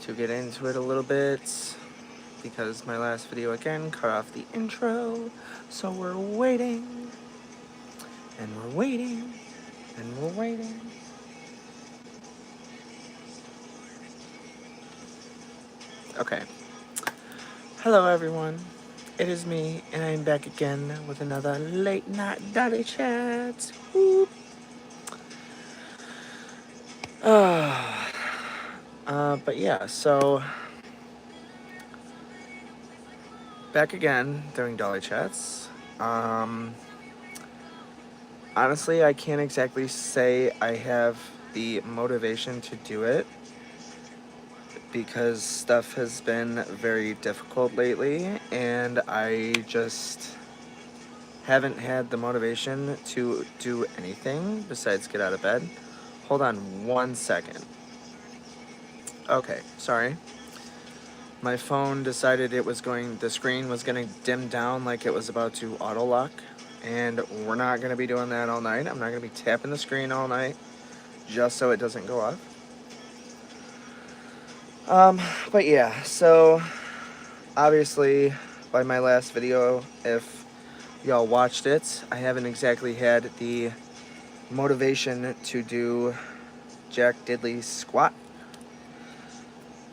to get into it a little bit because my last video again cut off the intro. So we're waiting and we're waiting and we're waiting. Okay. Hello everyone. It is me and I'm back again with another late night Dolly chat. Whoop. But yeah, so back again doing Dolly chats. Honestly, I can't exactly say I have the motivation to do it because stuff has been very difficult lately and I just haven't had the motivation to do anything besides get out of bed. Hold on 1 second. Okay, sorry. My phone decided the screen was going to dim down like it was about to auto lock. And we're not going to be doing that all night. I'm not going to be tapping the screen all night just so it doesn't go off. But yeah, so obviously by my last video, if y'all watched it, I haven't exactly had the motivation to do Jack Diddley's squat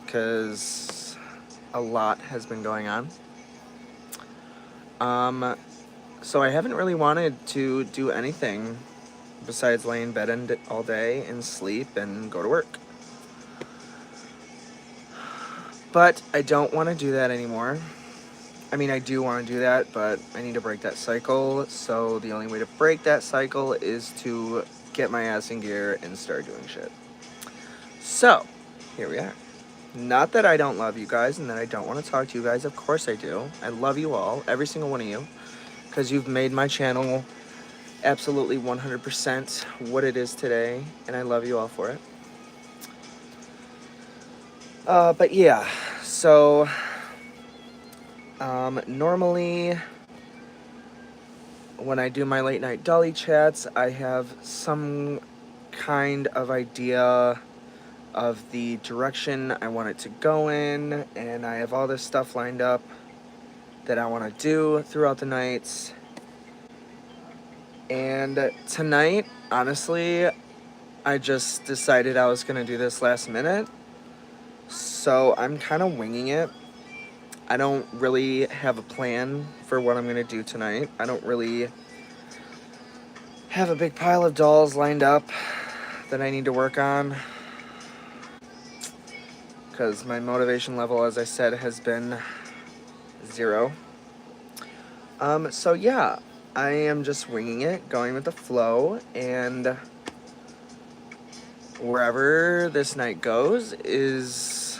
because a lot has been going on. So I haven't really wanted to do anything besides lay in bed all day and sleep and go to work. But I don't want to do that anymore. I mean, I do want to do that, but I need to break that cycle. So the only way to break that cycle is to get my ass in gear and start doing shit. So, here we are. Not that I don't love you guys and that I don't want to talk to you guys. Of course I do. I love you all, every single one of you, because you've made my channel absolutely 100% what it is today, and I love you all for it. But yeah, so normally when I do my late night Dolly chats, I have some kind of idea of the direction I want it to go in, and I have all this stuff lined up that I want to do throughout the nights. And tonight, honestly, I just decided I was going to do this last minute. So I'm kind of winging it. I don't really have a plan for what I'm going to do tonight. I don't really have a big pile of dolls lined up that I need to work on, because my motivation level, as I said, has been 0. So yeah, I am just winging it, going with the flow, and wherever this night goes is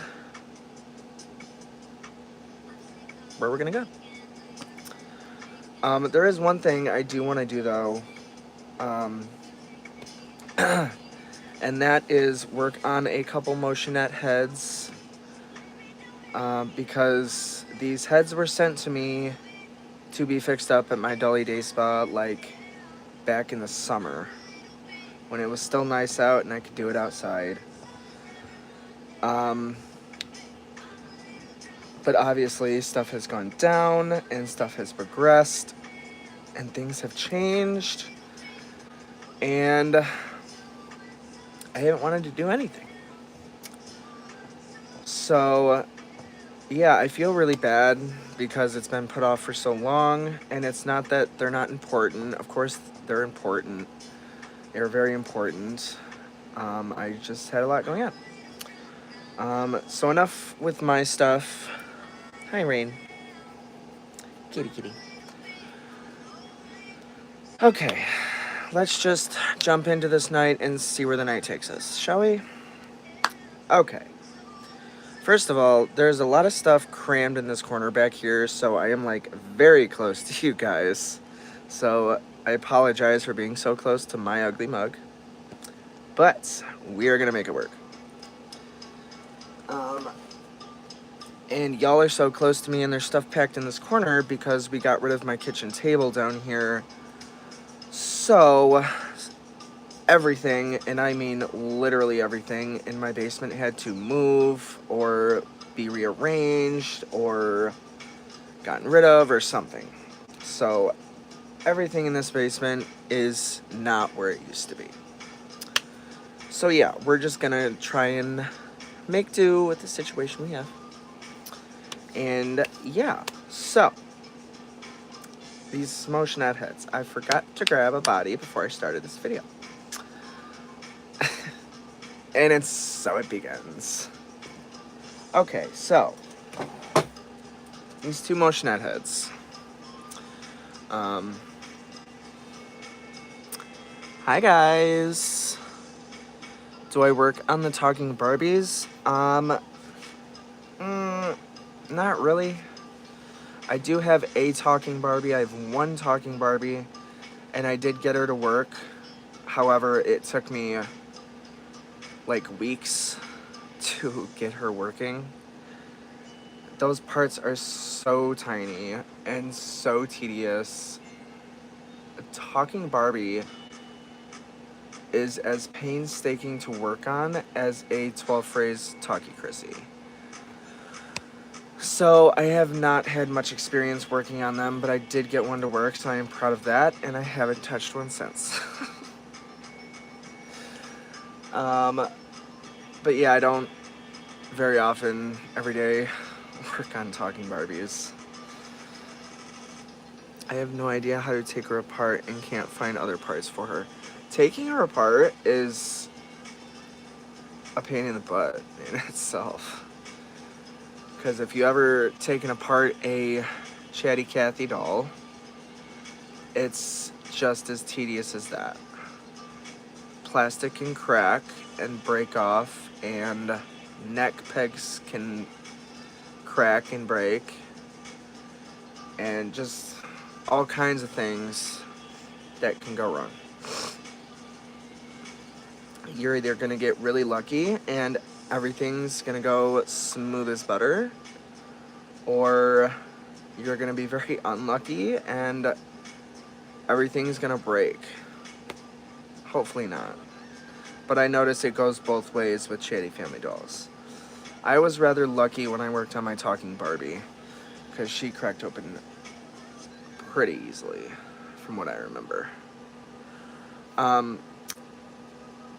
where we're gonna go. There is one thing I do want to do though, and that is work on a couple motionette heads, because these heads were sent to me to be fixed up at my Dolly Day Spa like back in the summer when it was still nice out and I could do it outside. But obviously stuff has gone down and stuff has progressed and things have changed, and I haven't wanted to do anything. So yeah, I feel really bad because it's been put off for so long, and it's not that they're not important. Of course they're important. They're very important. I just had a lot going on. So enough with my stuff. Hi, Rain. Kitty, kitty. Okay, let's just jump into this night and see where the night takes us, shall we? Okay. First of all, there's a lot of stuff crammed in this corner back here, so I am like very close to you guys. So I apologize for being so close to my ugly mug, but we are gonna make it work. And y'all are so close to me and there's stuff packed in this corner because we got rid of my kitchen table down here. So everything, and I mean literally everything, in my basement had to move or be rearranged or gotten rid of or something. So everything in this basement is not where it used to be. So yeah, we're just gonna try and make do with the situation we have. And yeah, so these motionette heads. I forgot to grab a body before I started this video. And it's so it begins. Okay, so these two motionette heads. Hi guys. Do I work on the talking Barbies? Not really. I do have a talking Barbie. I have one talking Barbie, and I did get her to work. However, it took me like weeks to get her working. Those parts are so tiny and so tedious. A talking Barbie is as painstaking to work on as a 12-phrase talkie Chrissy. So I have not had much experience working on them, but I did get one to work, so I am proud of that, and I haven't touched one since. But yeah, I don't very often, every day, work on talking Barbies. I have no idea how to take her apart and can't find other parts for her. Taking her apart is a pain in the butt in itself. Because if you ever taken apart a Chatty Cathy doll, it's just as tedious as that. Plastic can crack and break off, and neck pegs can crack and break, and just all kinds of things that can go wrong. You're either going to get really lucky and everything's going to go smooth as butter, or you're going to be very unlucky and everything's going to break. Hopefully not. But I notice it goes both ways with Chatty Family dolls. I was rather lucky when I worked on my talking Barbie, because she cracked open pretty easily, from what I remember.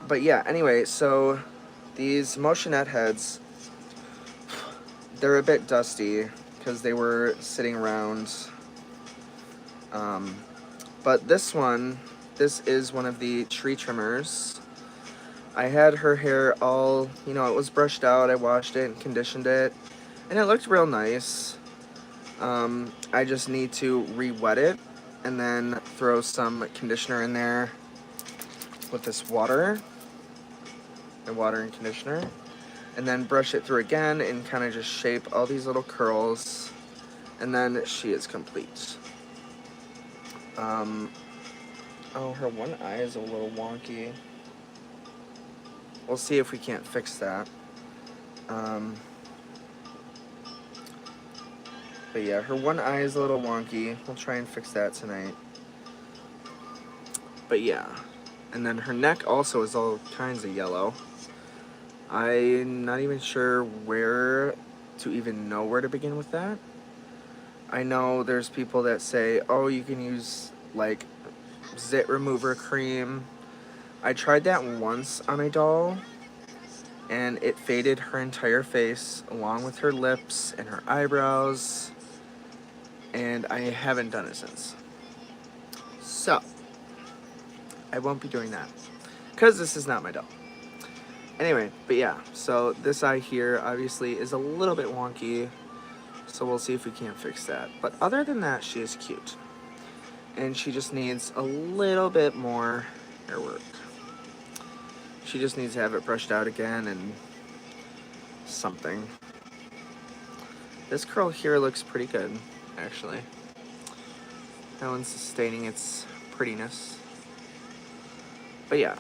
But yeah, anyway, so these motionette heads, they're a bit dusty because they were sitting around. But this is one of the tree trimmers. I had her hair all, it was brushed out. I washed it and conditioned it, and it looked real nice. I just need to re-wet it and then throw some conditioner in there with this water and conditioner, and then brush it through again and kind of just shape all these little curls, and then she is complete. Oh, her one eye is a little wonky. We'll see if we can't fix that. But yeah, her one eye is a little wonky. We'll try and fix that tonight. But yeah. And then her neck also is all kinds of yellow. I'm not even sure where to even know where to begin with that. I know there's people that say, oh, you can use like zit remover cream. I tried that once on a doll, and it faded her entire face along with her lips and her eyebrows, and I haven't done it since. So I won't be doing that because this is not my doll. Anyway, but yeah, so this eye here obviously is a little bit wonky, so we'll see if we can't fix that. But other than that, she is cute, and she just needs a little bit more hair work. She just needs to have it brushed out again and something. This curl here looks pretty good, actually. That one's sustaining its prettiness. But yeah.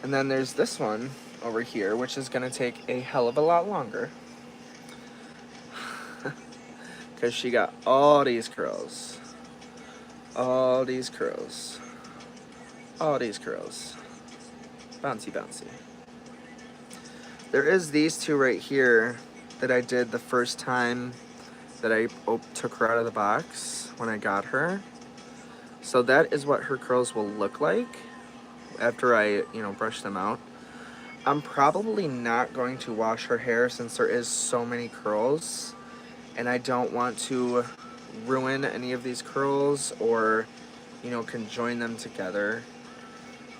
And then there's this one over here, which is going to take a hell of a lot longer. Because she got all these curls. All these curls. all these curls. Bouncy, bouncy. There is these two right here that I did the first time that I took her out of the box when I got her. So that is what her curls will look like after I, brush them out. I'm probably not going to wash her hair since there is so many curls, and I don't want to ruin any of these curls or, conjoin them together.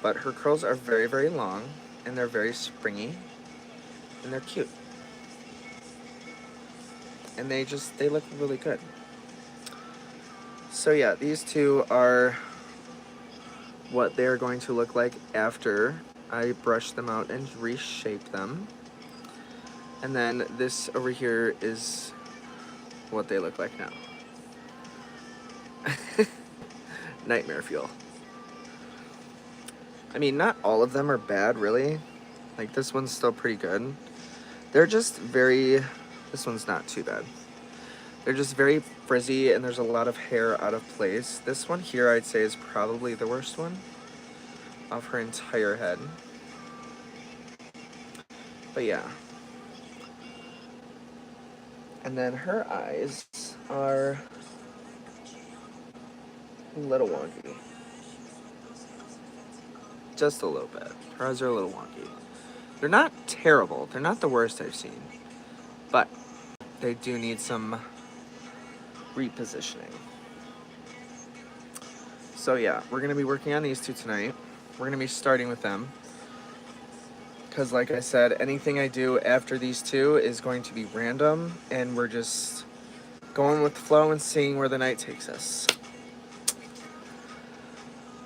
But her curls are very, very long, and they're very springy, and they're cute. And they look really good. So yeah, these two are what they're going to look like after I brush them out and reshape them. And then this over here is what they look like now. Nightmare fuel. I mean, not all of them are bad, really. Like, this one's still pretty good. They're just very... This one's not too bad. They're just very frizzy, and there's a lot of hair out of place. This one here, I'd say, is probably the worst one of her entire head. But yeah. And then her eyes are a little wonky. Just a little bit. Her eyes are a little wonky. They're not terrible. They're not the worst I've seen. But they do need some repositioning. So yeah, we're going to be working on these two tonight. We're going to be starting with them. Because like I said, anything I do after these two is going to be random. And we're just going with the flow and seeing where the night takes us.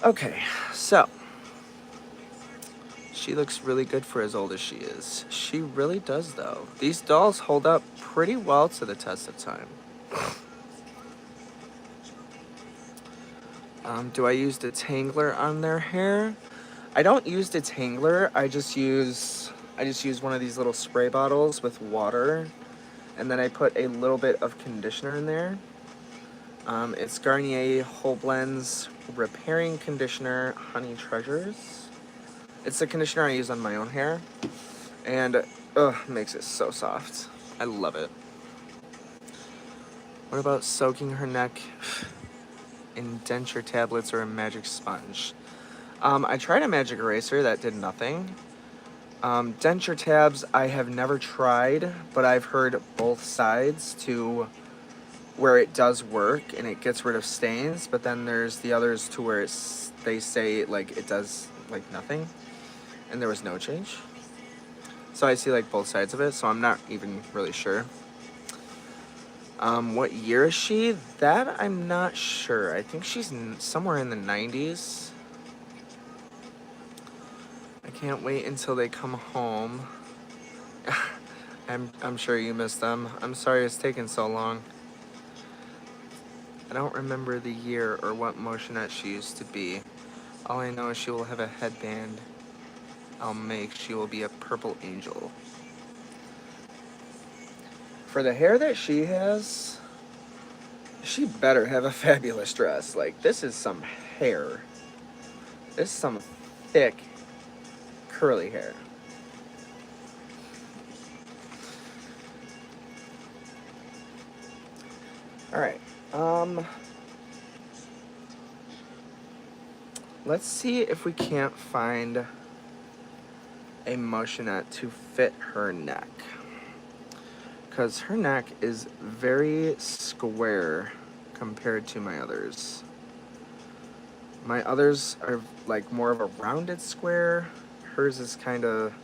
Okay, so... She looks really good for as old as she is. She really does, though. These dolls hold up pretty well to the test of time. Do I use detangler on their hair? I don't use detangler. I just use one of these little spray bottles with water, and then I put a little bit of conditioner in there. It's Garnier Whole Blends Repairing Conditioner Honey Treasures. It's the conditioner I use on my own hair, and makes it so soft. I love it. What about soaking her neck in denture tablets or a magic sponge? I tried a magic eraser that did nothing. Denture tabs I have never tried, but I've heard both sides to where it does work and it gets rid of stains, but then there's the others to where they say like it does like nothing. And there was no change. So I see like both sides of it, so I'm not even really sure. What year is she? That I'm not sure. I think she's somewhere in the 90s. I can't wait until they come home. I'm sure you miss them. I'm sorry it's taken so long. I don't remember the year or what motionette she used to be. All I know is she will have a headband I'll make. She will be a purple angel. For the hair that she has, she better have a fabulous dress. Like, this is some hair. This is some thick, curly hair. Alright, let's see if we can't find a motionette to fit her neck, because her neck is very square compared to my others. My others are like more of a rounded square. Hers is kind of,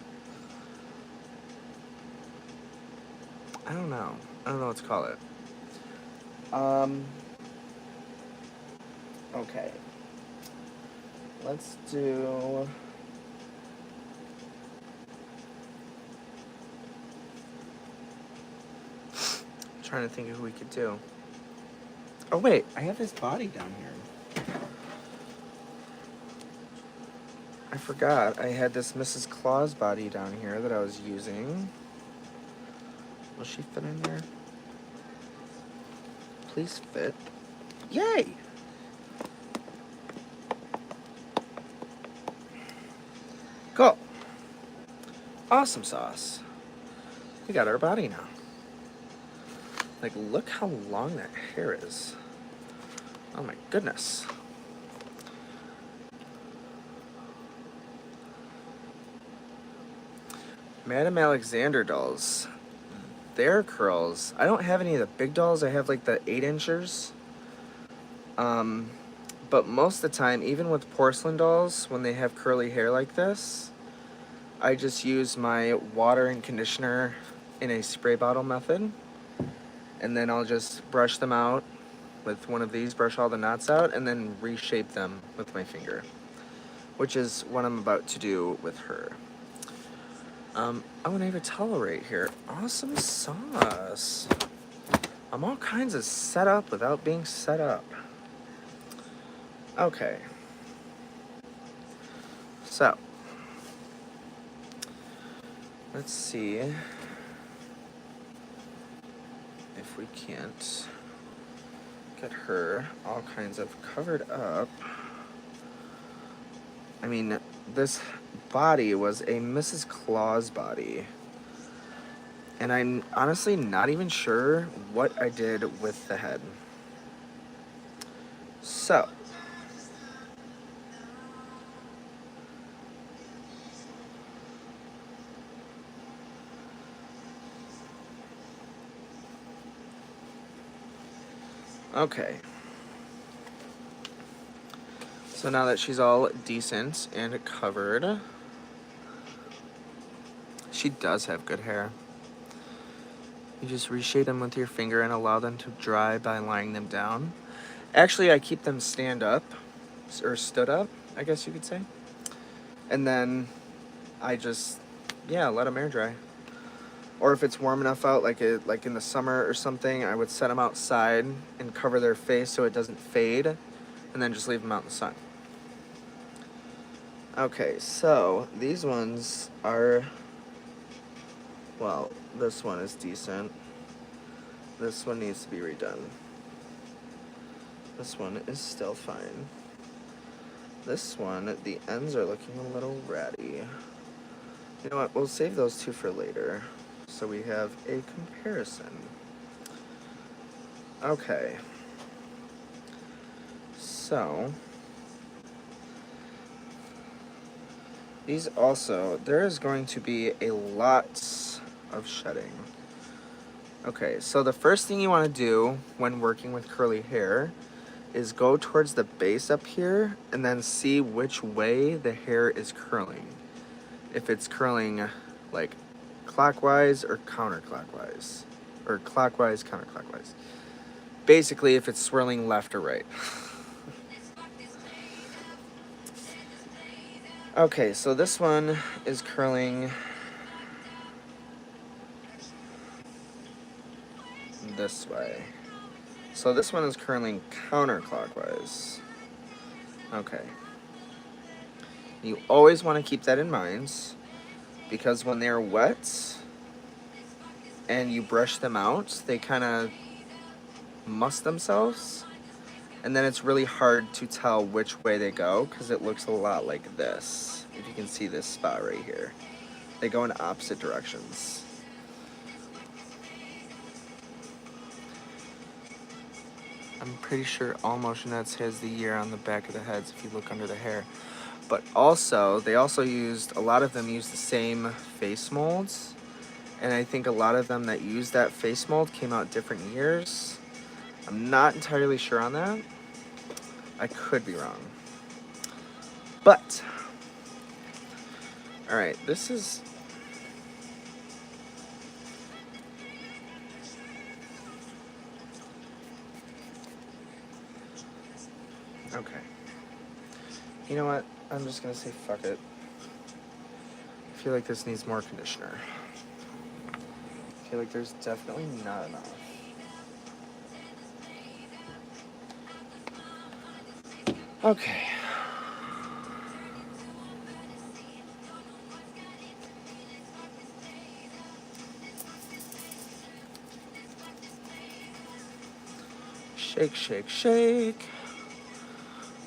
I don't know what to call it. Okay, let's do trying to think of who we could do. Oh wait, I have this body down here. I forgot I had this Mrs. Claus body down here that I was using. Will she fit in there? Please fit. Yay! Awesome sauce. We got our body now. Like, look how long that hair is. Oh my goodness. Madame Alexander dolls. Their curls. I don't have any of the big dolls. I have like the 8-inchers. But most of the time, even with porcelain dolls, when they have curly hair like this, I just use my water and conditioner in a spray bottle method. And then I'll just brush them out with one of these, brush all the knots out, and then reshape them with my finger, which is what I'm about to do with her. Oh, and I have a towel right here. Awesome sauce. I'm all kinds of set up without being set up. Okay. So, let's see if we can't get her all kinds of covered up. I mean, this body was a Mrs. Claus body. And I'm honestly not even sure what I did with the head. So, okay. So now that she's all decent and covered, she does have good hair. You just reshape them with your finger and allow them to dry by lying them down. Actually, I keep them stand up, or stood up, I guess you could say. And then I just, let them air dry. Or if it's warm enough out, like in the summer or something, I would set them outside and cover their face so it doesn't fade, and then just leave them out in the sun. Okay, so these ones are, well, this one is decent. This one needs to be redone. This one is still fine. This one, the ends are looking a little ratty. You know what, we'll save those two for later, so we have a comparison. Okay. So, these also, there is going to be a lot of shedding. Okay, so the first thing you want to do when working with curly hair is go towards the base up here and then see which way the hair is curling. If it's curling like clockwise or counterclockwise, or clockwise, counterclockwise. Basically, if it's swirling left or right. Okay, so this one is curling this way. So this one is curling counterclockwise. Okay. You always want to keep that in mind, because when they're wet and you brush them out, they kind of muss themselves, and then it's really hard to tell which way they go because it looks a lot like this. If you can see this spot right here, they go in opposite directions. I'm pretty sure All Motion Nets has the year on the back of the heads if you look under the hair. But also, they also used, a lot of them used the same face molds, and I think a lot of them that used that face mold came out different years. I'm not entirely sure on that. I could be wrong. But, alright, this is... Okay. You know what? I'm just gonna say fuck it. I feel like this needs more conditioner. I feel like there's definitely not enough. Okay. Shake, shake, shake.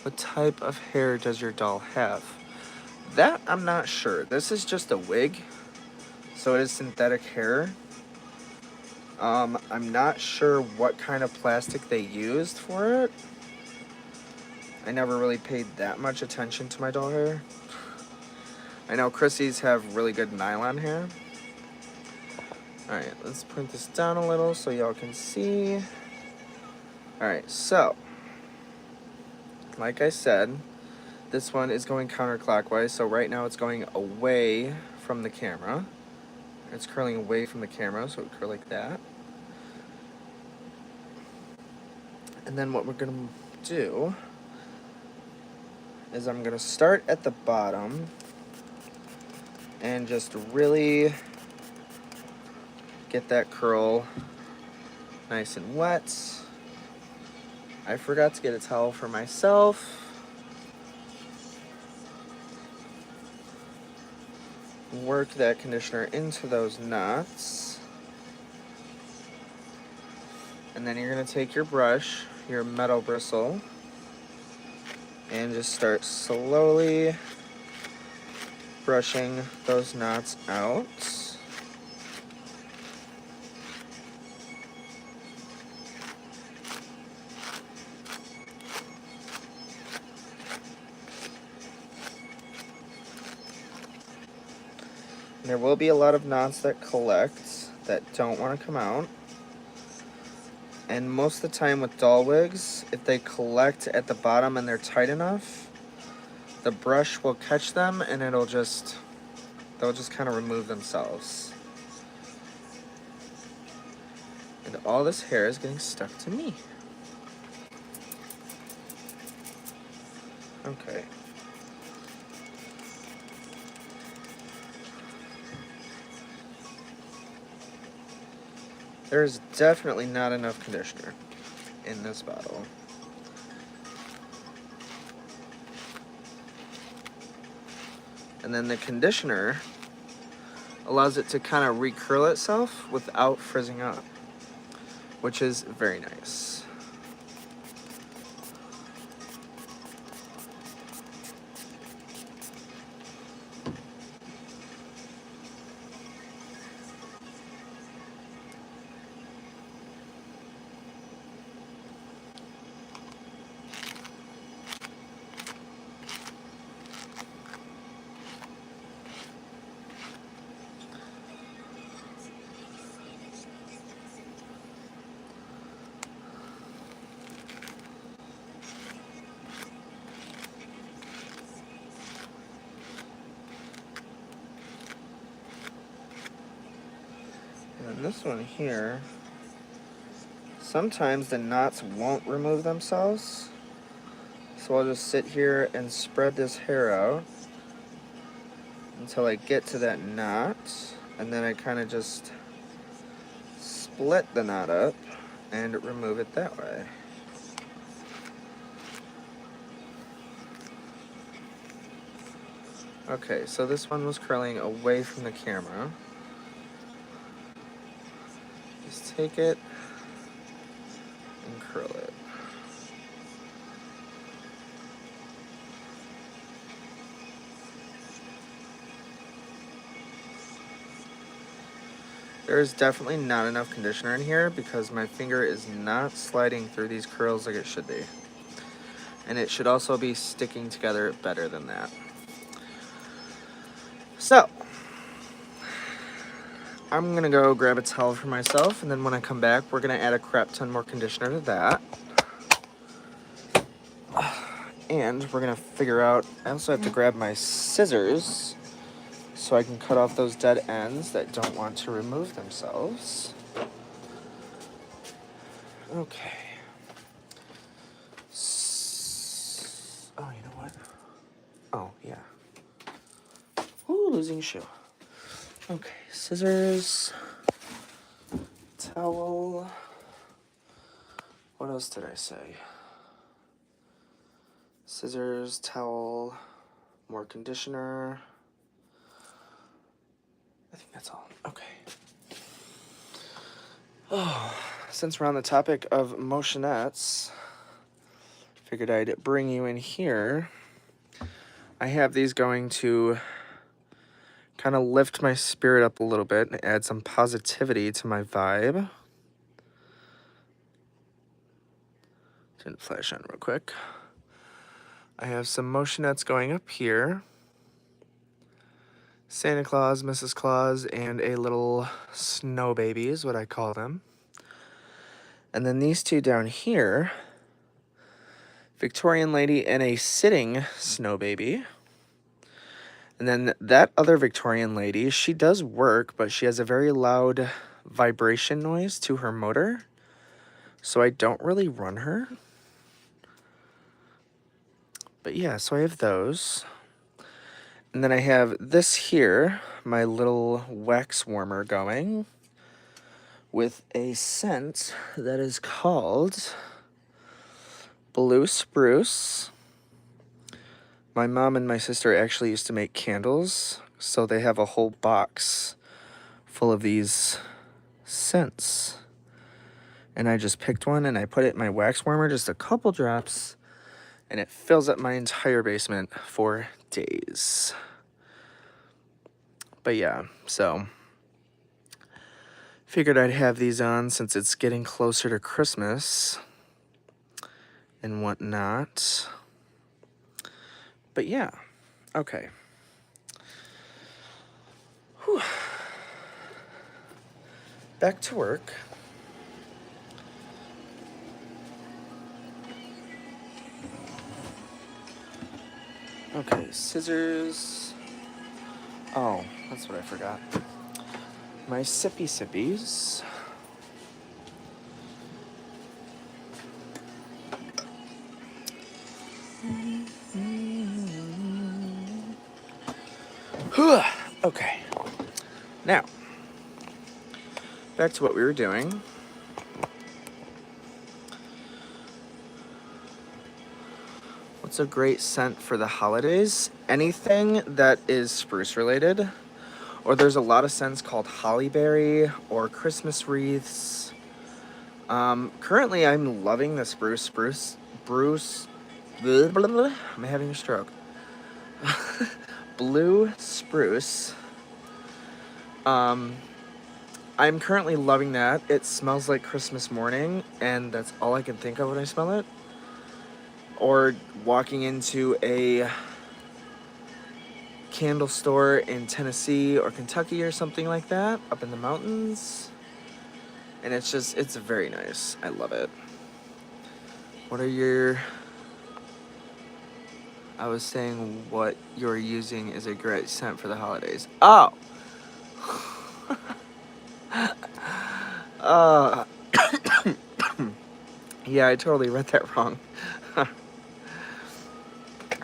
What type of hair does your doll have? That I'm not sure. This is just a wig. So it is synthetic hair. I'm not sure what kind of plastic they used for it. I never really paid that much attention to my doll hair. I know Chrissy's have really good nylon hair. Alright, let's point this down a little so y'all can see. Alright, so, like I said, this one is going counterclockwise, so right now it's going away from the camera. It's curling away from the camera, so it would curl like that. And then what we're going to do is I'm going to start at the bottom and just really get that curl nice and wet. I forgot to get a towel for myself. Work that conditioner into those knots. And then you're going to take your brush, your metal bristle, and just start slowly brushing those knots out. There will be a lot of knots that collect that don't want to come out. And most of the time with doll wigs, if they collect at the bottom and they're tight enough, the brush will catch them and they'll just kind of remove themselves. And all this hair is getting stuck to me. Okay. There's definitely not enough conditioner in this bottle. And then the conditioner allows it to kind of recurl itself without frizzing up, which is very nice. And then this one here, sometimes the knots won't remove themselves. So I'll just sit here and spread this hair out until I get to that knot. And then I kind of just split the knot up and remove it that way. Okay, so this one was curling away from the camera. Just take it and curl it. There is definitely not enough conditioner in here because my finger is not sliding through these curls like it should be. And it should also be sticking together better than that. So, I'm gonna go grab a towel for myself, and then when I come back, we're gonna add a crap ton more conditioner to that. And we're gonna figure out, I also have to grab my scissors so I can cut off those dead ends that don't want to remove themselves. Okay. Oh, you know what? Oh, yeah. Ooh, losing shoe. Okay, scissors, towel. What else did I say? Scissors, towel, more conditioner. I think that's all. Okay. Oh, since we're on the topic of motionettes, figured I'd bring you in here. I have these going to kind of lift my spirit up a little bit and add some positivity to my vibe. Turn the flash on real quick. I have some motion nets going up here. Santa Claus, Mrs. Claus, and a little snow baby is what I call them. And then these two down here, Victorian lady and a sitting snow baby. And then that other Victorian lady, she does work, but she has a very loud vibration noise to her motor. So I don't really run her. But yeah, so I have those. And then I have this here, my little wax warmer going with a scent that is called Blue Spruce. My mom and my sister actually used to make candles, so they have a whole box full of these scents. And I just picked one and I put it in my wax warmer, just a couple drops, and it fills up my entire basement for days. But yeah, so figured I'd have these on since it's getting closer to Christmas and whatnot. But yeah, okay. Whew. Back to work. Okay, scissors. Oh, that's what I forgot. My sippy sippies. Okay. Now, back to what we were doing. What's a great scent for the holidays? Anything that is spruce related. Or there's a lot of scents called hollyberry or Christmas wreaths. Currently, I'm loving the spruce. Blah, blah, blah, I'm having a stroke. Blue spruce. I'm currently loving that. It smells like Christmas morning, and that's all I can think of when I smell it. Or walking into a candle store in Tennessee or Kentucky or something like that, up in the mountains. And it's very nice. I love it. I was saying what you're using is a great scent for the holidays. Oh! Yeah, I totally read that wrong.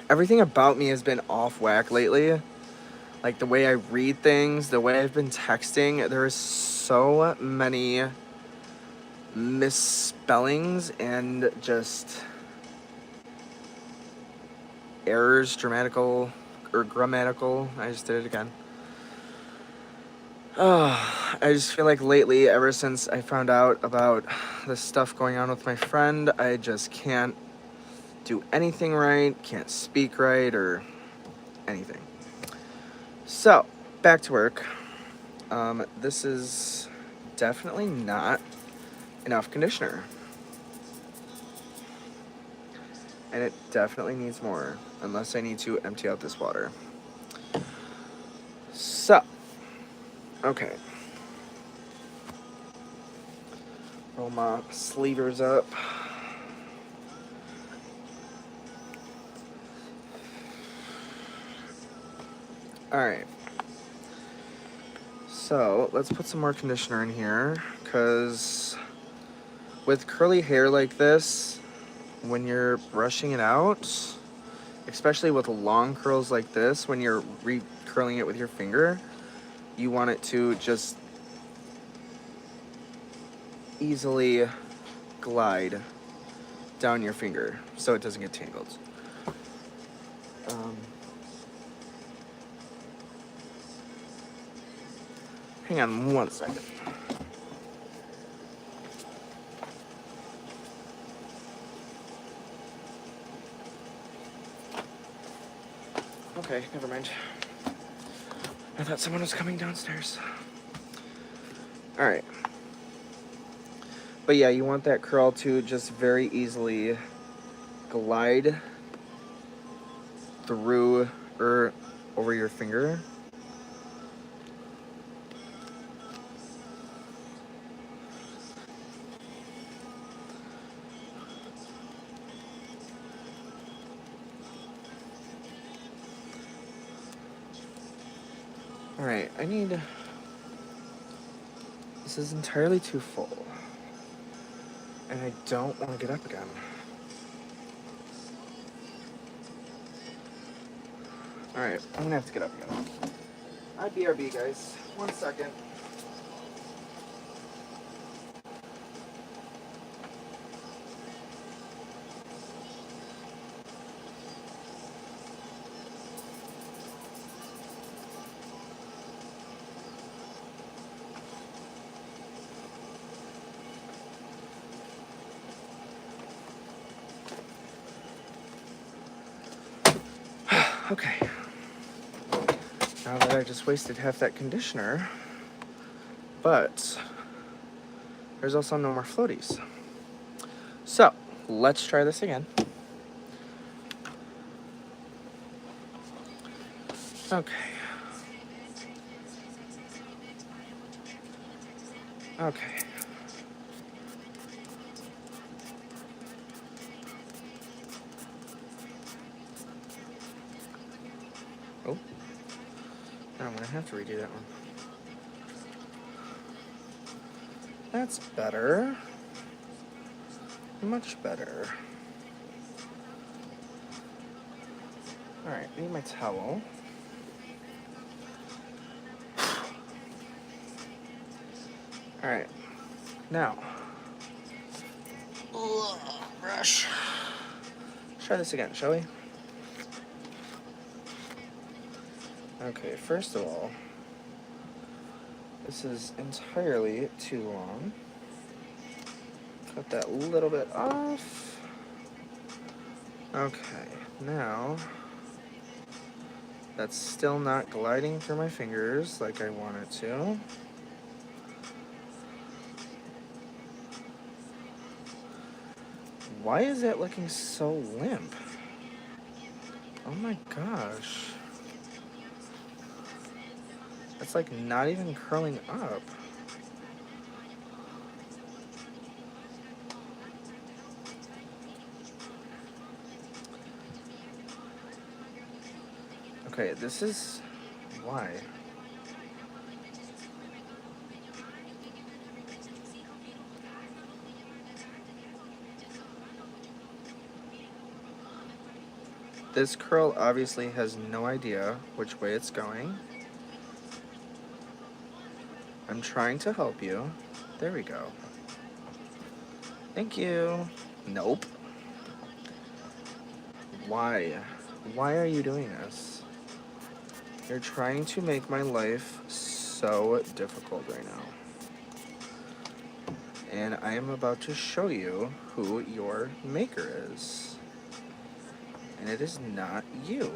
Everything about me has been off whack lately. Like the way I read things, the way I've been texting, there is so many misspellings and just errors, grammatical. I just did it again. I just feel like lately, ever since I found out about this stuff going on with my friend, I just can't do anything right, can't speak right, or anything. So, back to work. This is definitely not enough conditioner. And it definitely needs more, unless I need to empty out this water. So, okay. Roll my sleevers up. Alright. So, let's put some more conditioner in here, because with curly hair like this, when you're brushing it out, especially with long curls like this, when you're re-curling it with your finger, you want it to just easily glide down your finger so it doesn't get tangled. Hang on 1 second. Okay, never mind. I thought someone was coming downstairs. Alright. But yeah, you want that curl to just very easily glide through or over your finger. Alright, this is entirely too full. And I don't want to get up again. Alright, I'm gonna have to get up again. BRB, guys. 1 second. Okay. Now that I just wasted half that conditioner, but there's also no more floaties. So, let's try this again. Okay. Okay. Oh. I'm gonna have to redo that one. That's better. Much better. Alright, I need my towel. Alright. Now. Brush. Let's try this again, shall we? Okay, first of all, this is entirely too long. Cut that little bit off. Okay, now that's still not gliding through my fingers like I want it to. Why is that looking so limp? Oh my gosh. It's like not even curling up. Okay, this is why. This curl obviously has no idea which way it's going. I'm trying to help you. There we go. Thank you. Nope. Why? Why are you doing this? You're trying to make my life so difficult right now. And I am about to show you who your maker is. And it is not you.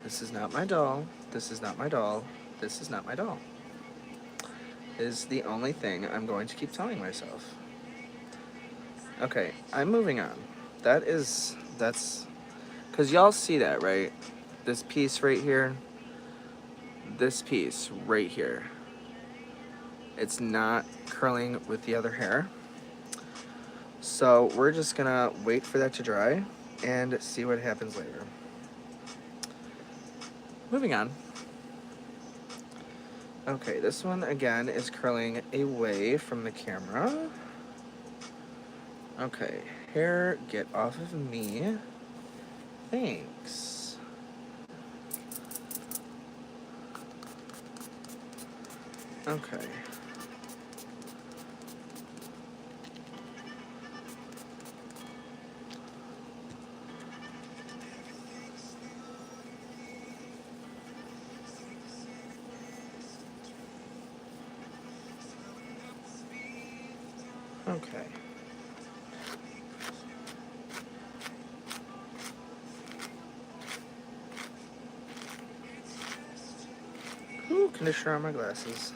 This is not my doll. This is not my doll. This is not my doll. Is the only thing I'm going to keep telling myself. Okay, I'm moving on. That's, because y'all see that, right? This piece right here. This piece right here. It's not curling with the other hair. So we're just gonna wait for that to dry and see what happens later. Moving on. Okay, this one again is curling away from the camera. Okay, hair, get off of me. Thanks. Okay. Okay. Ooh, conditioner on my glasses.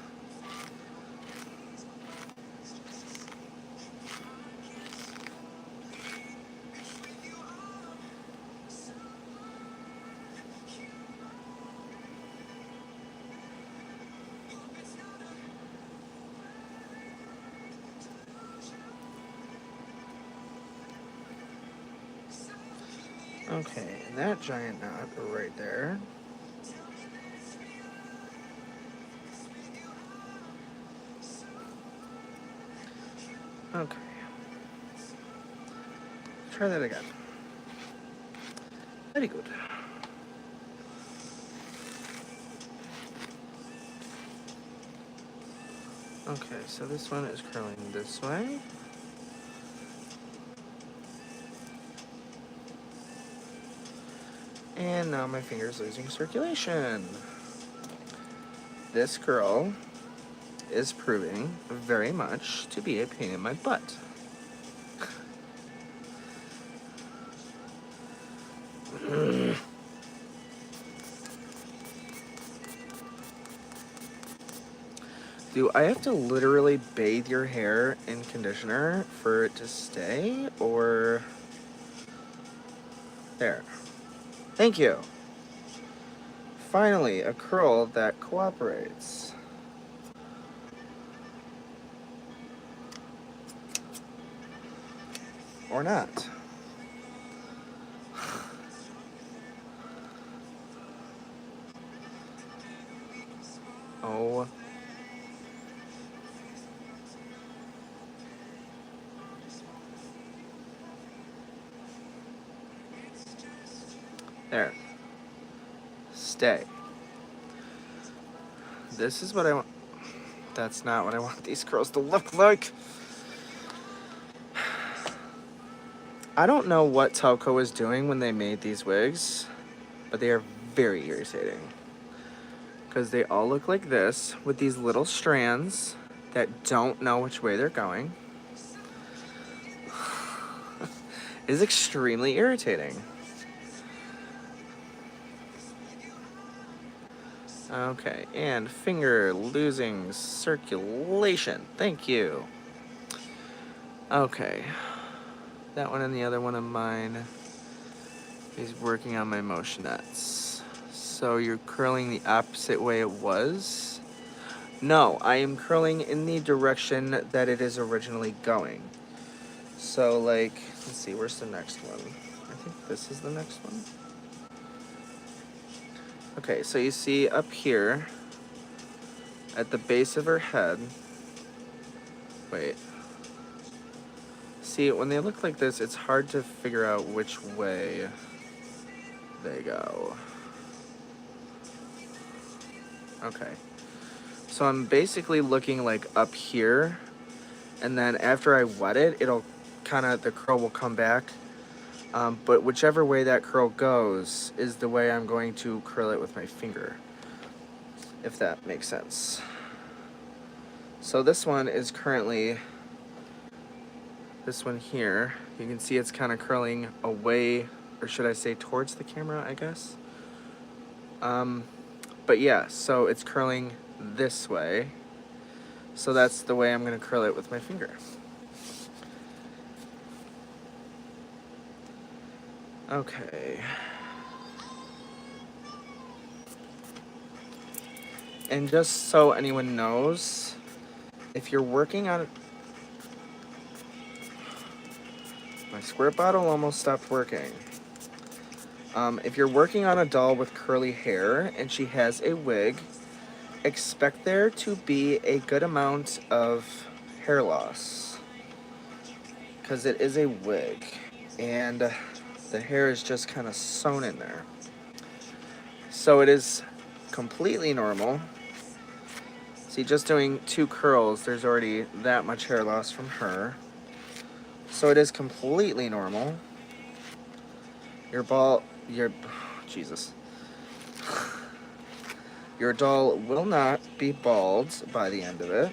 Okay, and that giant knot right there. Okay. Try that again. Very good. Okay, so this one is curling this way. And now my finger's losing circulation. This girl is proving very much to be a pain in my butt. Do I have to literally bathe your hair in conditioner for it to stay, or... There. Thank you. Finally, a curl that cooperates. Or not. Oh. There. Stay. This is what I want. That's not what I want these curls to look like. I don't know what Telco was doing when they made these wigs, but they are very irritating. Because they all look like this, with these little strands that don't know which way they're going. It is extremely irritating. Okay, and finger losing circulation. Thank you. Okay. That one and the other one of mine is working on my motionettes. So you're curling the opposite way it was? No, I am curling in the direction that it is originally going. So, like, let's see, where's the next one? I think this is the next one. Okay, so you see up here, at the base of her head, wait. See, when they look like this, it's hard to figure out which way they go. Okay. So I'm basically looking like up here, and then after I wet it, it'll the curl will come back. But whichever way that curl goes is the way I'm going to curl it with my finger, if that makes sense. So this one is currently, this one here, you can see it's kind of curling away, or should I say towards the camera, I guess. But yeah, so it's curling this way. So that's the way I'm going to curl it with my finger. Okay. And just so anyone knows, if you're working on... My squirt bottle almost stopped working. If you're working on a doll with curly hair and she has a wig, expect there to be a good amount of hair loss. Because it is a wig. And the hair is just kind of sewn in there. So it is completely normal. See, just doing 2 curls, there's already that much hair loss from her. So it is completely normal. Jesus. Your doll will not be bald by the end of it.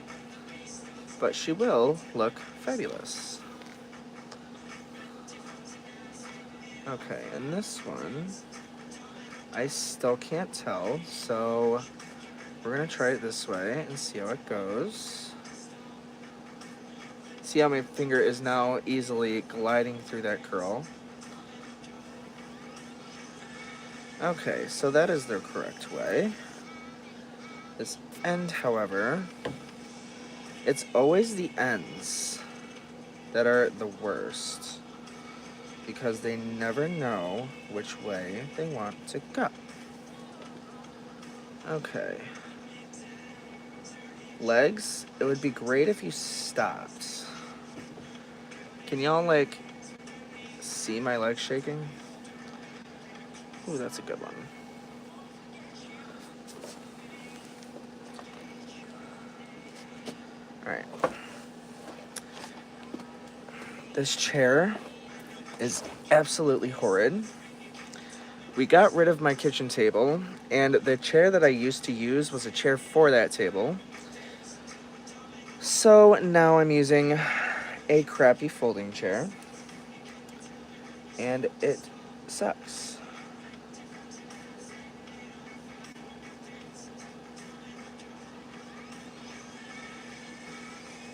but she will look fabulous. Okay, and this one, I still can't tell, so we're gonna try it this way and see how it goes. See how my finger is now easily gliding through that curl. Okay, so that is the correct way. This end, however, it's always the ends that are the worst because they never know which way they want to go. Okay. Legs, it would be great if you stopped. Can y'all, like, see my legs shaking? Ooh, that's a good one. Alright. This chair is absolutely horrid. We got rid of my kitchen table, and the chair that I used to use was a chair for that table. So now I'm using a crappy folding chair, and it sucks.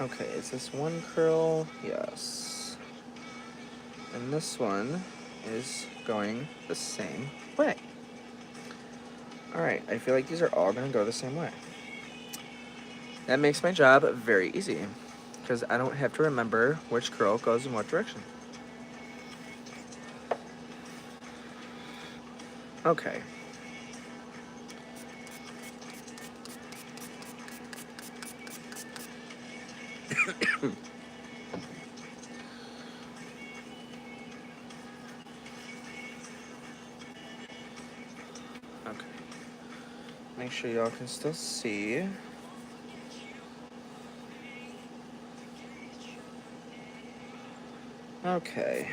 Okay, is this one curl? Yes. And this one is going the same way. Alright, I feel like these are all going to go the same way. That makes my job very easy, because I don't have to remember which curl goes in what direction. Okay. Okay. Make sure y'all can still see. Okay.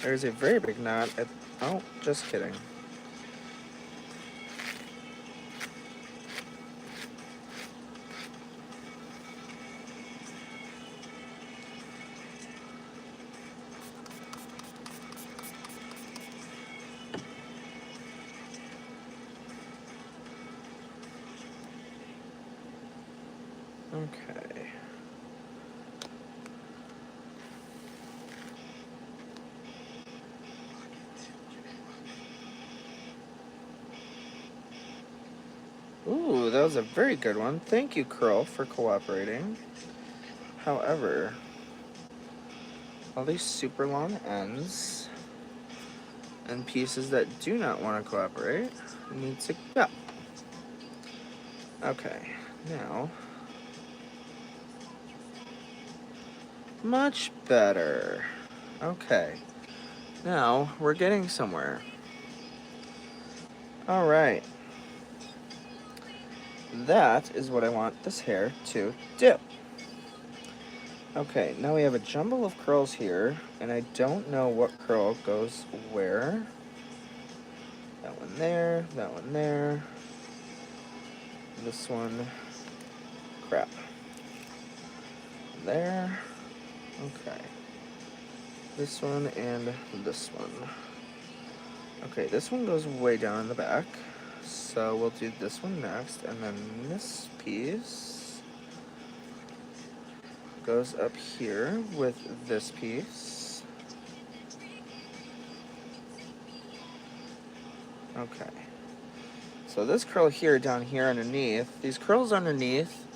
There's a very big knot at... Oh, just kidding. Okay. Ooh, that was a very good one. Thank you, Curl, for cooperating. However, all these super long ends and pieces that do not want to cooperate need to go. Okay, now... Much better. Okay. Now, we're getting somewhere. Alright. That is what I want this hair to do. Okay, now we have a jumble of curls here, and I don't know what curl goes where. That one there, that one there. This one, crap. There. Okay. This one and this one. Okay, this one goes way down in the back. So we'll do this one next, and then this piece goes up here with this piece. Okay. So this curl here, down here underneath, these curls underneath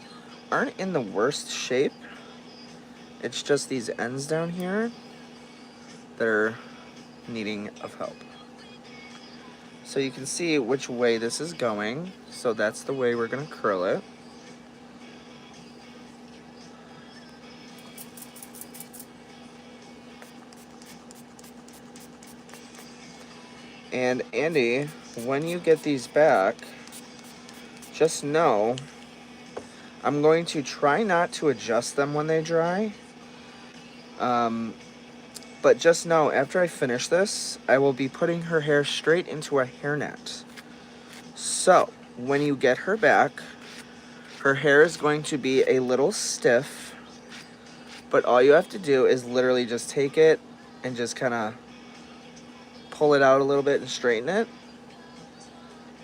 aren't in the worst shape. It's just these ends down here that are needing of help. So you can see which way this is going. So that's the way we're going to curl it. And Andy, when you get these back, just know I'm going to try not to adjust them when they dry. But just know, after I finish this, I will be putting her hair straight into a hairnet. So, when you get her back, her hair is going to be a little stiff, but all you have to do is literally just take it and just kind of pull it out a little bit and straighten it,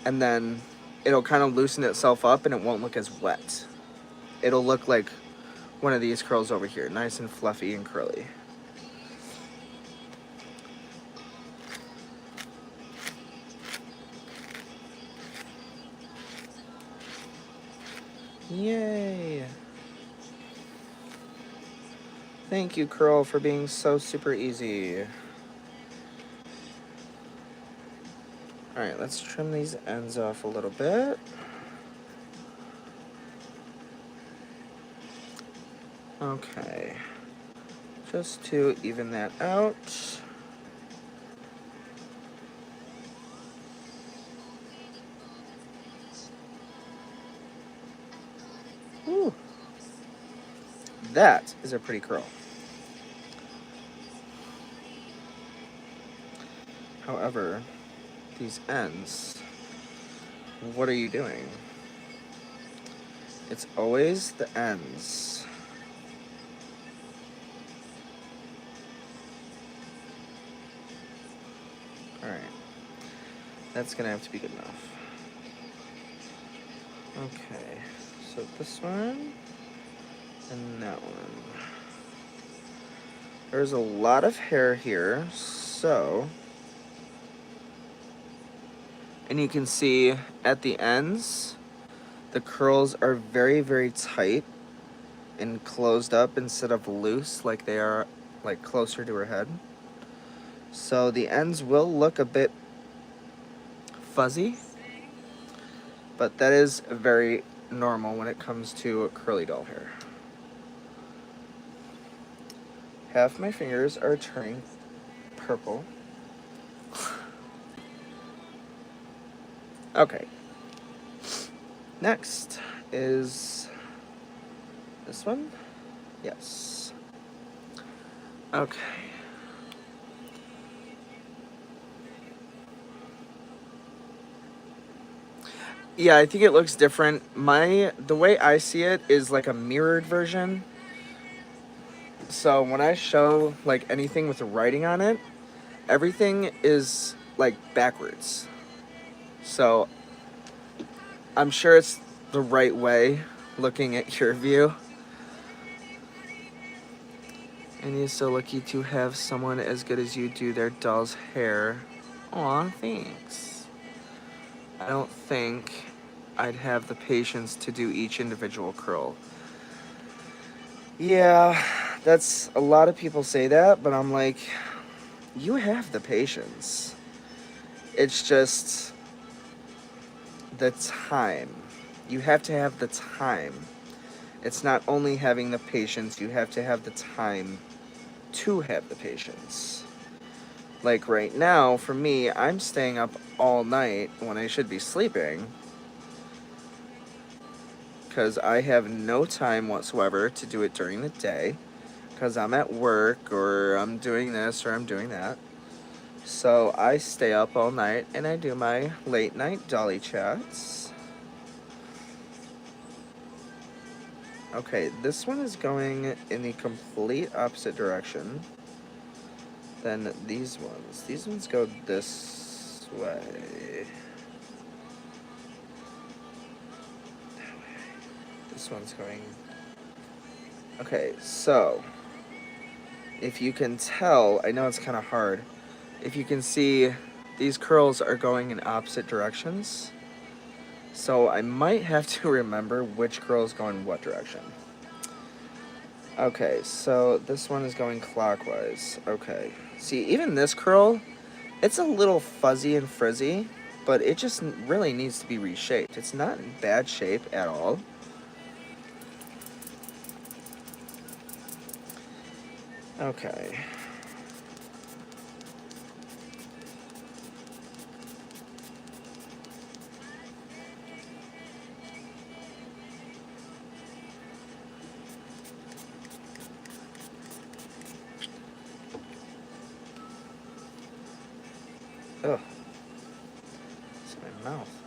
and then it'll kind of loosen itself up and it won't look as wet. It'll look like one of these curls over here, nice and fluffy and curly. Yay! Thank you, curl, for being so super easy. Alright, let's trim these ends off a little bit. Okay. Just to even that out. Ooh. That is a pretty curl. However, these ends, what are you doing? It's always the ends. Alright. That's gonna have to be good enough. Okay. So this one and that one. There's a lot of hair here, so... And you can see at the ends, the curls are very, very tight and closed up instead of loose like they are like closer to her head. So the ends will look a bit fuzzy, but that is very normal when it comes to curly doll hair. Half my fingers are turning purple. Okay. Next is this one. Yes. Okay. Yeah, I think it looks different. The way I see it is like a mirrored version. So when I show like anything with writing on it, everything is like backwards. So I'm sure it's the right way looking at your view. And you're so lucky to have someone as good as you do their doll's hair. Aw, thanks. I don't think I'd have the patience to do each individual curl. Yeah, that's a lot of people say that, but I'm like, you have the patience. It's just the time. You have to have the time. It's not only having the patience, you have to have the time to have the patience. Like right now, for me, I'm staying up all night when I should be sleeping because I have no time whatsoever to do it during the day because I'm at work or I'm doing this or I'm doing that. So I stay up all night and I do my late night Dolly chats. Okay, this one is going in the complete opposite direction than these ones. These ones go this way. This one's going... Okay, so if you can tell, I know it's kind of hard. If you can see, these curls are going in opposite directions. So I might have to remember which curl is going what direction. Okay, so this one is going clockwise. Okay. See, even this curl, it's a little fuzzy and frizzy, but it just really needs to be reshaped. It's not in bad shape at all. Okay. Ugh. It's in my mouth.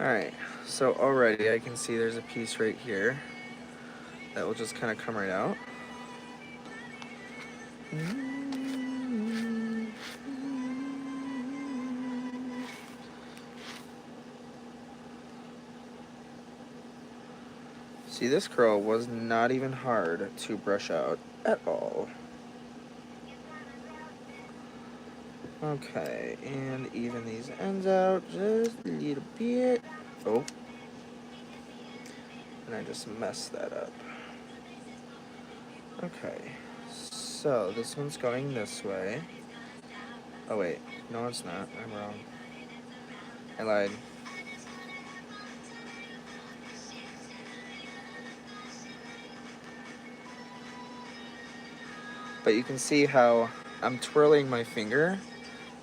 Alright, so already I can see there's a piece right here that will just kind of come right out. See, this curl was not even hard to brush out at all. Okay, and even these ends out just a little bit. Oh. And I just messed that up. Okay, so this one's going this way. Oh wait, no it's not, I'm wrong. I lied. But you can see how I'm twirling my finger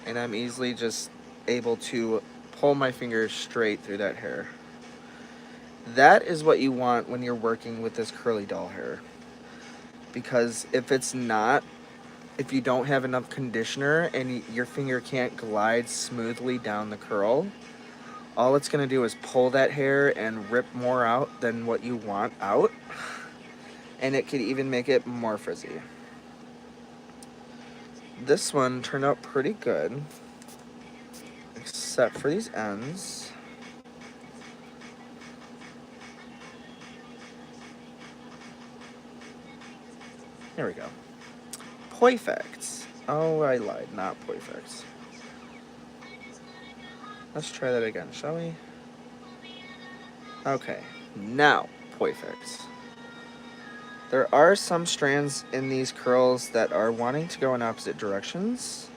and I'm easily just able to pull my finger straight through that hair. That is what you want when you're working with this curly doll hair. Because if it's not, if you don't have enough conditioner and your finger can't glide smoothly down the curl, all it's going to do is pull that hair and rip more out than what you want out. And it could even make it more frizzy. This one turned out pretty good, except for these ends. There we go. Perfect. Oh, I lied, not perfect. Let's try that again, shall we? Okay, now perfect. There are some strands in these curls that are wanting to go in opposite directions,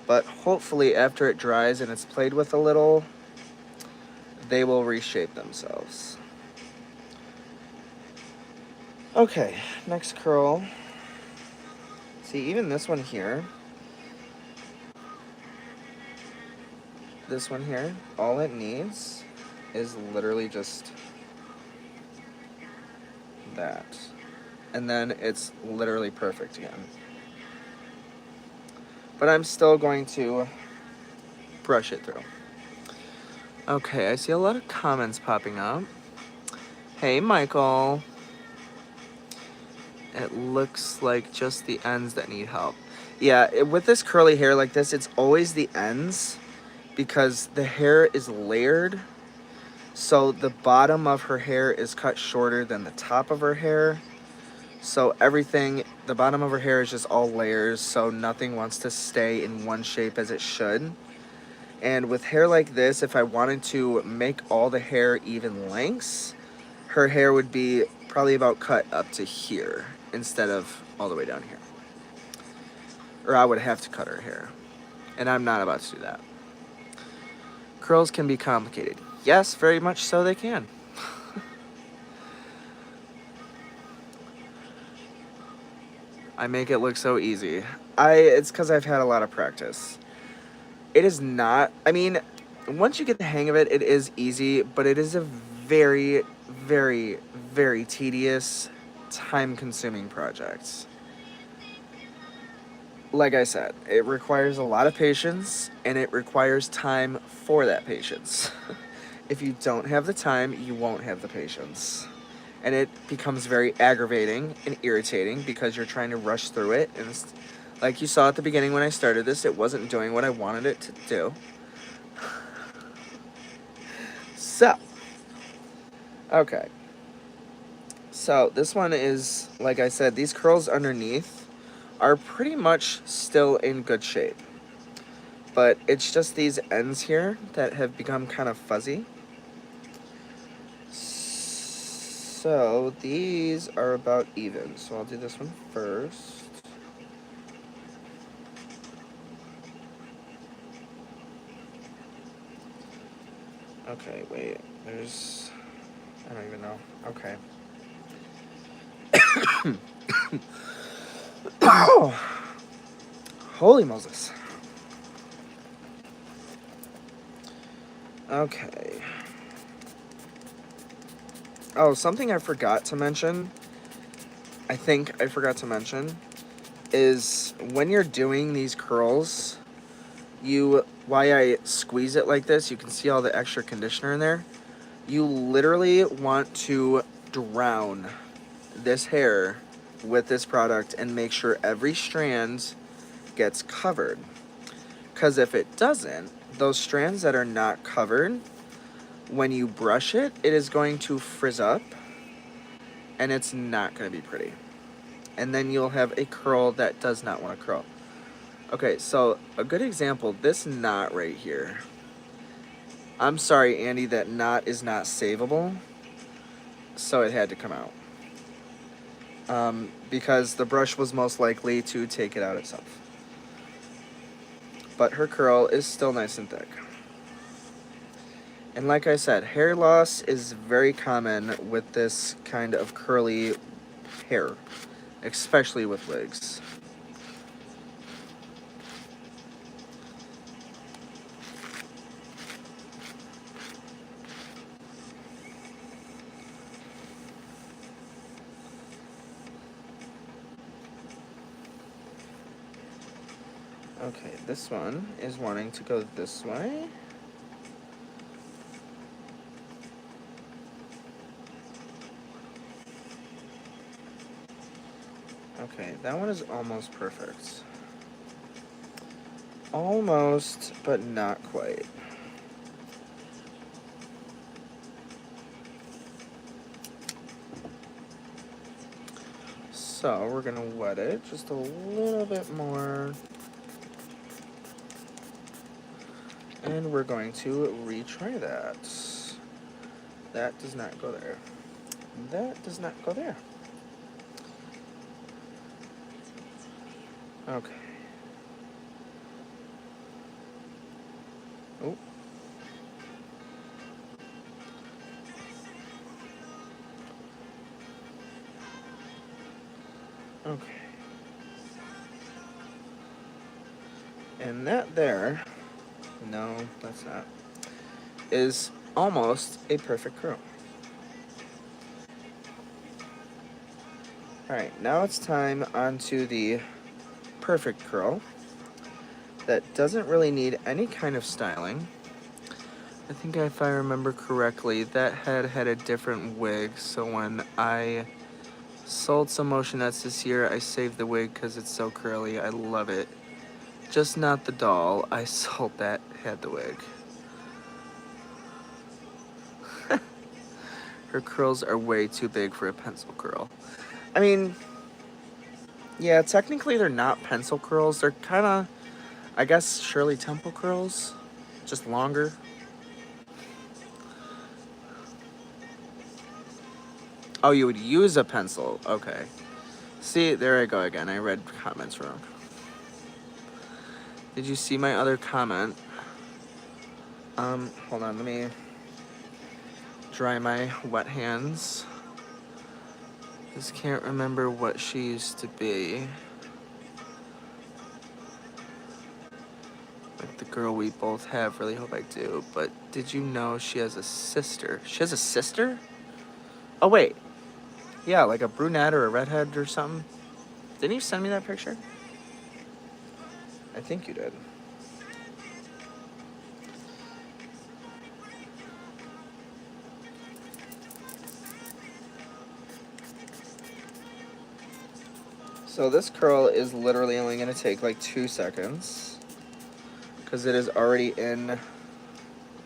but hopefully after it dries and it's played with a little, they will reshape themselves. Okay, next curl. See, even this one here, all it needs is literally just that. And then it's literally perfect again. But I'm still going to brush it through. Okay, I see a lot of comments popping up. Hey, Michael. It looks like just the ends that need help. Yeah, with this curly hair like this, it's always the ends because the hair is layered. So the bottom of her hair is cut shorter than the top of her hair. So everything, the bottom of her hair is just all layers, so nothing wants to stay in one shape as it should. And with hair like this, if I wanted to make all the hair even lengths, her hair would be probably about cut up to here instead of all the way down here. Or I would have to cut her hair. And I'm not about to do that. Curls can be complicated. Yes, very much so they can. I make it look so easy. It's because I've had a lot of practice. It is not, I mean, once you get the hang of it, it is easy, but it is a very, very, very tedious, time-consuming project. Like I said, it requires a lot of patience, and it requires time for that patience. If you don't have the time, you won't have the patience. And it becomes very aggravating and irritating because you're trying to rush through it. And it's, like you saw at the beginning when I started this, it wasn't doing what I wanted it to do. So, okay. So this one is, like I said, these curls underneath are pretty much still in good shape. But it's just these ends here that have become kind of fuzzy. So these are about even. So I'll do this one first. Okay, wait. There's... I don't even know. Okay. Holy Moses. Okay. Oh, something I forgot to mention, I think I forgot to mention, is when you're doing these curls, why I squeeze it like this, you can see all the extra conditioner in there. You literally want to drown this hair with this product and make sure every strand gets covered. Because if it doesn't, those strands that are not covered, when you brush it, it is going to frizz up and it's not going to be pretty. And then you'll have a curl that does not want to curl. Okay, so a good example, this knot right here. I'm sorry, Andy, that knot is not savable, so it had to come out. Because the brush was most likely to take it out itself. But her curl is still nice and thick. And like I said, hair loss is very common with this kind of curly hair, especially with wigs. Okay, this one is wanting to go this way. Okay, that one is almost perfect. Almost, but not quite. So we're gonna wet it just a little bit more. And we're going to retry that. That does not go there. That does not go there. Okay. Oh. Okay. And that there, no, that's not, is almost a perfect curl. Alright, now it's time onto the perfect curl that doesn't really need any kind of styling. I think if I remember correctly, that head had a different wig, so when I sold some motionettes this year, I saved the wig because it's so curly. I love it. Just not the doll. I sold that had the wig. Her curls are way too big for a pencil curl. I mean, yeah, technically they're not pencil curls. They're kind of, I guess, Shirley Temple curls, just longer. Oh, you would use a pencil. Okay. See, there I go again. I read comments wrong. Did you see my other comment? Hold on, let me dry my wet hands. Just can't remember what she used to be. Like the girl we both have, really hope I do. But did you know she has a sister? She has a sister? Oh, wait. Yeah, like a brunette or a redhead or something. Didn't you send me that picture? I think you did. So this curl is literally only going to take like 2 seconds because it is already in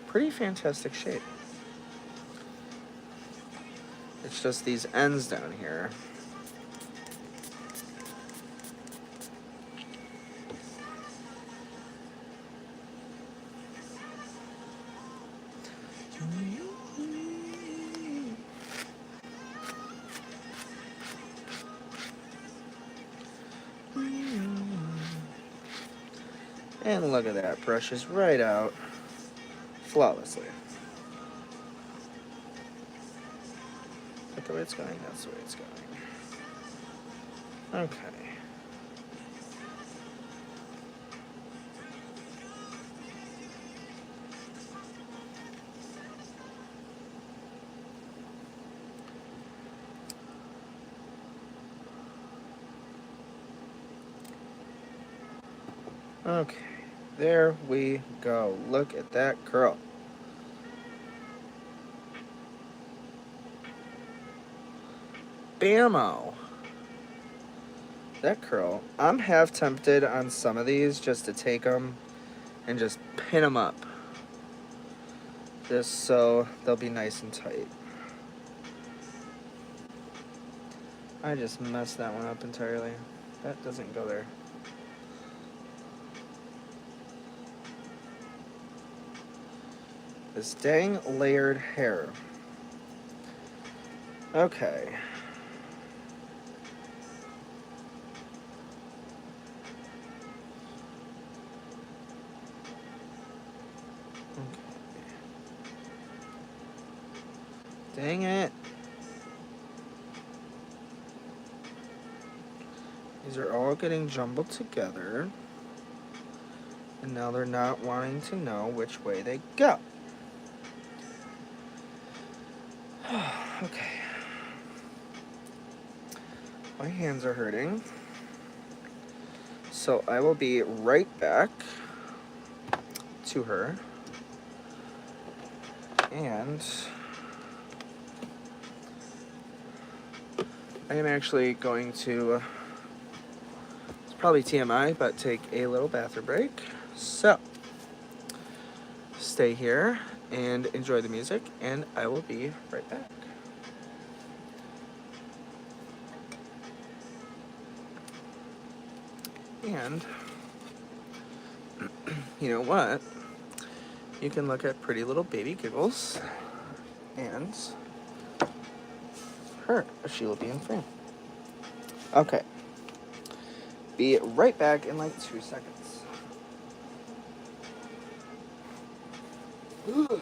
pretty fantastic shape. It's just these ends down here. And look at that, brushes right out flawlessly. Is that the way it's going? That's the way it's going. Okay. Okay. There we go. Look at that curl. Bammo. That curl. I'm half tempted on some of these just to take them and just pin them up. Just so they'll be nice and tight. I just messed that one up entirely. That doesn't go there. This dang layered hair. Okay. Dang it. These are all getting jumbled together. And now they're not wanting to know which way they go. Okay. My hands are hurting. So I will be right back to her. And I am actually going to, it's probably TMI, but take a little bathroom break. So stay here and enjoy the music, and I will be right back. And you know what? You can look at Pretty Little Baby Giggles and her, if she will be in frame. Okay. Be right back in like 2 seconds. Ugh.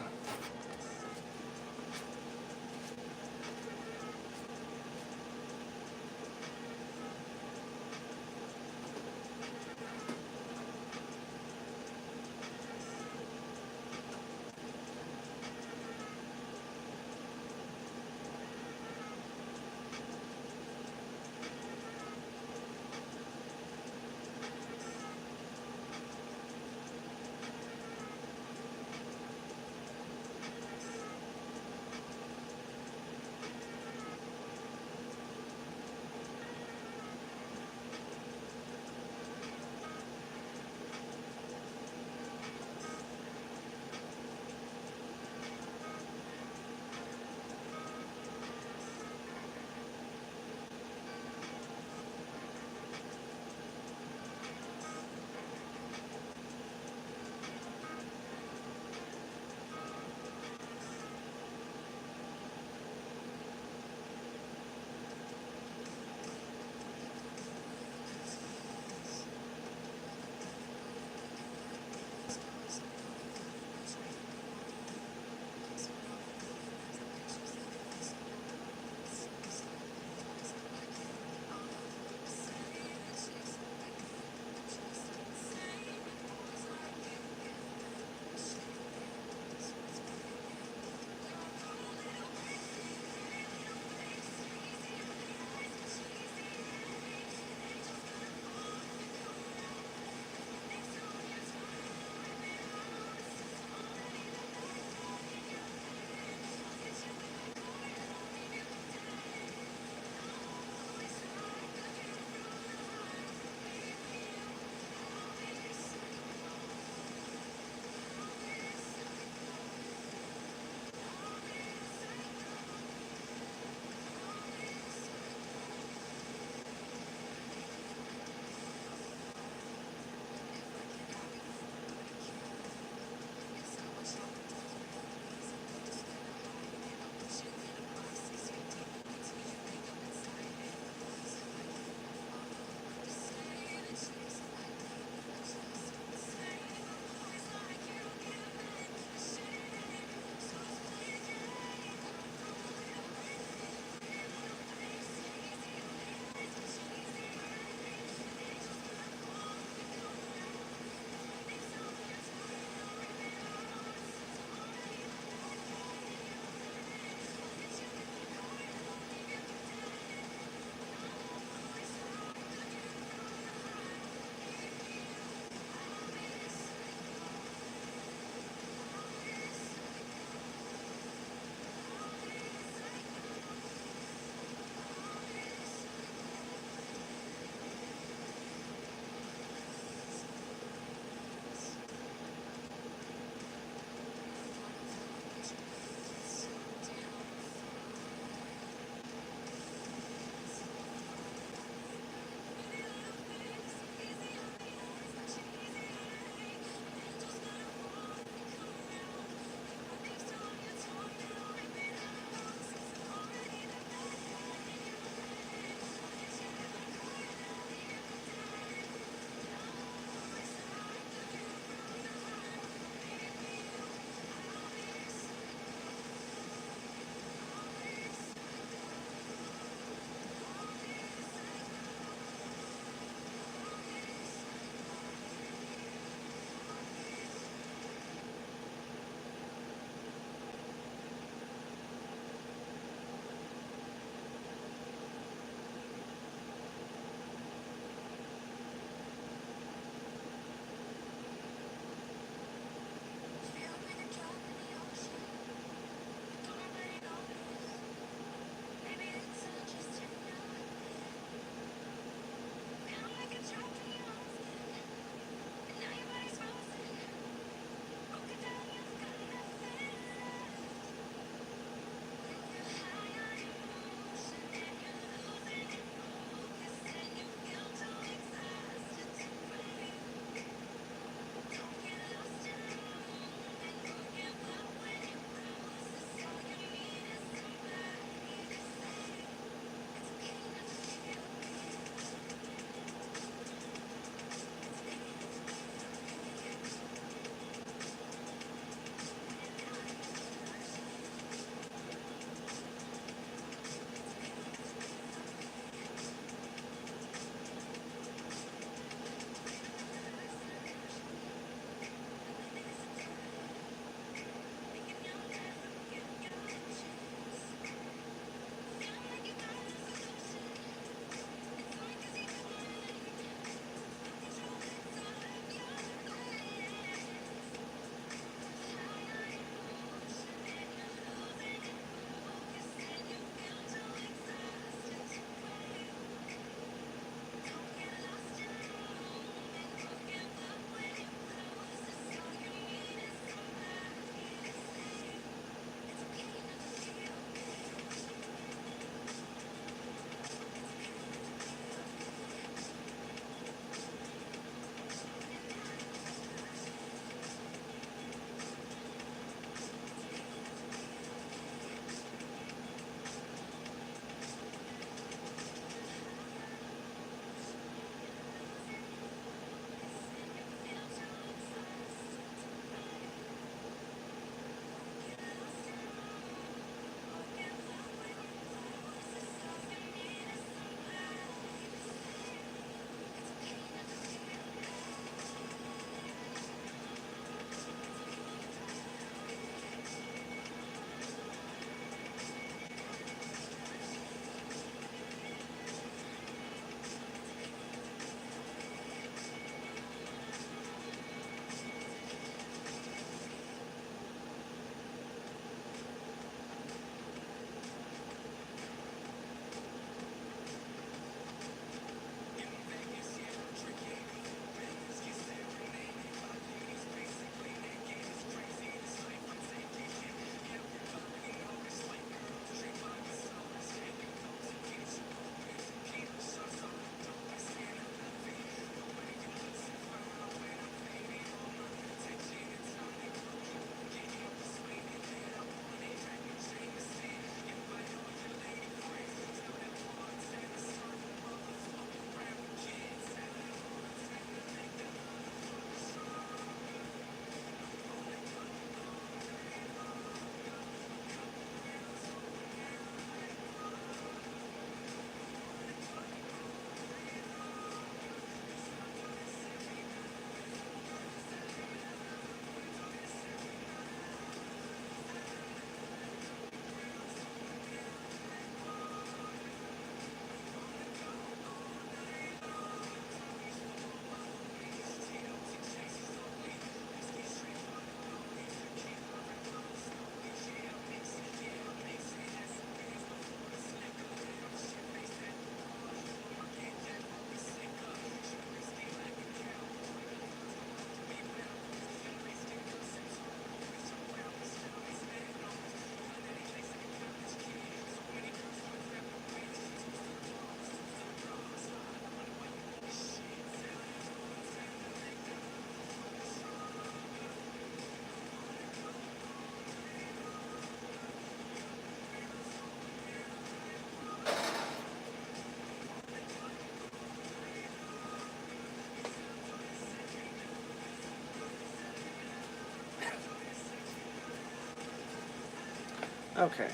Okay.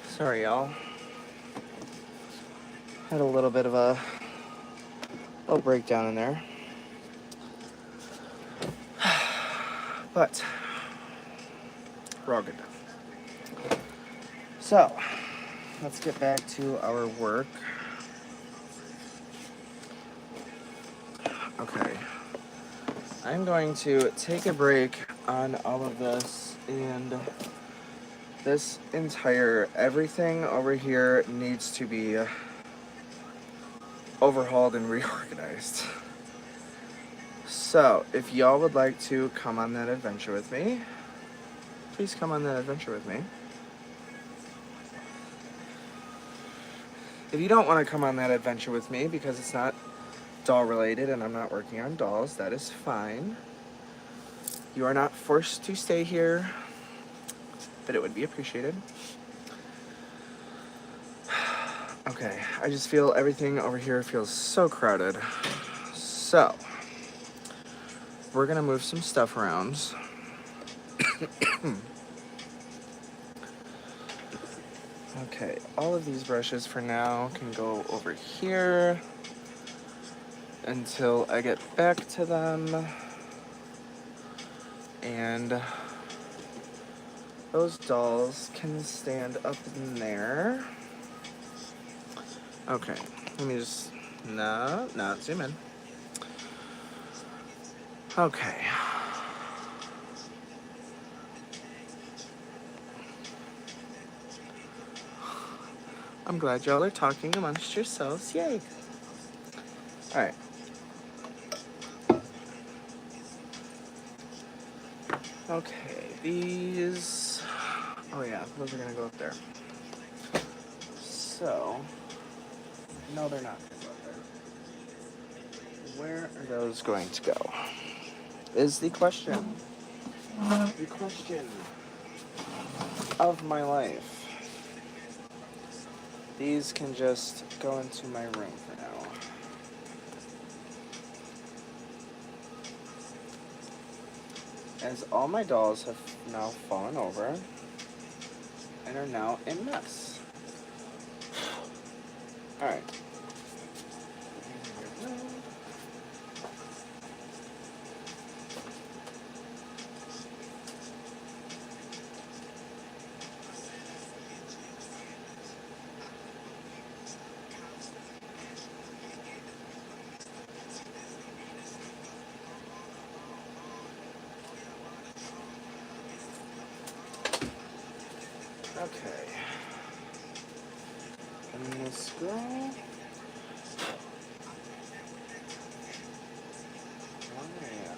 Sorry, y'all. Had a little bit of a little breakdown in there. But we're all good now. So, let's get back to our work. Okay. I'm going to take a break on all of this, and this entire everything over here needs to be overhauled and reorganized. So, if y'all would like to come on that adventure with me, please come on that adventure with me. If you don't want to come on that adventure with me because it's not doll related and I'm not working on dolls, that is fine. You are not forced to stay here, but it would be appreciated. Okay, I just feel everything over here feels so crowded. So, we're gonna move some stuff around. Okay, all of these brushes for now can go over here until I get back to them. And those dolls can stand up in there. Okay, let me just, no, zoom in. Okay. I'm glad y'all are talking amongst yourselves. Yay. All right. Okay, these, oh yeah, those are gonna go up there. So, no, they're not gonna go up there. Where are those going to go? Is the question. The question of my life. These can just go into my room for now. As all my dolls have now fallen over and are now a mess. Alright. Okay. And this girl. Oh, yeah.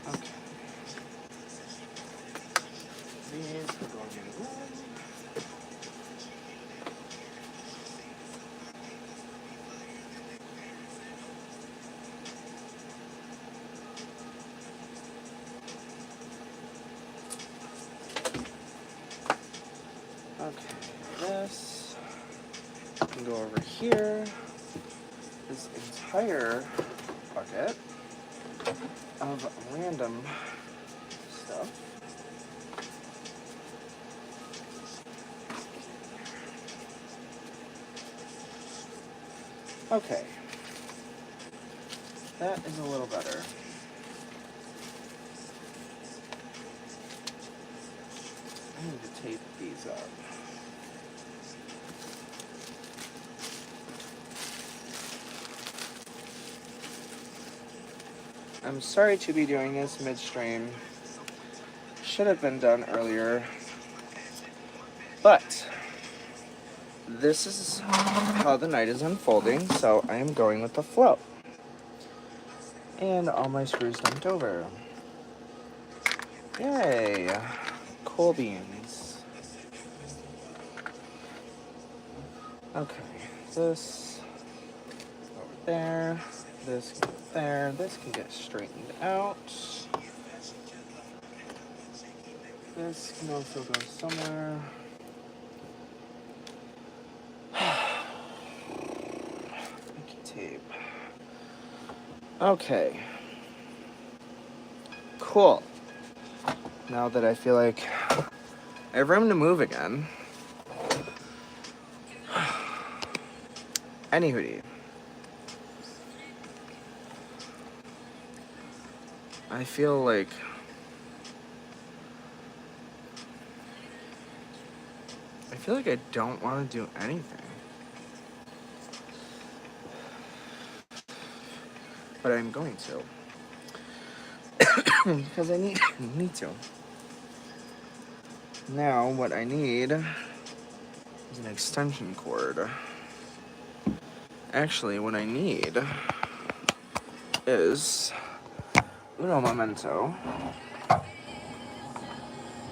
Okay. These are going in the room. Okay, this can go over here. This entire bucket of random stuff. Okay. That is a little better. I need to tape these up. I'm sorry to be doing this midstream. Should have been done earlier. But this is how the night is unfolding, so I am going with the flow. And all my screws dumped over. Yay! Cool beans. Okay, this over there. This can go there. This can get straightened out. This can also go somewhere. Mickey tape. Okay. Cool. Now that I feel like I have room to move again. Anywho, I feel like I don't want to do anything. But I'm going to. Because I need to. Now, what I need is an extension cord. Actually, what I need is uno momento.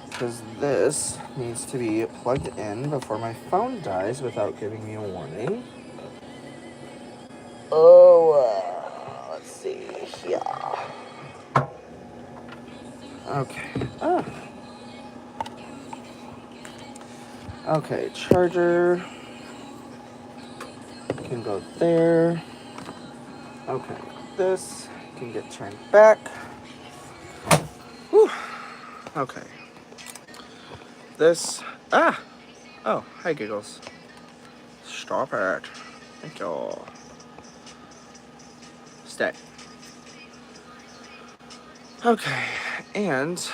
Because this needs to be plugged in before my phone dies without giving me a warning. Oh, let's see here. Okay. Okay, charger can go there. Okay, this can get turned back. Whew. Okay. This, oh, hi Giggles. Stop it. Thank you. Stay. Okay, and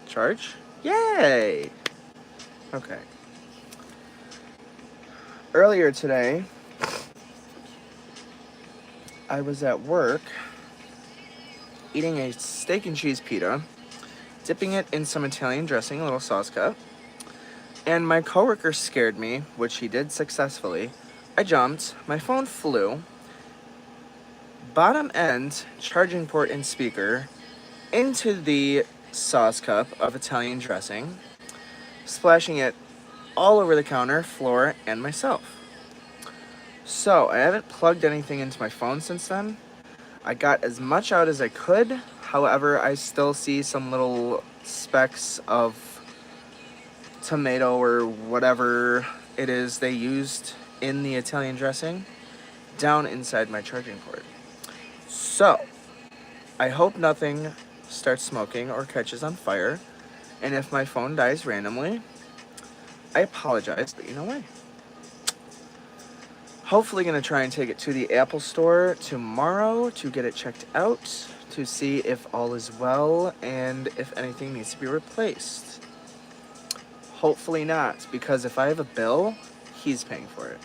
charge? Yay! Okay. Earlier today, I was at work eating a steak and cheese pita, dipping it in some Italian dressing, a little sauce cup, and my coworker scared me, which he did successfully. I jumped, my phone flew, bottom end, charging port and speaker, into the sauce cup of Italian dressing, splashing it all over the counter, floor, and myself. So, I haven't plugged anything into my phone since then. I got as much out as I could, however, I still see some little specks of tomato or whatever it is they used in the Italian dressing down inside my charging port. So, I hope nothing starts smoking or catches on fire, and if my phone dies randomly, I apologize, but you know what? Hopefully gonna try and take it to the Apple store tomorrow to get it checked out, to see if all is well and if anything needs to be replaced. Hopefully not, because if I have a bill, he's paying for it.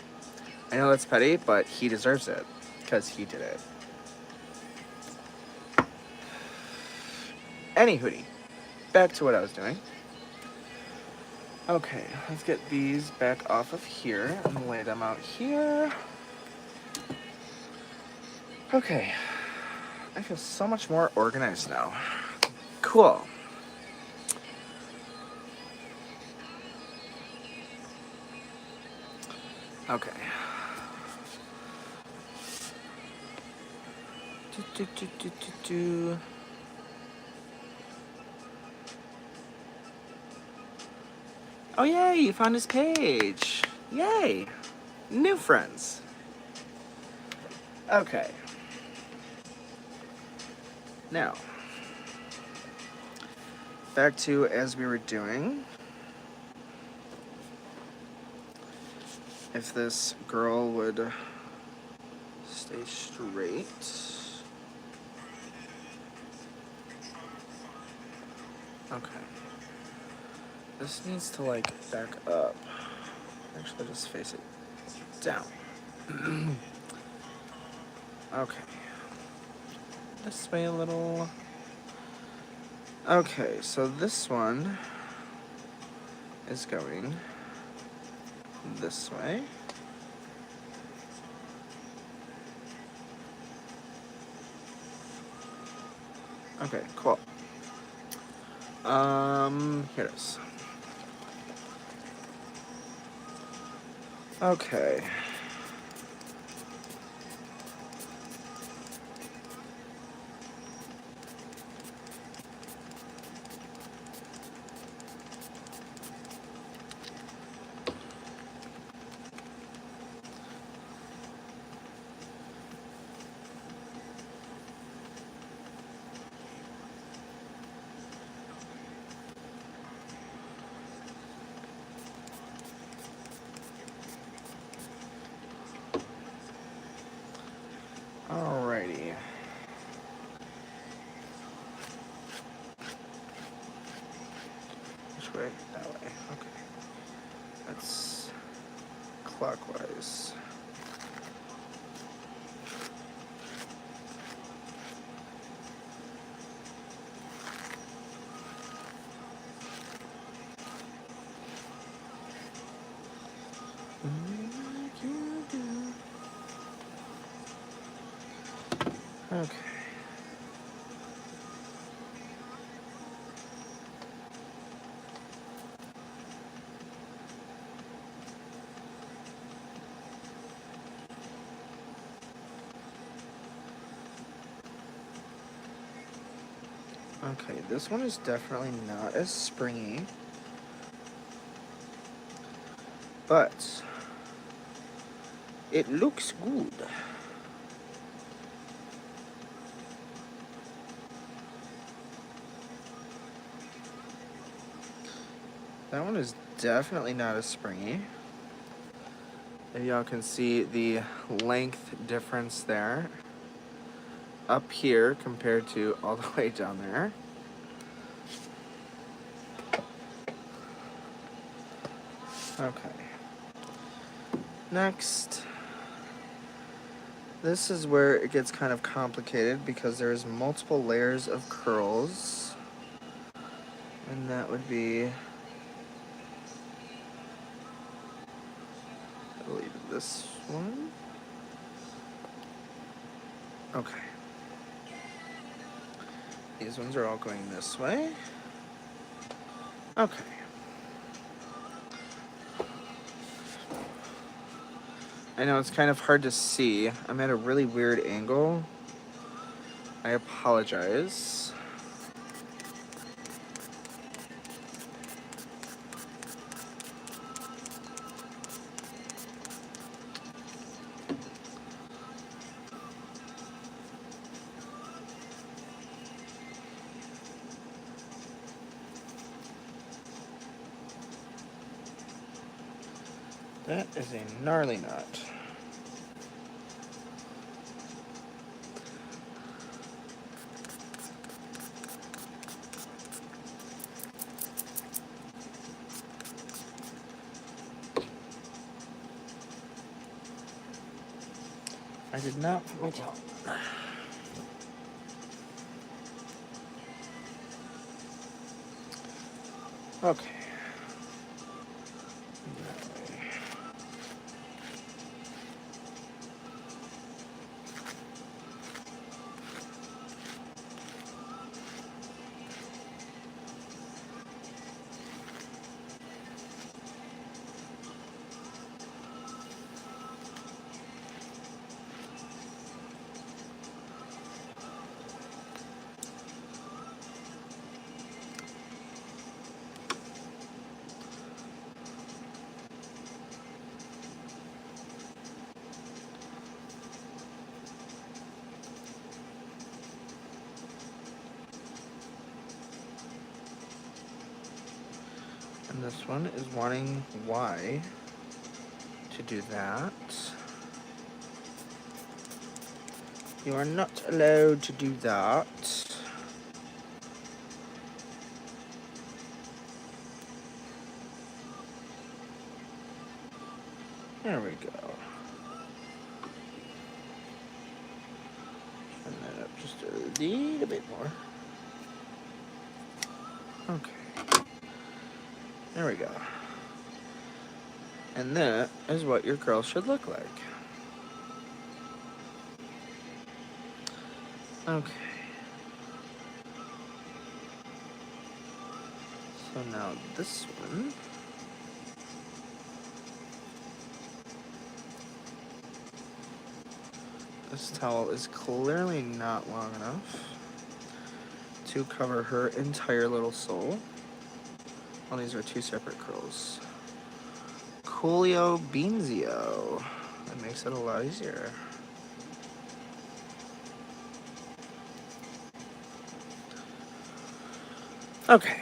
I know that's petty, but he deserves it, because he did it. Anywho, back to what I was doing. Okay, let's get these back off of here and lay them out here. Okay, I feel so much more organized now. Cool. Okay. Oh, yay, you found his page. Yay. New friends. Okay. Now, back to as we were doing. If this girl would stay straight. Okay. This needs to, like, back up. Actually, just face it down. Okay. This way a little. Okay, so this one is going this way. Okay, cool. Here it is. Okay. way? That way. Okay. That's clockwise. Okay. Okay, this one is definitely not as springy, but it looks good. That one is definitely not as springy. And y'all can see the length difference there. Up here compared to all the way down there. Okay. Next, this is where it gets kind of complicated because there's multiple layers of curls. And that would be, I believe, this one. Okay. These ones are all going this way. Okay. I know it's kind of hard to see. I'm at a really weird angle. I apologize. That is a gnarly knot. I did not put my towel. Okay. And this one is wanting Y to do that. You are not allowed to do that. There we go. And then up just a little bit more. Okay. There we go. And that is what your curl should look like. Okay. So now this one. This towel is clearly not long enough to cover her entire little soul. Well, these are two separate curls. Coolio Beanzio. That makes it a lot easier. Okay.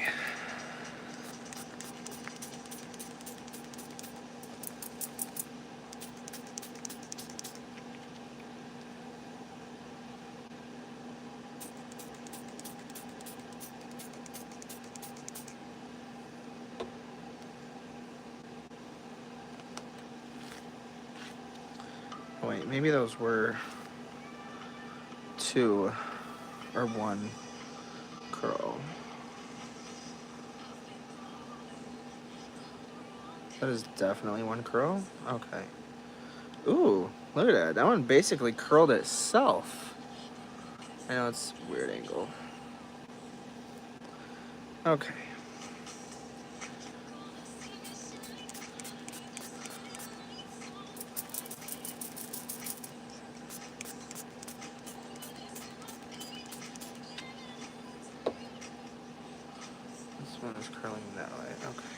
Oh, wait, maybe those were 2 or 1 curl. That is definitely 1 curl. Okay. Ooh, look at that. That one basically curled itself. I know it's a weird angle. Okay. This one is curling that way. Okay.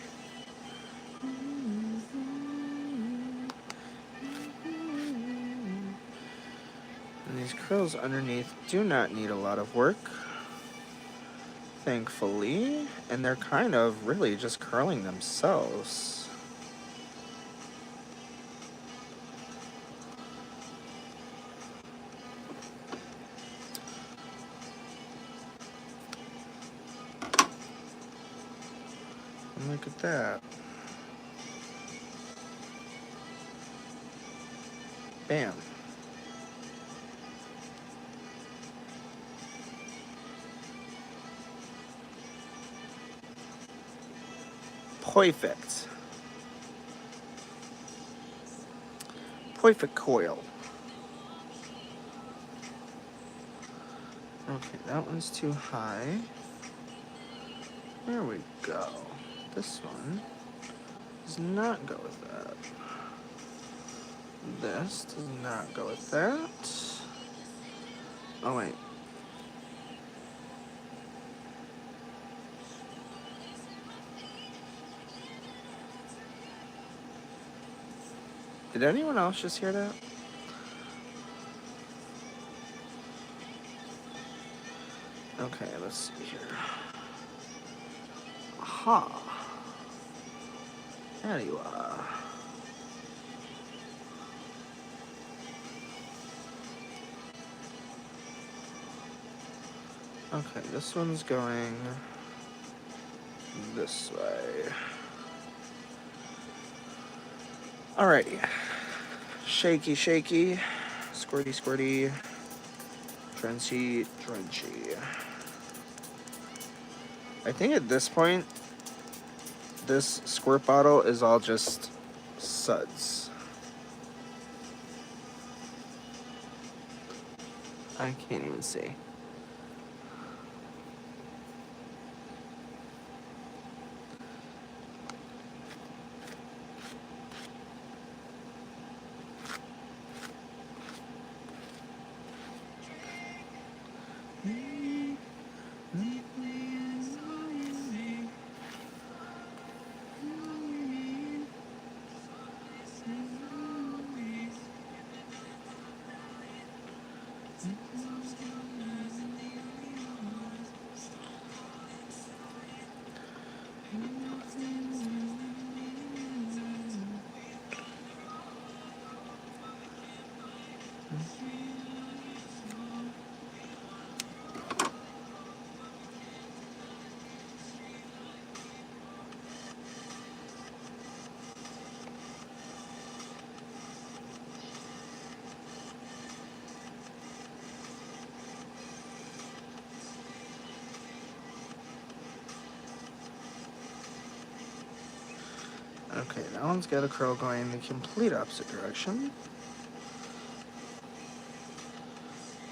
And these curls underneath do not need a lot of work, thankfully. And they're kind of really just curling themselves. And look at that. Bam. Perfect. Perfect coil. Okay, that one's too high. There we go. This one does not go with that. This does not go with that. Oh, wait. Did anyone else just hear that? Okay, let's see here. Aha. There you are. Okay, this one's going this way. Alrighty. Shaky, shaky. Squirty, squirty. Drenchy, drenchy. I think at this point, this squirt bottle is all just suds. I can't even see. Okay, that one's got a curl going in the complete opposite direction.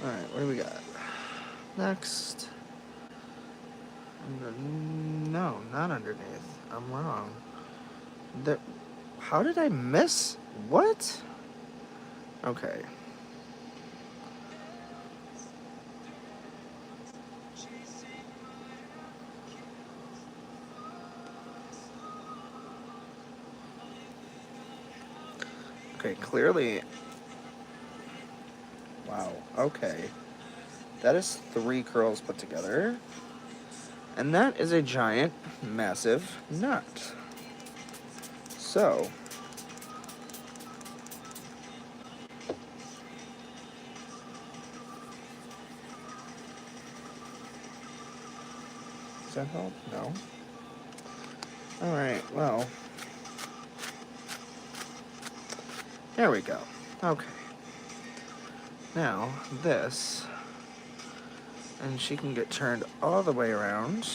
Alright, what do we got? Next. No, not underneath. I'm wrong. How did I miss? What? Okay. Okay, clearly. Wow, okay. That is 3 curls put together. And that is a giant, massive nut. So. Does that help? No. Alright, well. There we go. Okay. Now, this, and she can get turned all the way around,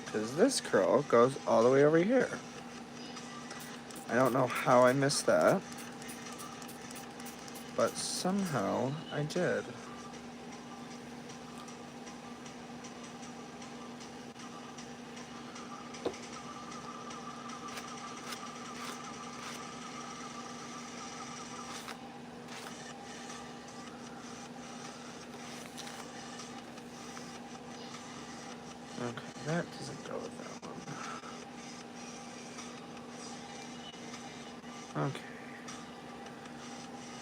because this curl goes all the way over here. I don't know how I missed that, but somehow I did. Okay, that doesn't go with that one. Okay.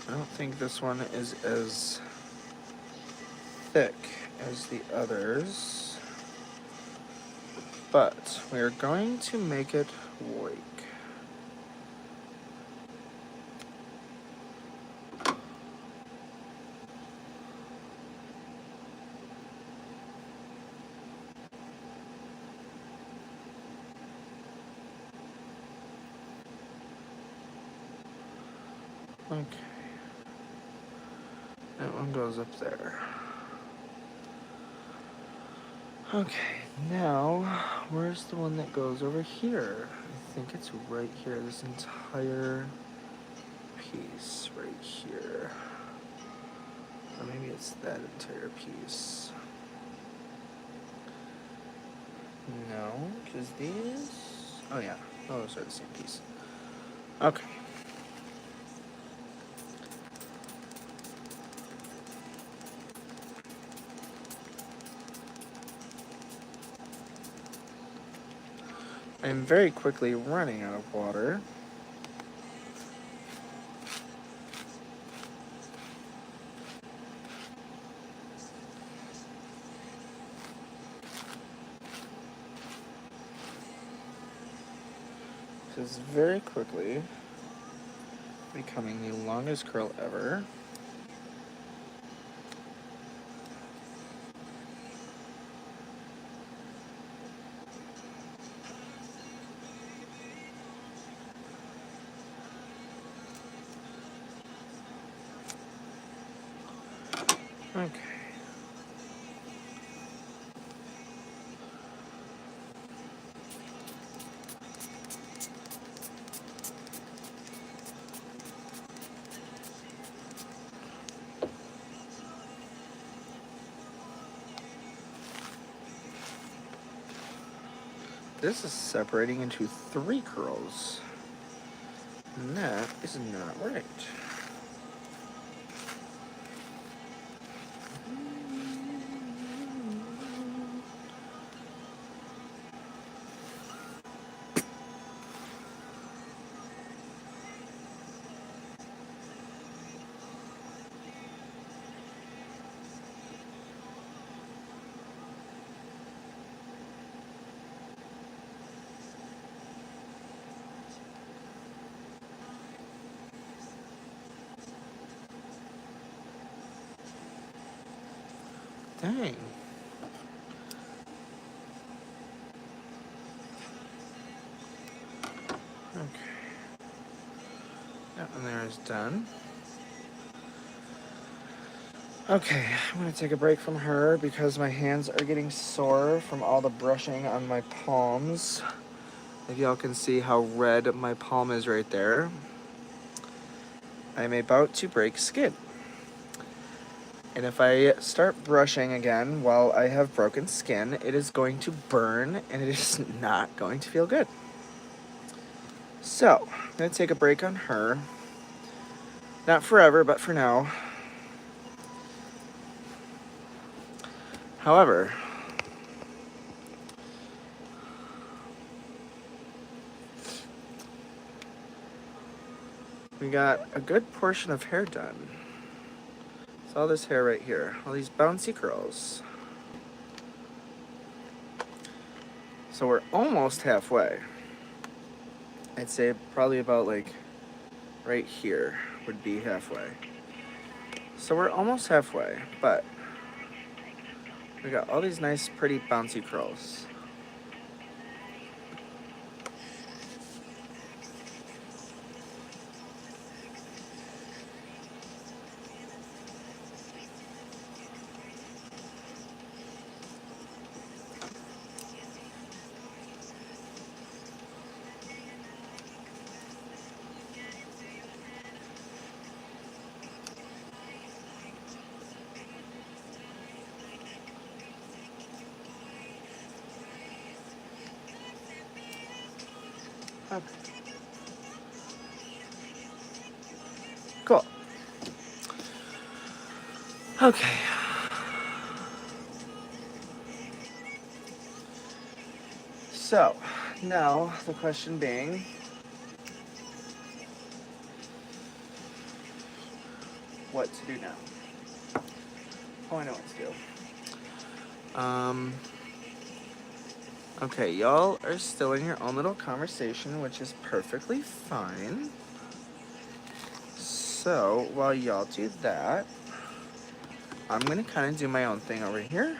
I don't think this one is as thick as the others, but we're going to make it work. Okay. That one goes up there. Okay, now, where's the one that goes over here? I think it's right here, this entire piece right here. Or maybe it's that entire piece. No, because these... Oh yeah, those are the same piece. Okay. I'm very quickly running out of water. This is very quickly becoming the longest curl ever. Okay. This is separating into 3 curls. And that is not right. Dang. Okay. That one there is done. Okay, I'm going to take a break from her because my hands are getting sore from all the brushing on my palms. If y'all can see how red my palm is right there. I'm about to break skin. And if I start brushing again while I have broken skin, it is going to burn and it is not going to feel good. So, I'm going to take a break on her. Not forever, but for now. However, we got a good portion of hair done. It's all this hair right here, all these bouncy curls. So we're almost halfway. I'd say probably about like right here would be halfway. So we're almost halfway, but we got all these nice, pretty, bouncy curls. Okay. Cool. Okay. So, now the question being, what to do now? Oh, I know what to do. Okay, y'all are still in your own little conversation, which is perfectly fine. So, while y'all do that, I'm gonna kind of do my own thing over here.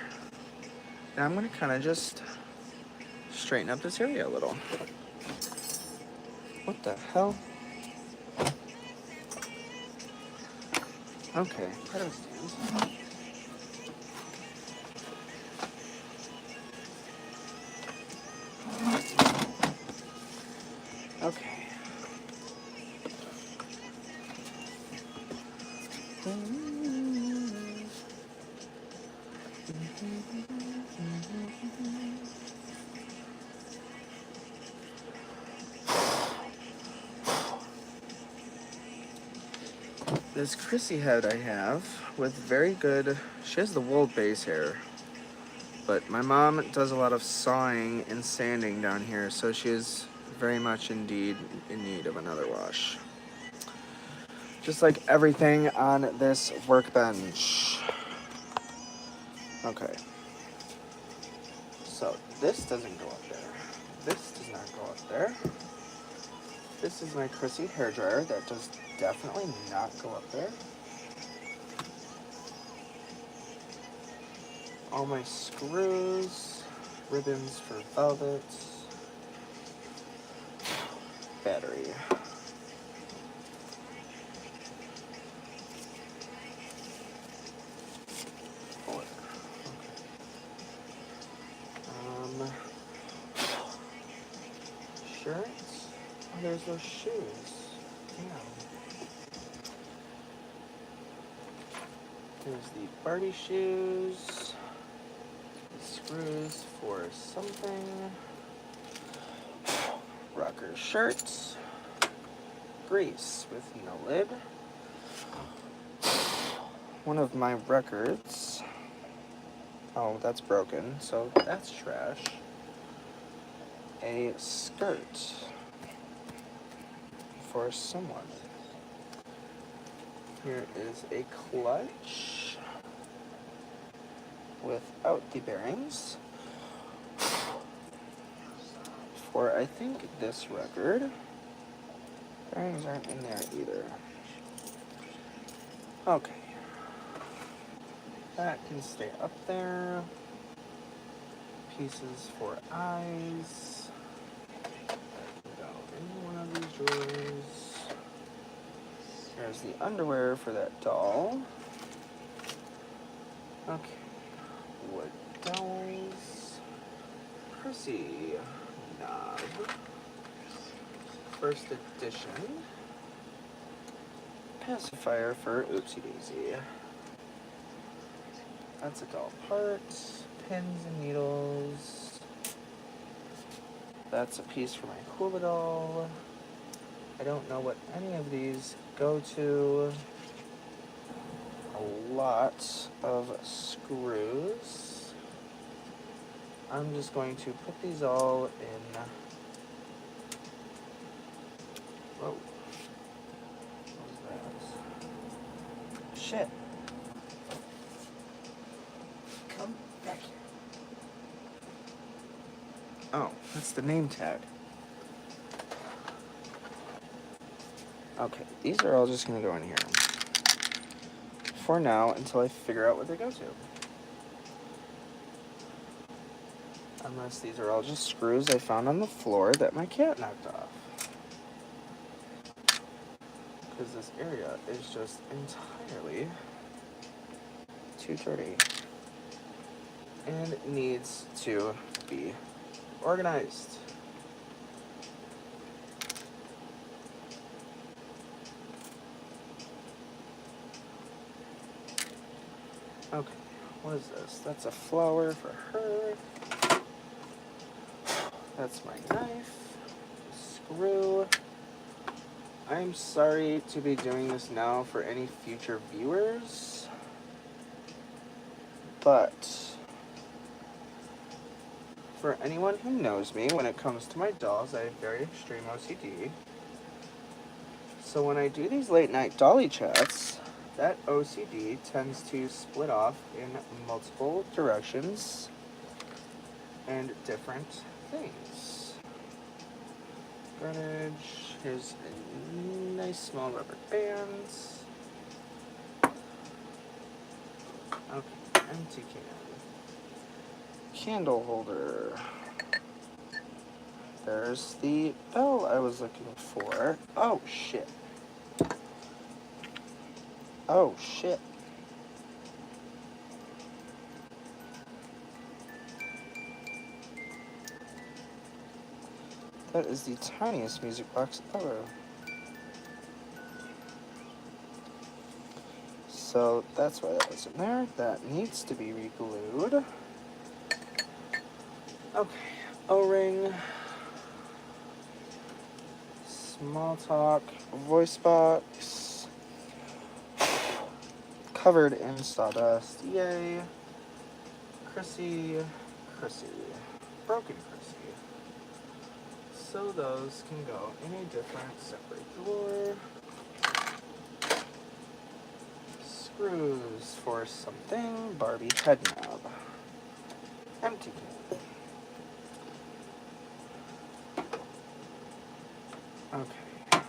And I'm gonna kind of just straighten up this area a little. What the hell? Okay, pedal stands. Okay. This Chrissy head I have with very good, she has the wool base hair, but my mom does a lot of sawing and sanding down here, so she is very much indeed in need of another wash. Just like everything on this workbench. Okay. So this doesn't go up there. This does not go up there. This is my Chrissy hairdryer that does definitely not go up there. All my screws, ribbons for velvet, battery. Shirts? Oh, there's those shoes. Damn. There's the Barty shoes. The screws for something. Rocker shirts. Grease with no lid. One of my records. Oh, that's broken, so that's trash. A skirt for someone. Here is a clutch without the bearings for, I think, this record. Bearings aren't in there either. Okay. That can stay up there. Pieces for eyes. That can go in one of these drawers. There's the underwear for that doll. Okay. Wood dolls. Chrissy knob. First edition. Pacifier for Oopsie Daisy. That's a doll part. Pins and needles. That's a piece for my Hula doll. I don't know what any of these go to. A lot of screws. I'm just going to put these all in. Whoa. What was that? Shit. Come back here. Oh, that's the name tag. Okay, these are all just going to go in here. For now, until I figure out what they go to. Unless these are all just screws I found on the floor that my cat knocked off. Because this area is just entirely too dirty. And needs to be organized. Okay, what is this? That's a flower for her. That's my knife. screw. I'm sorry to be doing this now for any future viewers, but for anyone who knows me, when it comes to my dolls, I have very extreme OCD. So when I do these late night Dolly chats, that OCD tends to split off in multiple directions and different things. Garnish, here's a nice small rubber band. Okay, empty can. Candle holder. There's the bell I was looking for. Oh, shit. Oh, shit. That is the tiniest music box ever. So that's why that was in there. That needs to be re-glued. Okay, O-ring. Small talk. Voice box. Covered in sawdust. Yay. Chrissy. Broken Chrissy. So those can go in a different separate drawer. Screws for something. Barbie head knob. Empty can. Okay.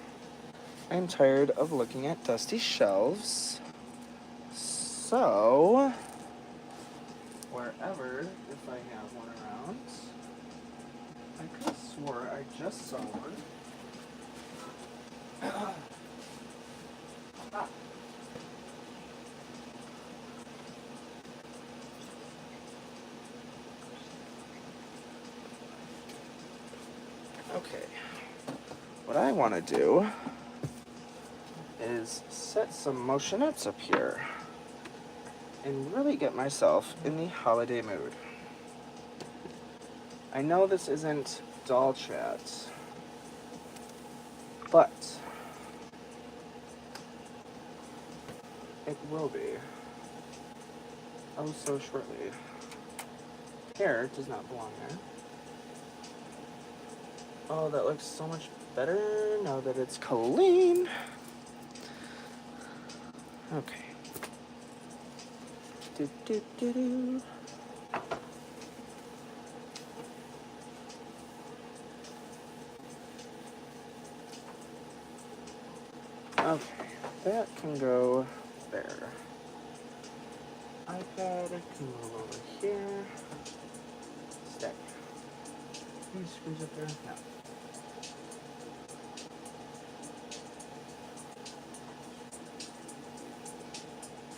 I'm tired of looking at dusty shelves. So, wherever, if I have one around, I could have swore I just saw one. Ah. Okay. What I want to do is set some motionettes up here and really get myself in the holiday mood. I know this isn't doll chat, but it will be. Oh, so shortly. Hair does not belong there. Oh, that looks so much better now that it's clean. Okay. Do. Okay, that can go there. iPad can move over here. Stack. Any screws up there? No.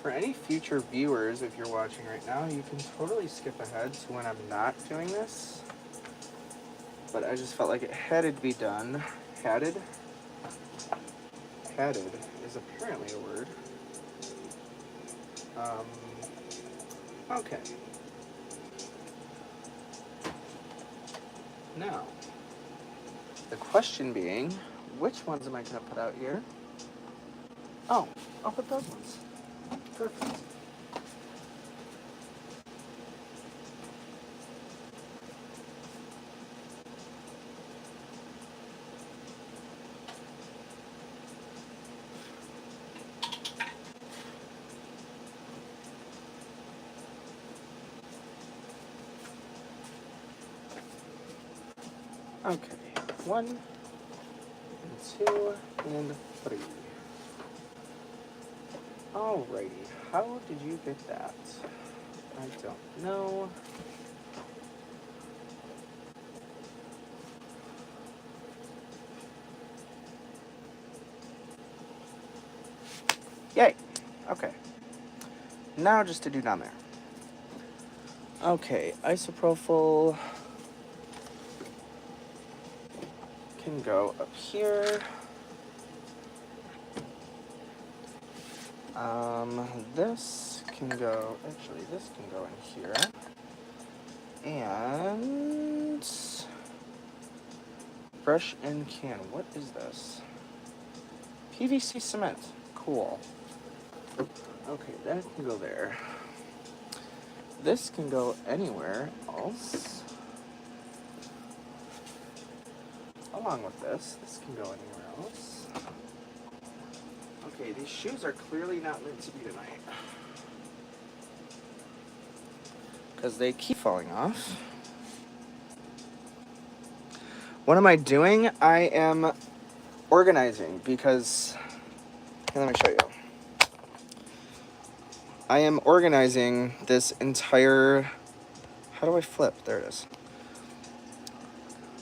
For any future viewers, if you're watching right now, you can totally skip ahead to when I'm not doing this. But I just felt like it had to be done. Hatted? Hatted is apparently a word. Okay. Now, the question being, which ones am I going to put out here? Oh, I'll put those ones. Perfect. Okay, 1, and 2, and 3. Alrighty, how did you get that? I don't know. Yay! Okay. Now just to do down there. Okay, isopropyl can go up here. This can go, actually this can go in here. And Brush and can. What is this? PVC cement. Cool. Okay, that can go there. This can go anywhere else. Along with this can go anywhere else. Okay, these shoes are clearly not meant to be tonight. Because they keep falling off. What am I doing? I am organizing because... Here, let me show you. I am organizing this entire... How do I flip? There it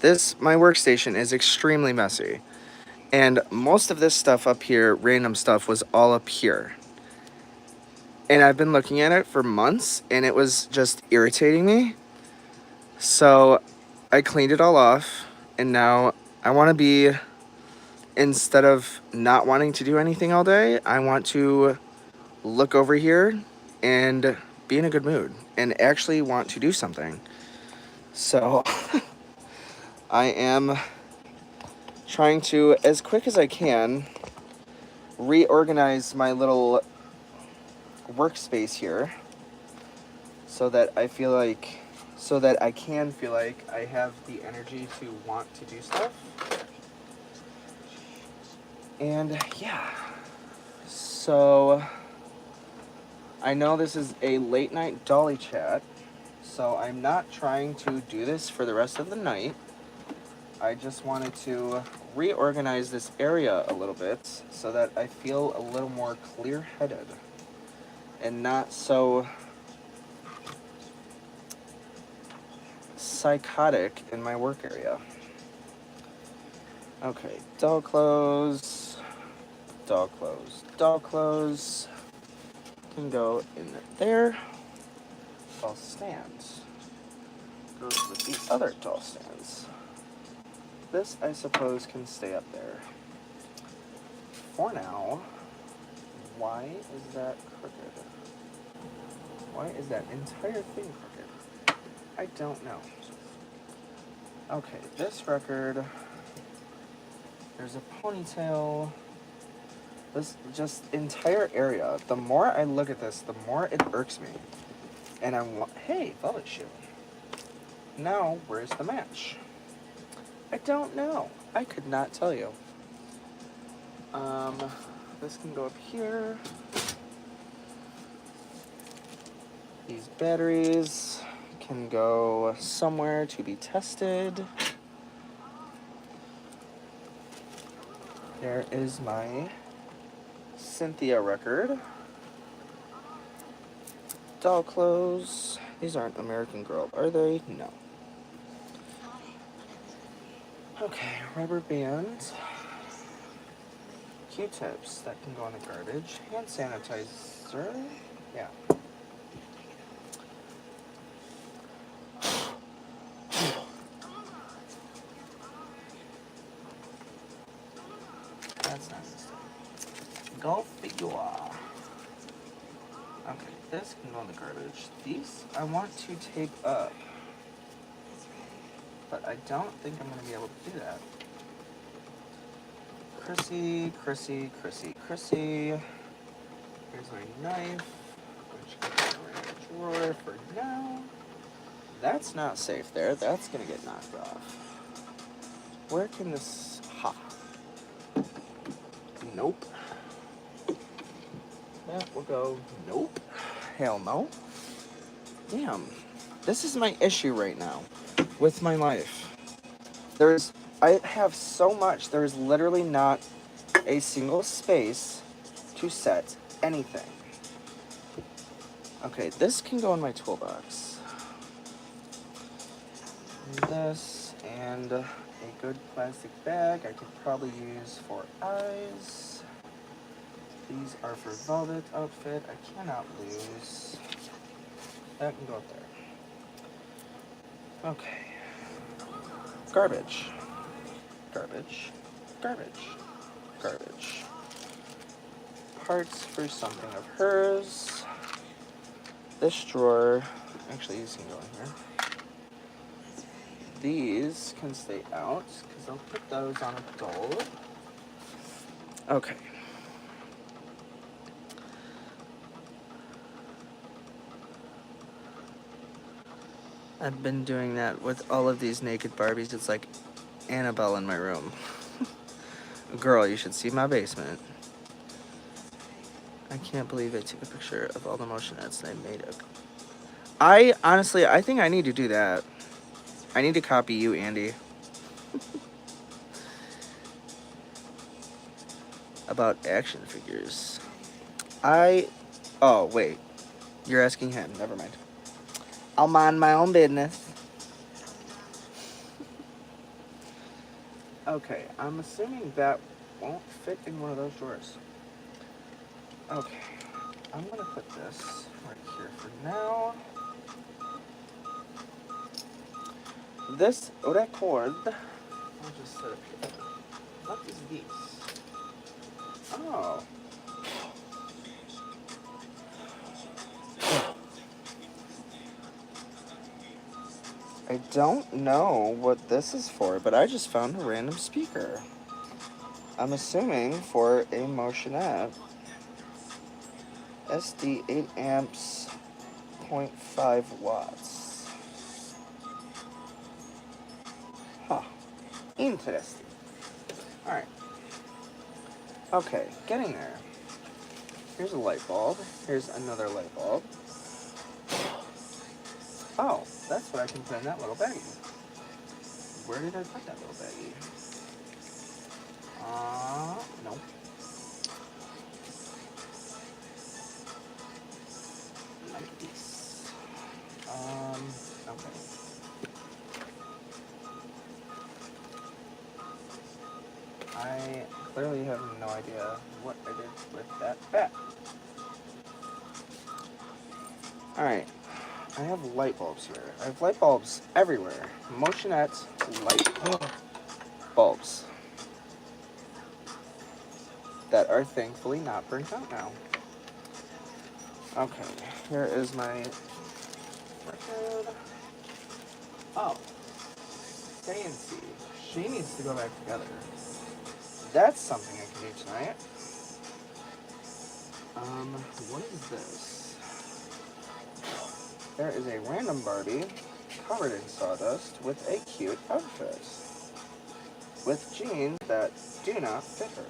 is. My workstation is extremely messy. And most of this stuff up here, random stuff, was all up here. And I've been looking at it for months, and it was just irritating me. So I cleaned it all off, and now I want to be, instead of not wanting to do anything all day, I want to look over here and be in a good mood and actually want to do something. So I am trying to, as quick as I can, reorganize my little workspace here so that I feel like, so that I can feel like I have the energy to want to do stuff. And yeah, so I know this is a late night Dolly chat, so I'm not trying to do this for the rest of the night. I just wanted to reorganize this area a little bit so that I feel a little more clear-headed and not so psychotic in my work area. Okay, doll clothes, doll clothes, doll clothes can go in there. Doll stands goes with the other doll stands. This, I suppose, can stay up there. For now, why is that crooked? Why is that entire thing crooked? I don't know. Okay, this record, there's a ponytail. This just entire area, the more I look at this, the more it irks me. And hey, velvet shoe. Now, where's the match? I don't know. I could not tell you. This can go up here. These batteries can go somewhere to be tested. There is my Cynthia record. Doll clothes. These aren't American Girl, are they? No. Okay, rubber bands. Q-tips that can go in the garbage. Hand sanitizer. Yeah. That's not necessary. Go figure. Okay, this can go in the garbage. These I want to tape up. But I don't think I'm going to be able to do that. Chrissy. Here's my knife, which can go in the drawer for now. That's not safe there. That's going to get knocked off. Where can this... Ha. Nope. That will go... Nope. Hell no. Damn. This is my issue right now with my life. I have so much, there's literally not a single space to set anything. Okay, this can go in my toolbox. This and a good plastic bag I could probably use for eyes. These are for velvet outfit. I cannot lose. That can go up there. Okay. Garbage. Parts for something of hers. This drawer, actually these can go in here. these can stay out because I'll put those on a doll. Okay. I've been doing that with all of these naked Barbies. It's like Annabelle in my room. Girl, you should see my basement. I can't believe I took a picture of all the motionettes and I made it. I think I need to do that. I need to copy you, Andy. About action figures. Oh, wait. You're asking him. Never mind. I'll mind my own business. Okay, I'm assuming that won't fit in one of those drawers. Okay, I'm gonna put this right here for now. This record, I'll just set it here. What is this? Oh. I don't know what this is for, but I just found a random speaker. I'm assuming for a motionette. SD 8 amps, 0.5 watts. Huh. Interesting. Alright. Okay, getting there. Here's a light bulb. Here's another light bulb. Oh, that's what I can put in that little baggie. Where did I put that little baggie? No. Like this. Okay. I clearly have no idea what I did with that bat. Alright. I have light bulbs here. I have light bulbs everywhere. Motionette light bulbs that are thankfully not burnt out now. Okay, here is my record. Oh, fancy. She needs to go back together. That's something I can do tonight. What is this? There is a random Barbie covered in sawdust with a cute outfit. With jeans that do not fit her.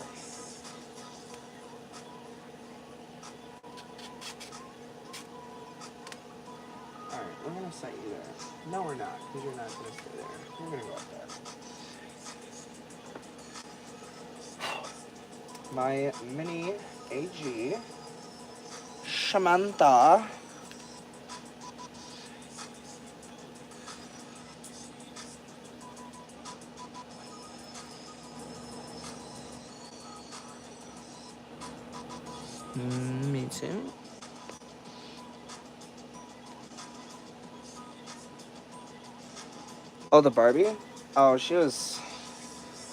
Alright, we're gonna set you there. No, we're not, because you're not gonna stay there. You're gonna go up there. My mini AG Samantha. Me too. Oh, the Barbie? Oh, she was...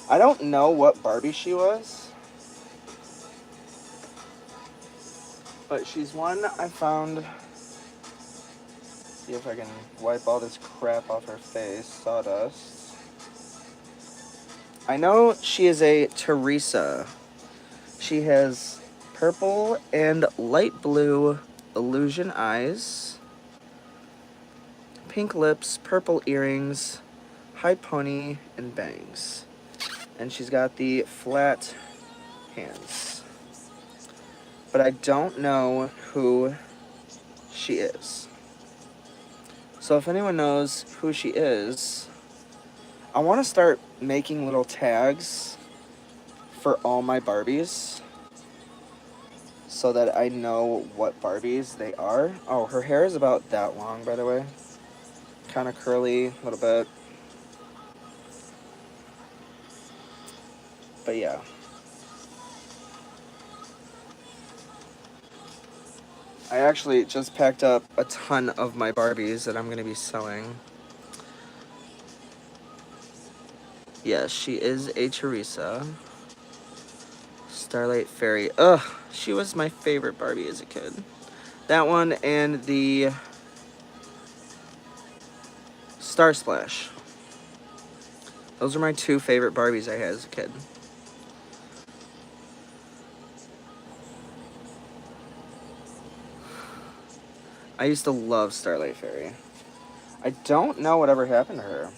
I don't know what Barbie she was. But she's one I found... See if I can wipe all this crap off her face. Sawdust. I know she is a Teresa. She has purple and light blue illusion eyes, pink lips, purple earrings, high pony, and bangs. And she's got the flat hands. But I don't know who she is. So if anyone knows who she is, I want to start making little tags for all my Barbies so that I know what Barbies they are. Oh, her hair is about that long, by the way. Kind of curly, a little bit. But yeah. I actually just packed up a ton of my Barbies that I'm going to be selling. Yes, she is a Teresa. Starlight Fairy. Ugh, she was my favorite Barbie as a kid. That one and the Star Splash. Those are my two favorite Barbies I had as a kid. I used to love Starlight Fairy. I don't know whatever happened to her.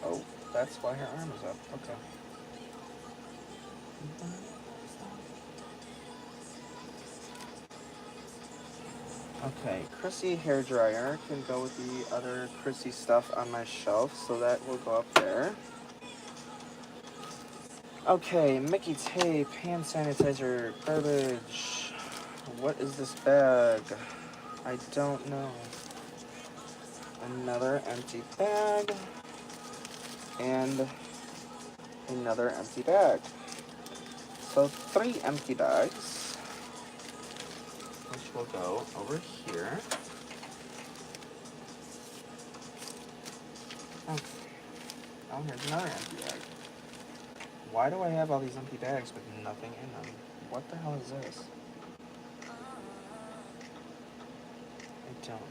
Oh, that's why her arm is up. Okay. Okay, Chrissy hairdryer can go with the other Chrissy stuff on my shelf, so that will go up there. Okay, Mickey tape, hand sanitizer, garbage. What is this bag? I don't know. Another empty bag. And another empty bag. So 3 empty bags, which will go over here. Okay. Oh, here's another empty bag. Why do I have all these empty bags with nothing in them? What the hell is this? I don't know.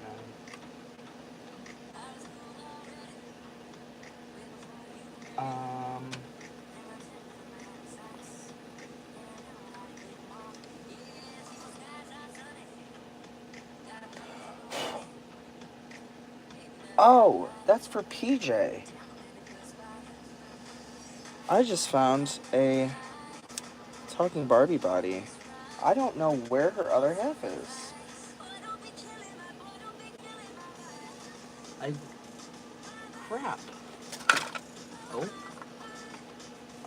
Oh, that's for PJ. I just found a talking Barbie body. I don't know where her other half is. Crap. Oh.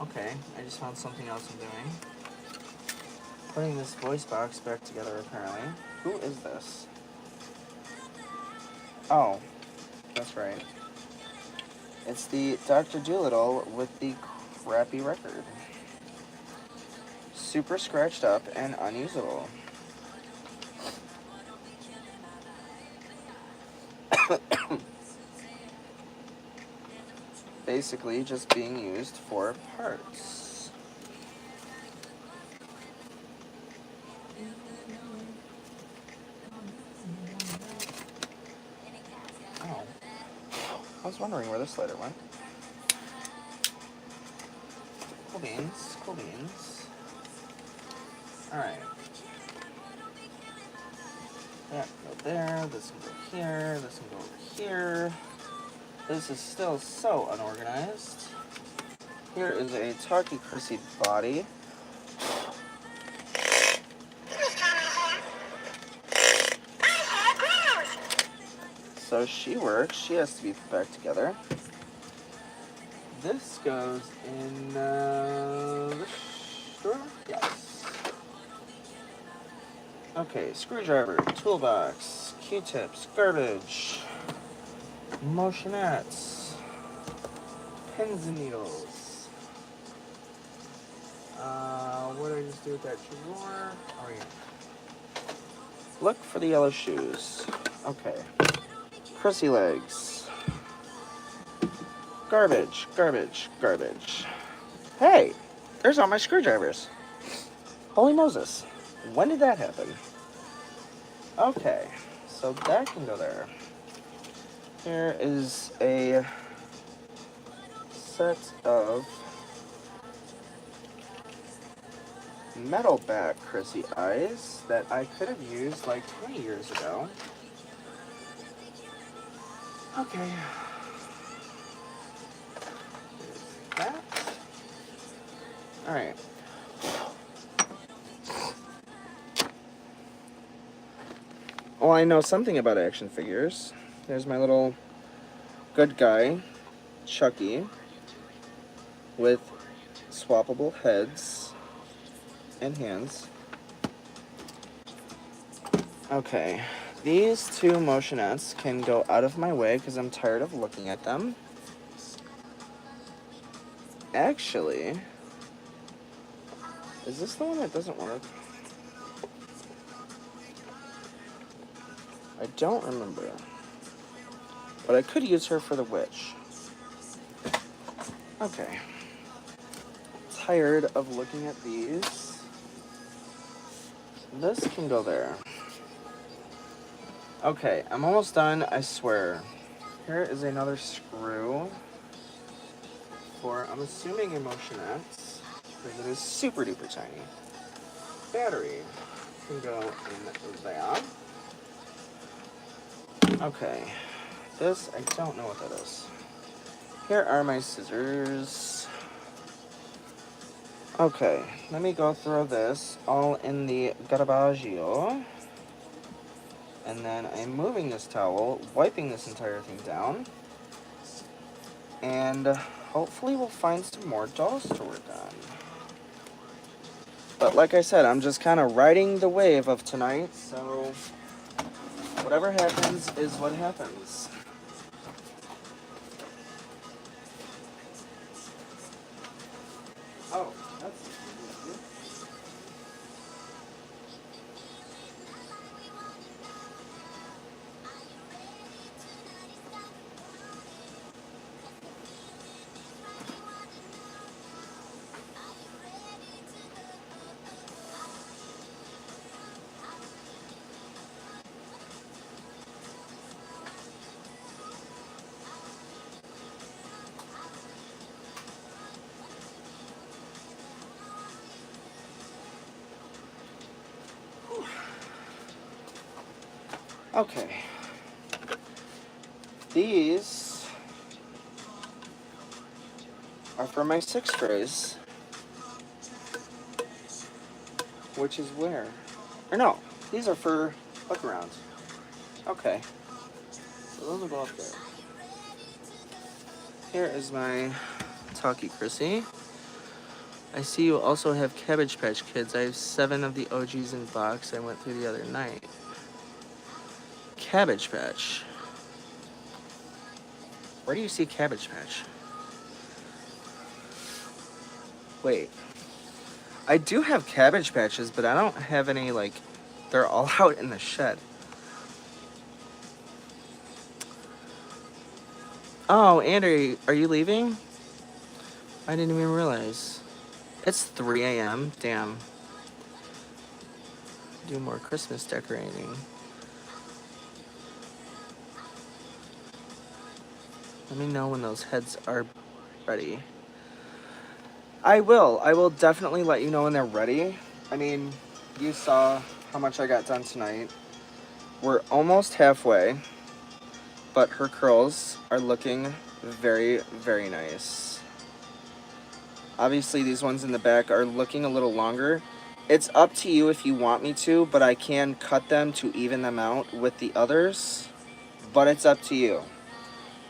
Okay, I just found something else I'm doing. Putting this voice box back together, apparently. Who is this? Oh, that's right. It's the Dr. Dolittle with the crappy record. Super scratched up and unusable. Basically just being used for parts. Oh. I was wondering where this lighter went. Cool beans, cool beans. Alright. That can go there, this can go here, this can go over here. This is still so unorganized. Here is a Talkie Chrissy body. So she works. She has to be put back together. This goes in the drawer? Yes. Okay, screwdriver, toolbox, Q-tips, garbage, motionettes, pins and needles. What did I just do with that drawer? Oh, yeah. Look for the yellow shoes. Okay. Chrissy legs. Garbage, garbage, garbage. Hey, there's all my screwdrivers. Holy Moses. When did that happen? Okay, so that can go there. Here is a set of metal back Chrissy eyes that I could have used like 20 years ago. Okay. There's that. Alright. Well, I know something about action figures. There's my little good guy, Chucky, with swappable heads and hands. Okay, these two motionettes can go out of my way because I'm tired of looking at them. Actually, is this the one that doesn't work? I don't remember. But I could use her for the witch. Okay. Tired of looking at these. This can go there. Okay, I'm almost done, I swear. Here is another screw for, I'm assuming, a Motionette, because it is super duper tiny. Battery can go in there. Okay, this, I don't know what that is. Here are my scissors. Okay, let me go throw this all in the garbaggio. And then I'm moving this towel, wiping this entire thing down. And hopefully we'll find some more dolls to work on. But like I said, I'm just kind of riding the wave of tonight, so whatever happens is what happens. Oh, that's easy. Okay. These are for my 6 trays. Which is where? Or no, these are for look around. Okay. So those will go up there. Here is my Talkie Chrissy. I see you also have Cabbage Patch Kids. I have 7 of the OGs in box I went through the other night. Cabbage Patch. Where do you see Cabbage Patch? Wait. I do have Cabbage Patches, but I don't have any, like, they're all out in the shed. Oh, Andrew, are you leaving? I didn't even realize. It's 3 a.m. Damn. Do more Christmas decorating. Let me know when those heads are ready. I will. I will definitely let you know when they're ready. I mean, you saw how much I got done tonight. We're almost halfway, but her curls are looking very, very nice. Obviously, these ones in the back are looking a little longer. It's up to you if you want me to, but I can cut them to even them out with the others. But it's up to you.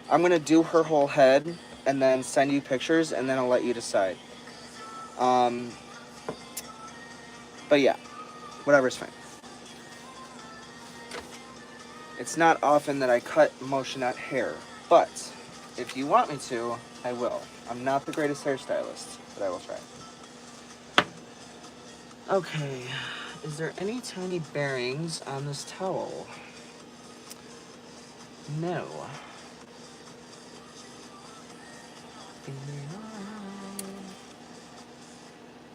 I'm going to do her whole head and then send you pictures, and then I'll let you decide. But yeah, whatever's fine. It's not often that I cut Motionette hair, but if you want me to, I will. I'm not the greatest hairstylist, but I will try. Okay, is there any tiny bearings on this towel? No.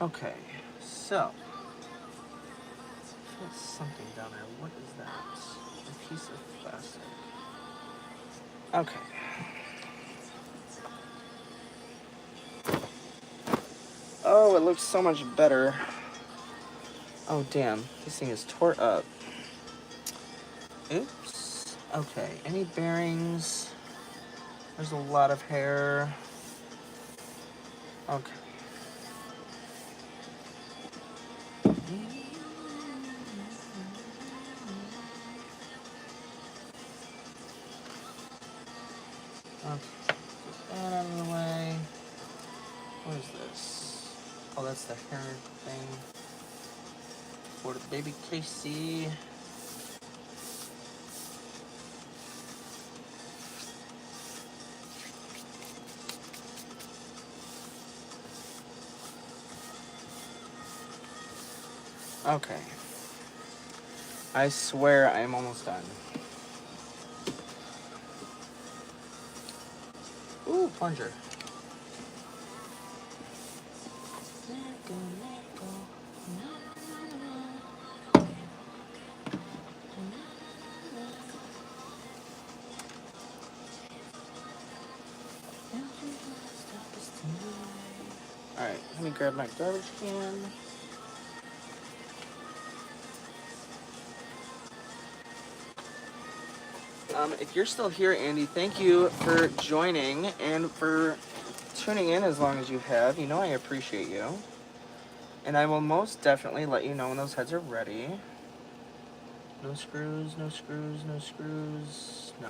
Okay, so there's something down there. What is that? A piece of plastic. Okay. Oh, it looks so much better. Oh, damn. This thing is tore up. Oops. Okay, any bearings? There's a lot of hair. Okay. Okay, get that out of the way. What is this? Oh, that's the hair thing for the baby Casey. Okay. I swear I am almost done. Ooh, plunger. grab my garbage can. If you're still here, Andy, thank you for joining and for tuning in as long as you have. You know I appreciate you. And I will most definitely let you know when those heads are ready. No screws, no screws, no screws. No.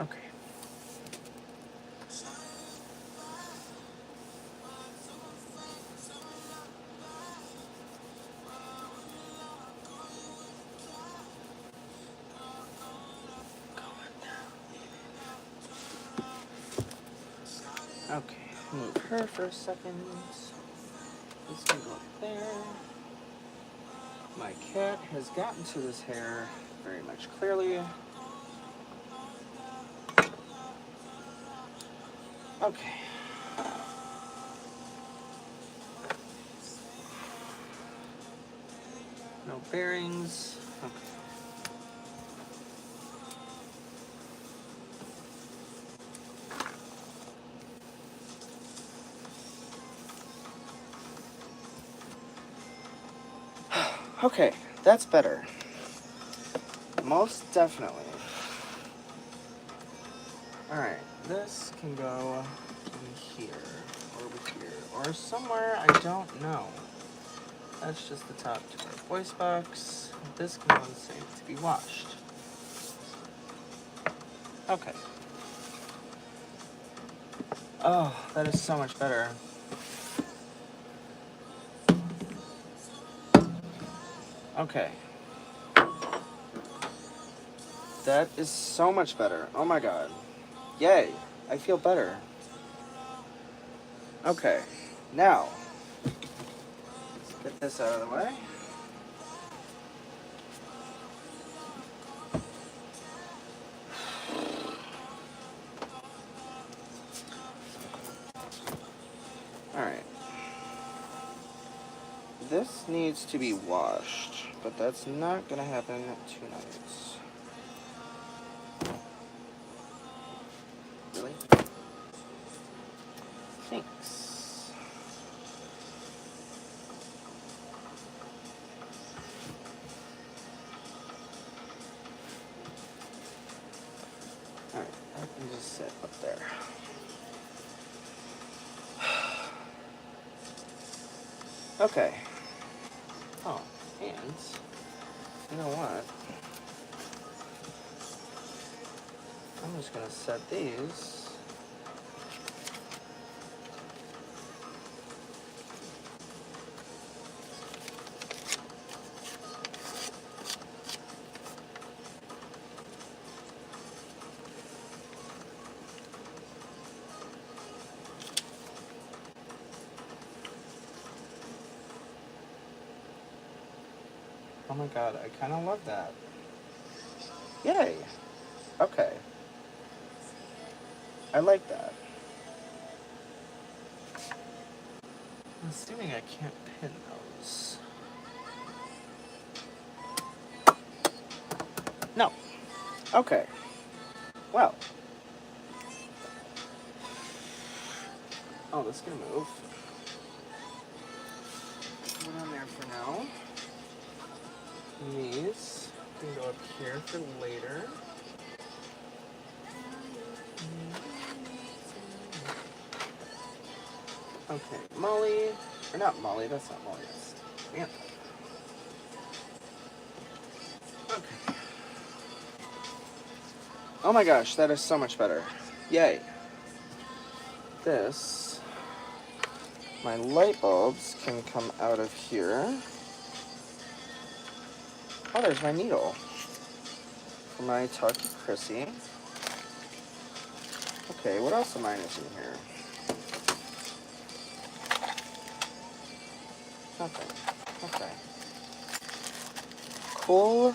Okay. Okay, move her for a second. This can go up there. My cat has gotten to this hair very much clearly. Okay. No bearings. Okay. Okay, that's better. Most definitely. Alright, this can go in here, or over here, or somewhere I don't know. That's just the top to our voice box. This can go in the sink to be washed. Okay. Oh, that is so much better. Okay. That is so much better. Oh my god. Yay. I feel better. Okay. Now, let's get this out of the way. Alright. This needs to be washed, but that's not going to happen tonight. Really? Thanks. Alright, that can just sit up there. Okay. Oh, and you know what? I'm just gonna set these. Oh my god, I kind of love that. Yay! Okay. I like that. I'm assuming I can't pin those. No. Okay. Well. Oh, this is gonna move. Put it on there for now. These can go up here for later. Okay, Molly, or not Molly, that's not Molly, that's Samantha. Okay. Oh my gosh, that is so much better. Yay. This, my light bulbs can come out of here. Oh, there's my needle for my Talkie Chrissy. Okay, what else am I missing here? Nothing. Okay. Cool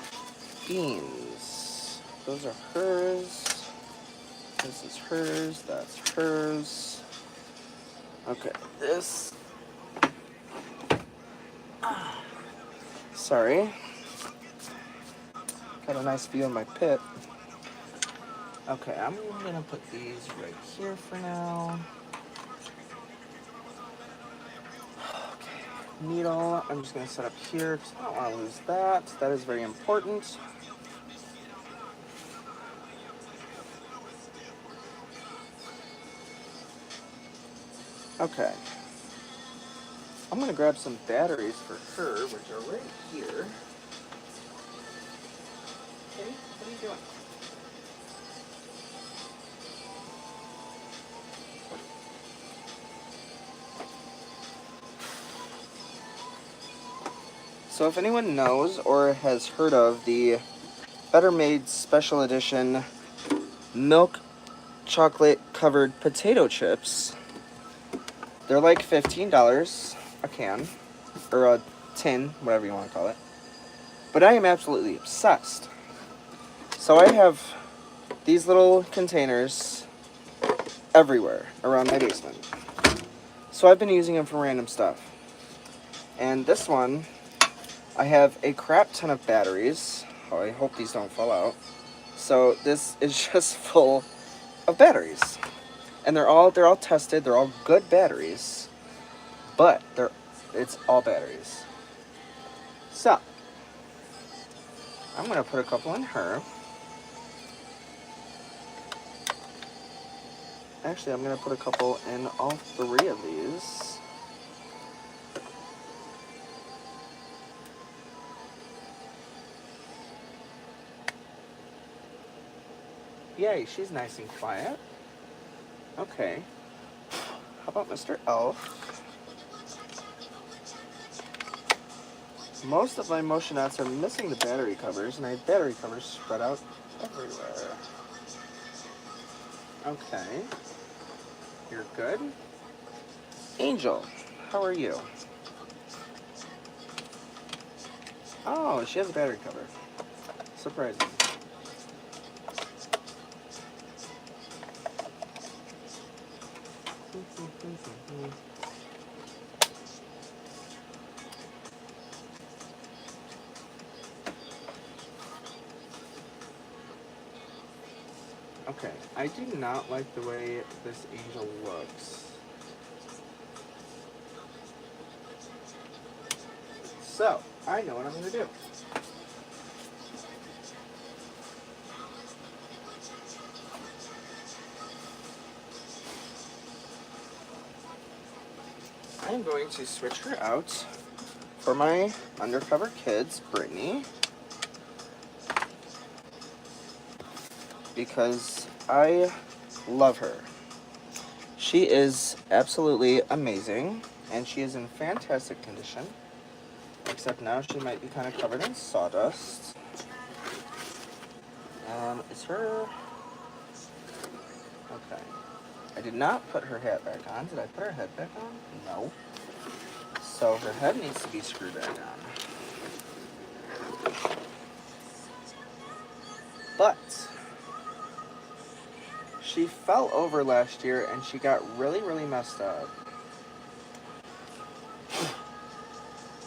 beans. Those are hers. This is hers. That's hers. Okay, this. Sorry. Got a nice view of my pit. Okay, I'm gonna put these right here for now. needle I'm just going to set up here because I don't want to lose that. That is very important. Okay. I'm going to grab some batteries for her, which are right here. Okay, what are you doing? So if anyone knows or has heard of the Better Made Special Edition milk chocolate covered potato chips, they're like $15 a can, or a tin, whatever you want to call it. But I am absolutely obsessed. So I have these little containers everywhere around my basement. So I've been using them for random stuff. And this one, I have a crap ton of batteries. Oh, I hope these don't fall out. So this is just full of batteries. And they're all tested, they're all good batteries. But it's all batteries. So I'm gonna put a couple in her. Actually, I'm gonna put a couple in all three of these. Yay, she's nice and quiet. Okay. How about Mr. Elf? Most of my motionettes are missing the battery covers, and I have battery covers spread out everywhere. Okay. You're good. Angel, how are you? Oh, she has a battery cover. Surprising. Okay, I do not like the way this angel looks. So, I know what I'm going to do. I'm going to switch her out for my undercover kids, Brittany, because I love her. She is absolutely amazing, and she is in fantastic condition, except now she might be kind of covered in sawdust. Is her... Okay. I did not put her hat back on. Did I put her head back on? No. So her head needs to be screwed back on. But she fell over last year and she got really, really messed up.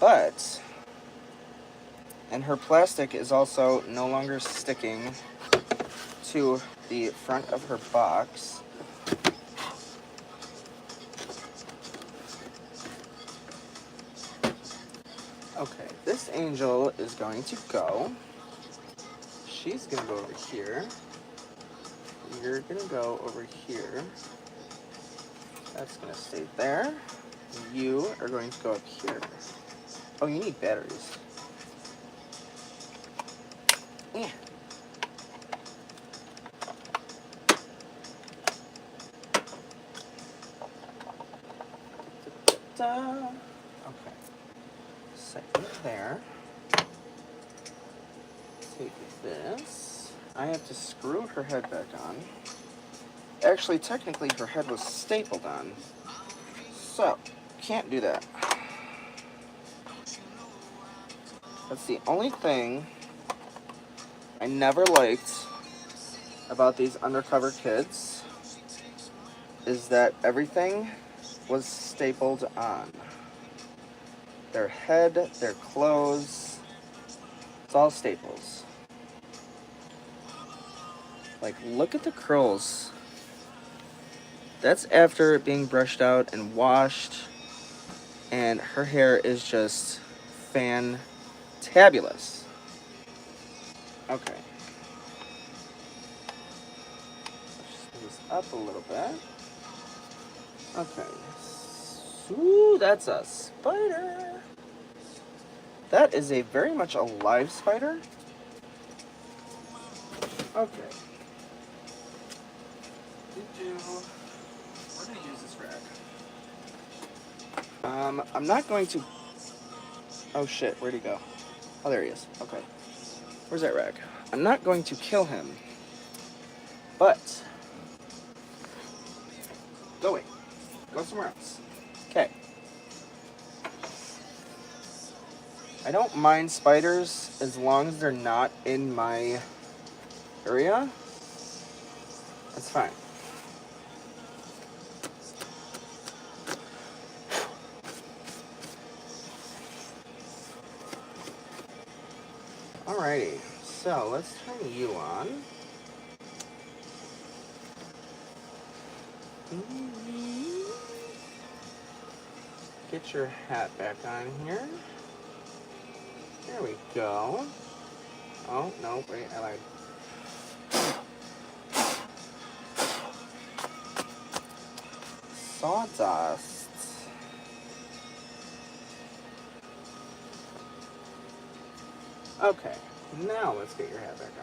But, and her plastic is also no longer sticking to the front of her box. Okay, this angel is going to go. She's going to go over here. You're going to go over here. That's going to stay there. You are going to go up here. Oh, you need batteries. Yeah. Okay. Set it there. Take this. I have to screw her head back on. Actually, technically, her head was stapled on. So, can't do that. That's the only thing I never liked about these undercover kids, is that everything was stapled on. Their head, their clothes, it's all staples. Like, look at the curls. That's after it being brushed out and washed and her hair is just fantabulous. Okay. Let's just move this up a little bit. Okay. Ooh, that's a spider. That is a very much alive spider. Okay. We're gonna use this rag. I'm not going to. Oh shit! Where'd he go? Oh, there he is. Okay. Where's that rag? I'm not going to kill him, but go away. Go somewhere else. Okay. I don't mind spiders as long as they're not in my area. That's fine. Alrighty, so let's turn you on. Get your hat back on here. There we go. Oh, no, wait, I lied. Sawdust. Okay, now let's get your hat back on.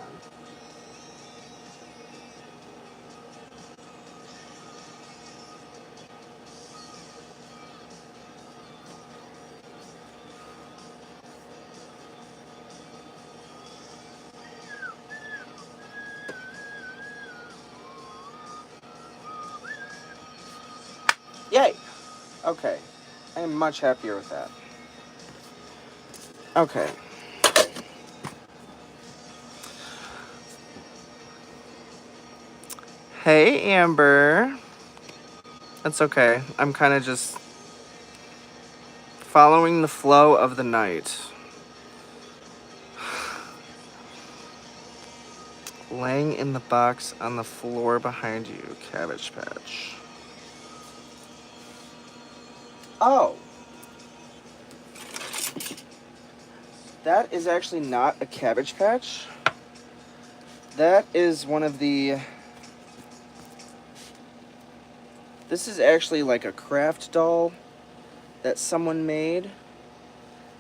Yay! Okay, I am much happier with that. Okay. Hey, Amber. That's okay. I'm kind of just following the flow of the night. Laying in the box on the floor behind you, Cabbage Patch. Oh. That is actually not a Cabbage Patch. That is one of the... This is actually like a craft doll that someone made.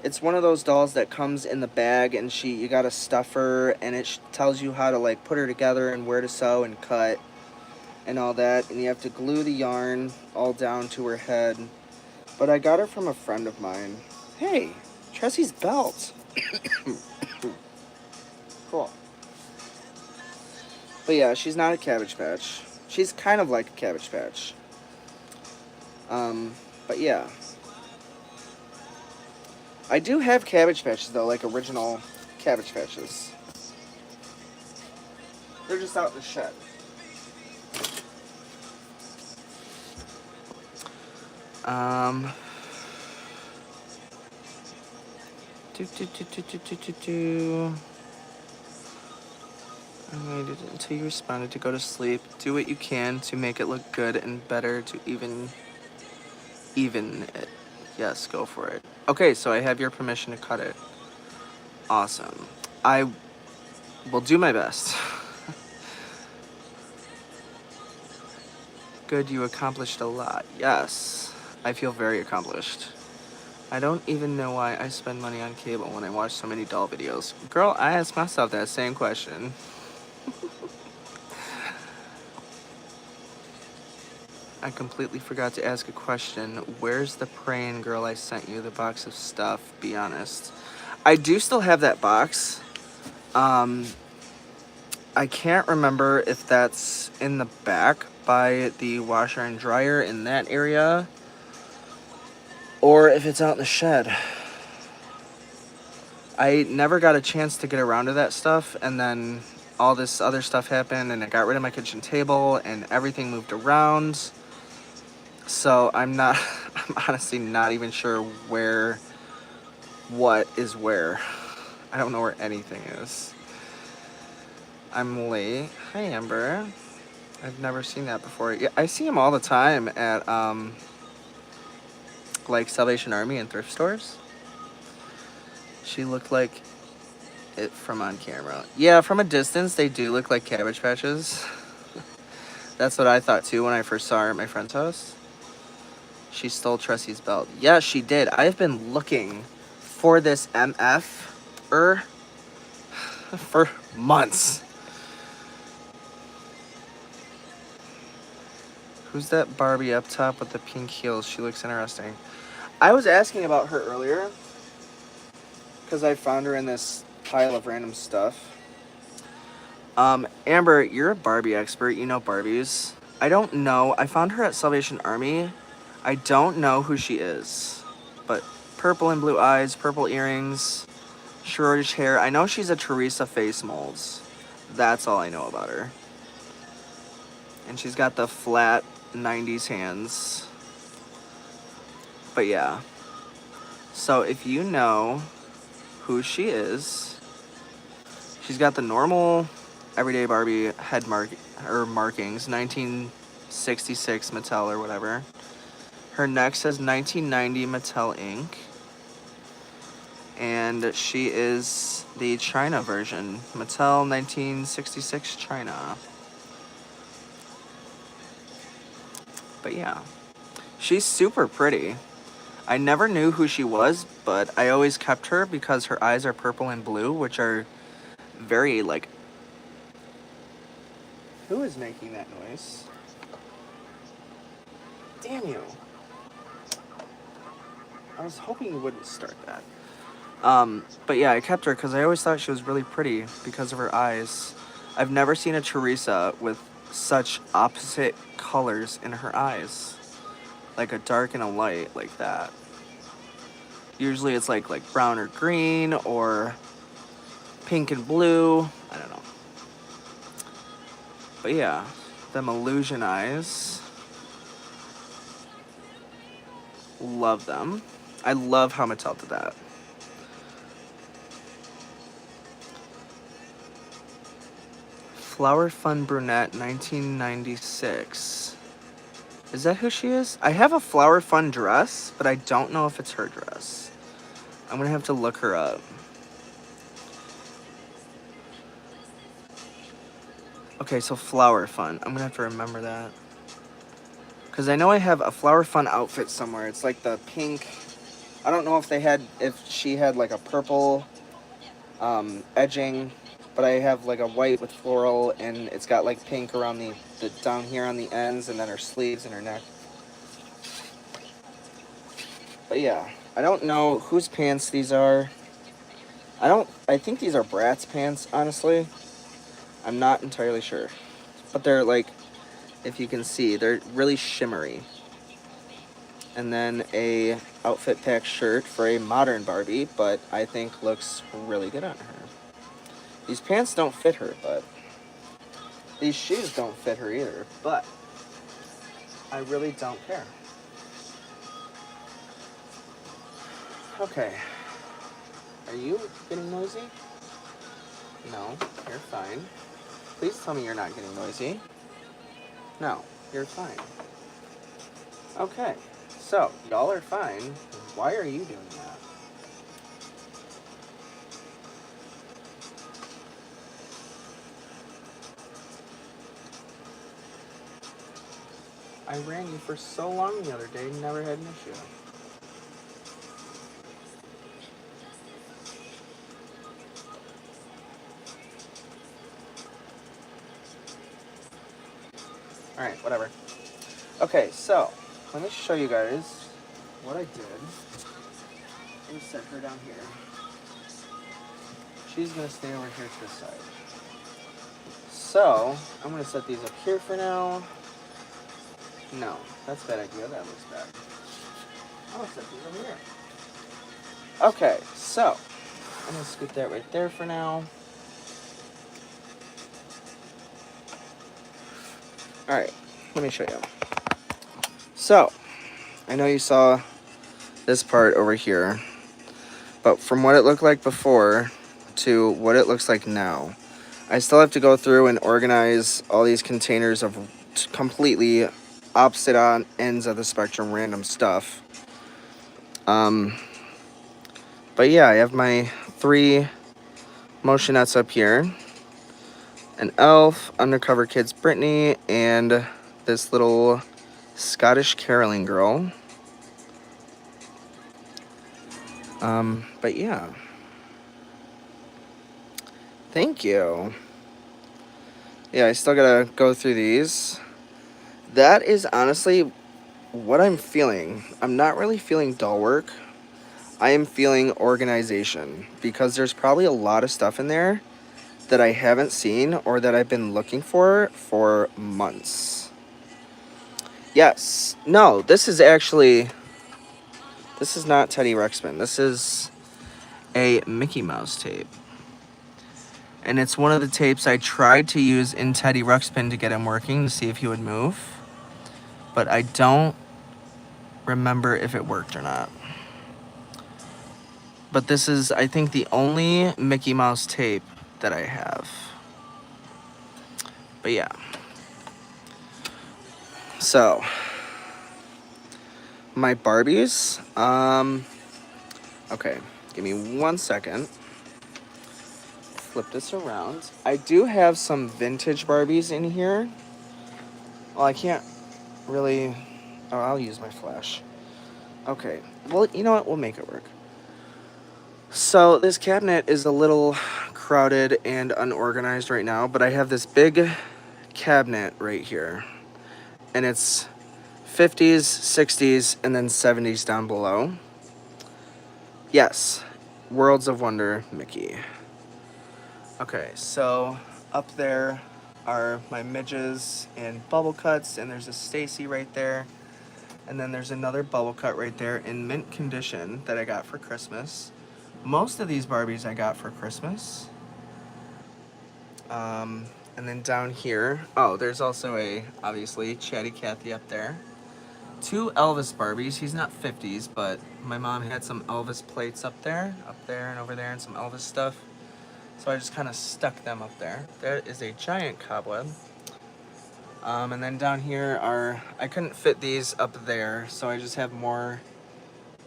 It's one of those dolls that comes in the bag and you gotta stuff her and it tells you how to like put her together and where to sew and cut and all that. And you have to glue the yarn all down to her head. But I got her from a friend of mine. Hey, Tressy's belt. Cool. But yeah, she's not a Cabbage Patch. She's kind of like a Cabbage Patch. But yeah. I do have Cabbage Patches though, like original Cabbage Patches. They're just out in the shed. I waited until you responded to go to sleep. Do what you can to make it look good and better to even it. Yes, go for it. Okay, so I have your permission to cut it. Awesome. I will do my best. Good, you accomplished a lot. Yes, I feel very accomplished. I don't even know why I spend money on cable when I watch so many doll videos. Girl, I ask myself that same question. I completely forgot to ask a question. Where's the praying girl I sent you? The box of stuff, be honest. I do still have that box. I can't remember if that's in the back by the washer and dryer in that area, or if it's out in the shed. I never got a chance to get around to that stuff, and then all this other stuff happened, and I got rid of my kitchen table, and everything moved around. So I'm honestly not even sure what is where. I don't know where anything is. I'm late. Hi, Amber. I've never seen that before. Yeah, I see him all the time at like Salvation Army and thrift stores. She looked like it from on camera. Yeah, from a distance, they do look like Cabbage Patches. That's what I thought too when I first saw her at my friend's house. She stole Tressy's belt. Yeah, she did. I've been looking for this MF for months. Who's that Barbie up top with the pink heels? She looks interesting. I was asking about her earlier because I found her in this pile of random stuff. Amber, you're a Barbie expert. You know Barbies. I don't know. I found her at Salvation Army. I don't know who she is. But purple and blue eyes, purple earrings, shortish hair. I know she's a Teresa face molds. That's all I know about her. And she's got the flat 90s hands. But yeah. So if you know who she is, she's got the normal everyday Barbie head markings, 1966 Mattel or whatever. Her neck says 1990 Mattel Inc. And she is the China version, Mattel 1966 China. But yeah, she's super pretty. I never knew who she was, but I always kept her because her eyes are purple and blue, which are very, like... Who is making that noise? Damn you. I was hoping you wouldn't start that. But yeah, I kept her because I always thought she was really pretty because of her eyes. I've never seen a Teresa with such opposite colors in her eyes. Like a dark and a light like that. Usually it's like brown or green or pink and blue. I don't know. But yeah, them illusion eyes. Love them. I love how Mattel did that. Flower Fun Brunette 1996. Is that who she is? I have a Flower Fun dress, but I don't know if it's her dress. I'm gonna have to look her up. Okay, so Flower Fun. I'm gonna have to remember that. Because I know I have a Flower Fun outfit somewhere. It's like the pink. I don't know if she had like a purple edging, but I have like a white with floral, and it's got like pink around the down here on the ends, and then her sleeves and her neck. But yeah, I don't know whose pants these are. I think these are Bratz pants, honestly. I'm not entirely sure. But they're like, if you can see, they're really shimmery. And then a outfit pack shirt for a modern Barbie, but I think looks really good on her. These pants don't fit her, but these shoes don't fit her either, but I really don't care. Okay. Are you getting noisy? No, you're fine. Please tell me you're not getting noisy. No, you're fine. Okay, so y'all are fine. Why are you doing that? I ran you for so long the other day, never had an issue. Alright, whatever. Okay, so, let me show you guys what I did. Let me set her down here. She's going to stay over here to the side. So, I'm going to set these up here for now. No, that's a bad idea. That looks bad. I'm going to set these over here. Okay, so, I'm going to scoot that right there for now. Alright, let me show you. So, I know you saw this part over here, but from what it looked like before to what it looks like now, I still have to go through and organize all these containers of completely opposite on ends of the spectrum random stuff. Um, but yeah, I have my 3 motionettes up here. An elf, undercover kids Brittany, and this little Scottish caroling girl. But yeah. Thank you. Yeah, I still gotta go through these. That is honestly what I'm feeling. I'm not really feeling doll work. I am feeling organization because there's probably a lot of stuff in there that I haven't seen or that I've been looking for months. Yes. No, this is not Teddy Ruxpin. This is a Mickey Mouse tape. And it's one of the tapes I tried to use in Teddy Ruxpin to get him working to see if he would move. But I don't remember if it worked or not. But this is, I think, the only Mickey Mouse tape that I have. But yeah. So, my Barbies. Okay, give me 1 second. Flip this around. I do have some vintage Barbies in here. Well, I can't really... Oh, I'll use my flash. Okay, well, you know what? We'll make it work. So, this cabinet is a little crowded and unorganized right now, but I have this big cabinet right here. And it's 50s, 60s, and then 70s down below. Yes, Worlds of Wonder Mickey. Okay, so up there are my midges and bubble cuts, and there's a Stacy right there. And then there's another bubble cut right there in mint condition that I got for Christmas. Most of these Barbies I got for Christmas. And then down here, oh, there's also obviously, Chatty Cathy up there. 2 Elvis Barbies. He's not 50s, but my mom had some Elvis plates up there, and over there, and some Elvis stuff. So I just kind of stuck them up there. There is a giant cobweb. And then down here I couldn't fit these up there, so I just have more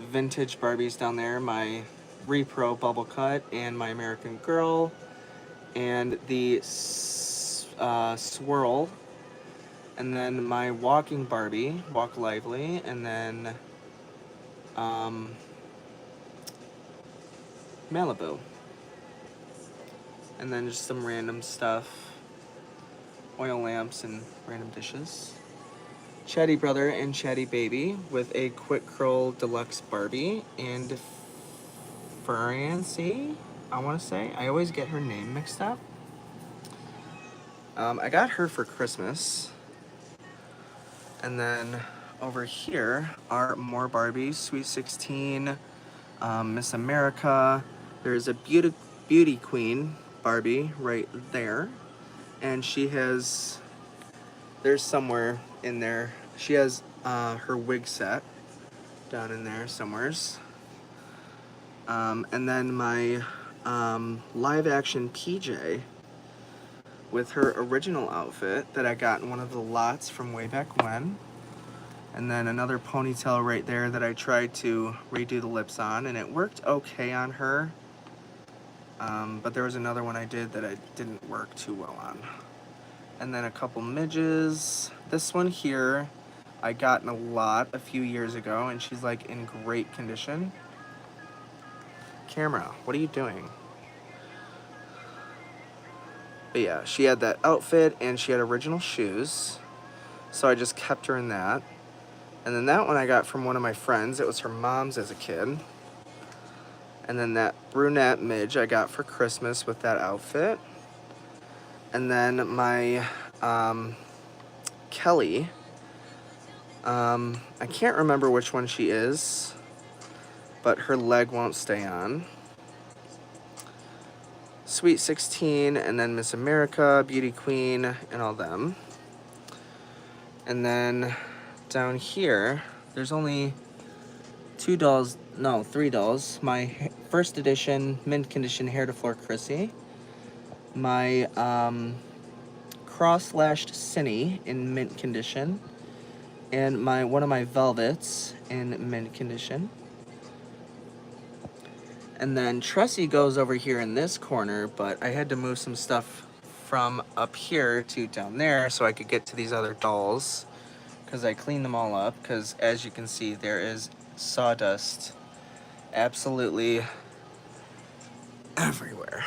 vintage Barbies down there. My Repro Bubble Cut and my American Girl and the Swirl. And then my Walking Barbie, Walk Lively, and then Malibu. And then just some random stuff. Oil lamps and random dishes. Chatty Brother and Chatty Baby with a Quick Curl Deluxe Barbie and Francie, I want to say. I always get her name mixed up. I got her for Christmas. And then over here are more Barbies. Sweet 16, Miss America. There's a Beauty Queen Barbie right there. And she has, there's somewhere in there, she has her wig set down in there somewheres. And then my live action PJ with her original outfit that I got in one of the lots from way back when. And then another ponytail right there that I tried to redo the lips on, and it worked okay on her. But there was another one I did that it didn't work too well on. And then a couple midges. This one here I got in a lot a few years ago, and she's like in great condition. Camera, what are you doing? But yeah, she had that outfit and she had original shoes, so I just kept her in that. And then that one I got from one of my friends. It was her mom's as a kid. And then that brunette midge I got for Christmas with that outfit. And then my Kelly, I can't remember which one she is, but her leg won't stay on. Sweet 16, and then Miss America, Beauty Queen, and all them. And then down here, there's only 3 dolls. My first edition mint condition Hair to Floor Chrissy. My cross-lashed Cinny in mint condition. And one of my Velvets in mint condition. And then Tressie goes over here in this corner, but I had to move some stuff from up here to down there so I could get to these other dolls, because I cleaned them all up, because as you can see, there is sawdust absolutely everywhere.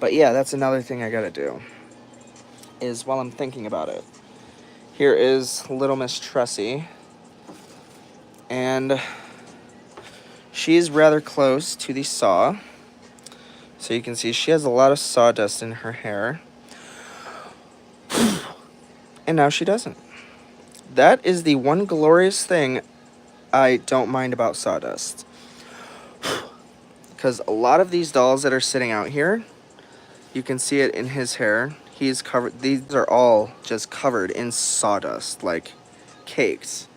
But yeah, that's another thing I gotta do, is while I'm thinking about it. Here is little Miss Tressie, and she's rather close to the saw. So you can see she has a lot of sawdust in her hair. And now she doesn't. That is the one glorious thing I don't mind about sawdust. Because a lot of these dolls that are sitting out here, you can see it in his hair. He's covered, these are all just covered in sawdust, like cakes.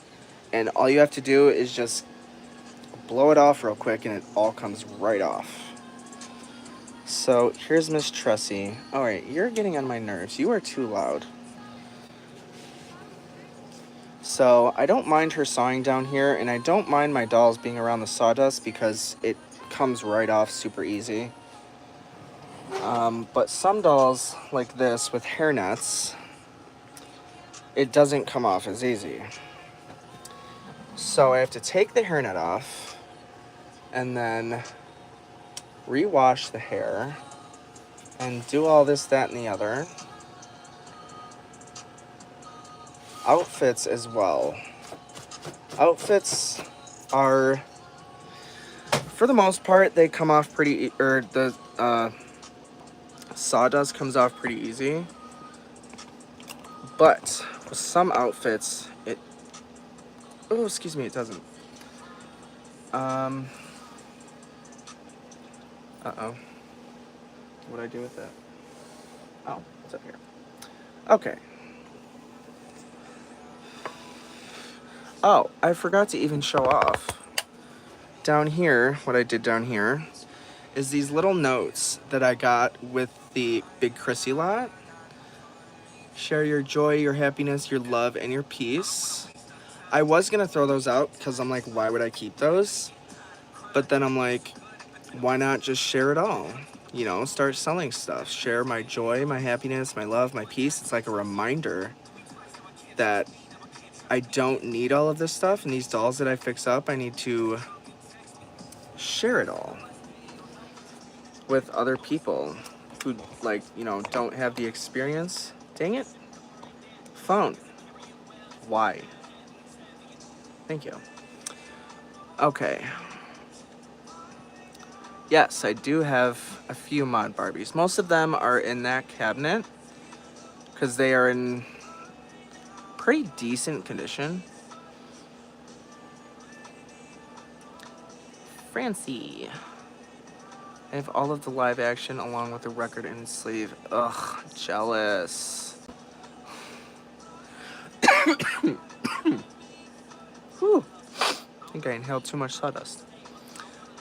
And all you have to do is just blow it off real quick and it all comes right off. So here's Miss Tressie. Alright, you're getting on my nerves. You are too loud. So I don't mind her sawing down here, and I don't mind my dolls being around the sawdust because it comes right off super easy. But some dolls, like this, with hair nets, it doesn't come off as easy. So I have to take the hairnet off, and then rewash the hair, and do all this, that, and the other. Outfits as well. Outfits are, for the most part, they come off pretty, or the sawdust comes off pretty easy. But with some outfits, it, oh, excuse me, it doesn't. Uh-oh. What'd I do with that? Oh, it's up here. Okay. Oh, I forgot to even show off. Down here, what I did down here is these little notes that I got with the Big Chrissy lot. Share your joy, your happiness, your love, and your peace. I was gonna throw those out because I'm like, why would I keep those? But then I'm like, why not just share it all? You know, start selling stuff. Share my joy, my happiness, my love, my peace. It's like a reminder that I don't need all of this stuff, and these dolls that I fix up, I need to share it all with other people who, like, you know, don't have the experience. Dang it. Phone. Why? Thank you. Okay. Yes, I do have a few mod Barbies. Most of them are in that cabinet because they are in pretty decent condition. Francie. I have all of the live action along with the record and sleeve. Ugh, jealous. Whew. I think I inhaled too much sawdust.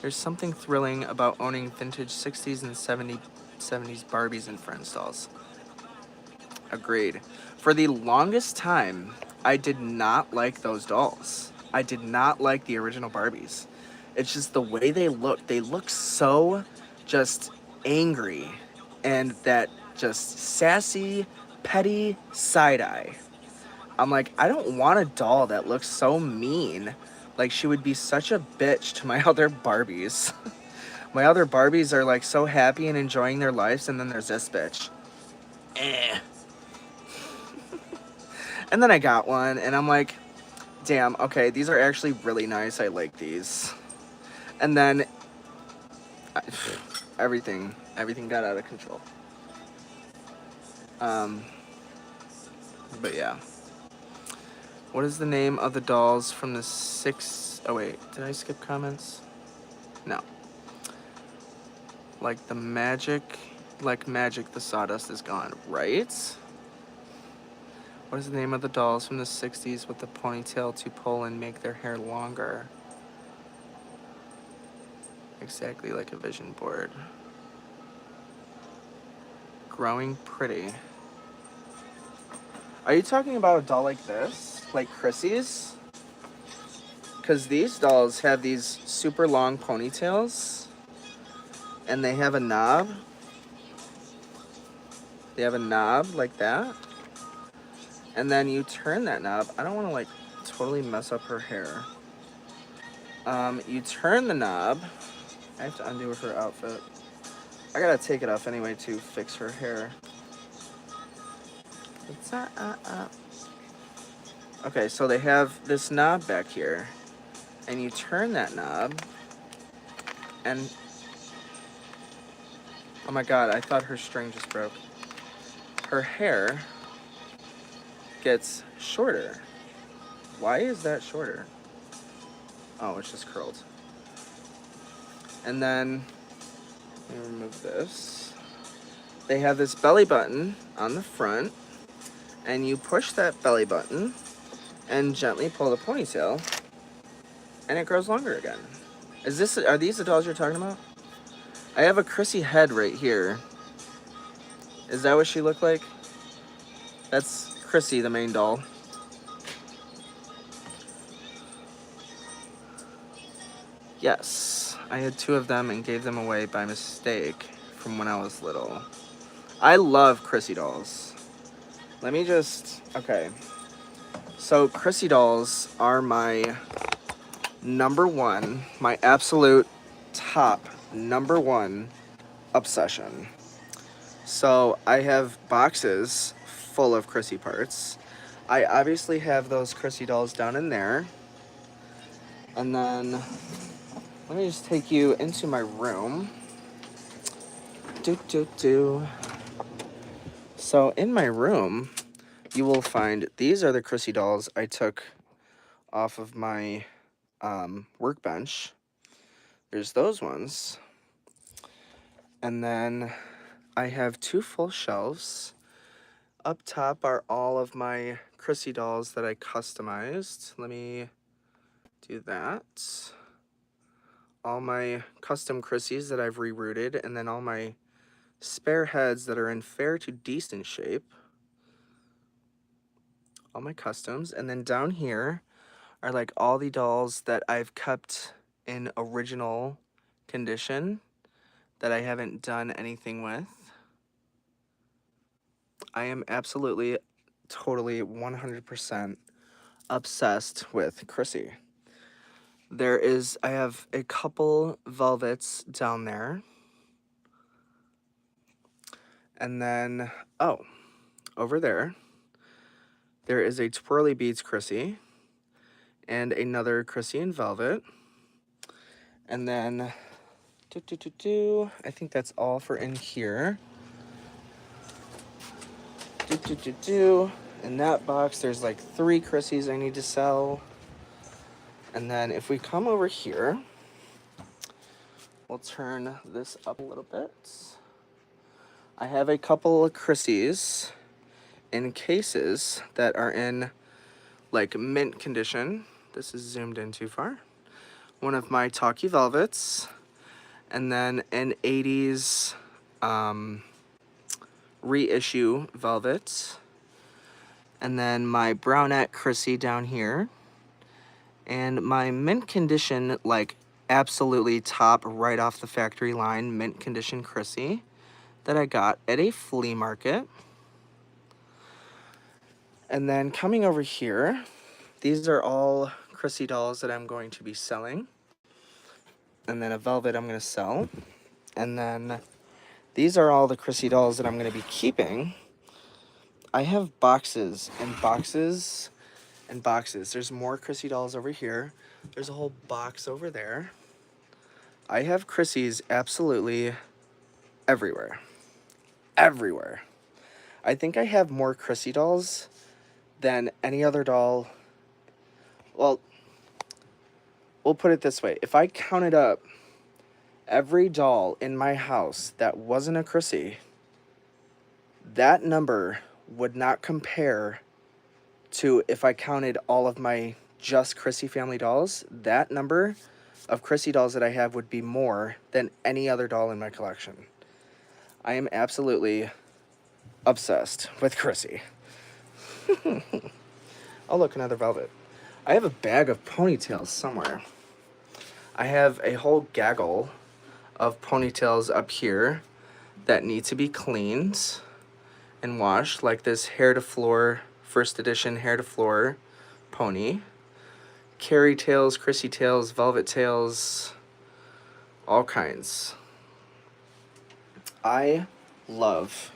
There's something thrilling about owning vintage 60s and 70s Barbies and Friends dolls. Agreed. For the longest time, I did not like those dolls. I did not like the original Barbies. It's just the way they look. They look so just angry and that just sassy, petty side-eye. I'm like, I don't want a doll that looks so mean. Like, she would be such a bitch to my other Barbies. My other Barbies are like so happy and enjoying their lives, and then there's this bitch. Eh. And then I got one, and I'm like, damn, okay, these are actually really nice. I like these. And then everything got out of control. But yeah. What is the name of the dolls from the oh wait, did I skip comments? No. Like magic, the sawdust is gone, right? What is the name of the dolls from the 60s with the ponytail to pull and make their hair longer? Exactly like a vision board. Growing pretty. Are you talking about a doll like this? Like Chrissy's? because these dolls have these super long ponytails, and they have a knob. They have a knob like that, and then you turn that knob. I don't want to like totally mess up her hair. You turn the knob. I have to undo her outfit. I gotta take it off anyway to fix her hair. Okay, so they have this knob back here, and you turn that knob, and oh my god, I thought her string just broke. Her hair gets shorter. Why is that shorter? Oh, it's just curled. And then, let me remove this. They have this belly button on the front, and you push that belly button and gently pull the ponytail, and it grows longer again. Are these the dolls you're talking about? I have a Chrissy head right here. Is that what she looked like? That's Chrissy, the main doll. Yes, I had 2 of them and gave them away by mistake from when I was little. I love Chrissy dolls. Let me just, okay. So Chrissy dolls are my number one, my absolute top number one obsession. So I have boxes full of Chrissy parts. I obviously have those Chrissy dolls down in there. And then let me just take you into my room. So in my room, you will find these are the Chrissy dolls I took off of my workbench. There's those ones. And then I have 2 full shelves. Up top are all of my Chrissy dolls that I customized. Let me do that. All my custom Chrissies that I've rerouted, and then all my spare heads that are in fair to decent shape. All my customs. And then down here are like all the dolls that I've kept in original condition that I haven't done anything with. I am absolutely, totally, 100% obsessed with Chrissy. I have a couple velvets down there. And then, oh, over there is a Twirly Beads Chrissy and another Chrissy in velvet. And then, I think that's all for in here. In that box, there's like 3 Chrissies I need to sell. And then if we come over here, we'll turn this up a little bit. I have a couple of Chrissies in cases that are in like mint condition. This is zoomed in too far. One of my Talkie Velvets, and then an 80s reissue velvet, and then my Brownette Chrissy down here, and my mint condition, like absolutely top right off the factory line mint condition Chrissy that I got at a flea market. And then coming over here, these are all Chrissy dolls that I'm going to be selling. And then a velvet I'm going to sell. And then these are all the Chrissy dolls that I'm going to be keeping. I have boxes and boxes and boxes. There's more Chrissy dolls over here. There's a whole box over there. I have Chrissy's absolutely everywhere. Everywhere. I think I have more Chrissy dolls than any other doll. Well, we'll put it this way. If I counted up every doll in my house that wasn't a Chrissy, that number would not compare to if I counted all of my just Chrissy family dolls. That number of Chrissy dolls that I have would be more than any other doll in my collection. I am absolutely obsessed with Chrissy. Oh, look, another velvet. I have a bag of ponytails somewhere. I have a whole gaggle of ponytails up here that need to be cleaned and washed, like this hair to floor, first edition hair to floor pony. Carrie tails, Chrissy tails, velvet tails, all kinds. I love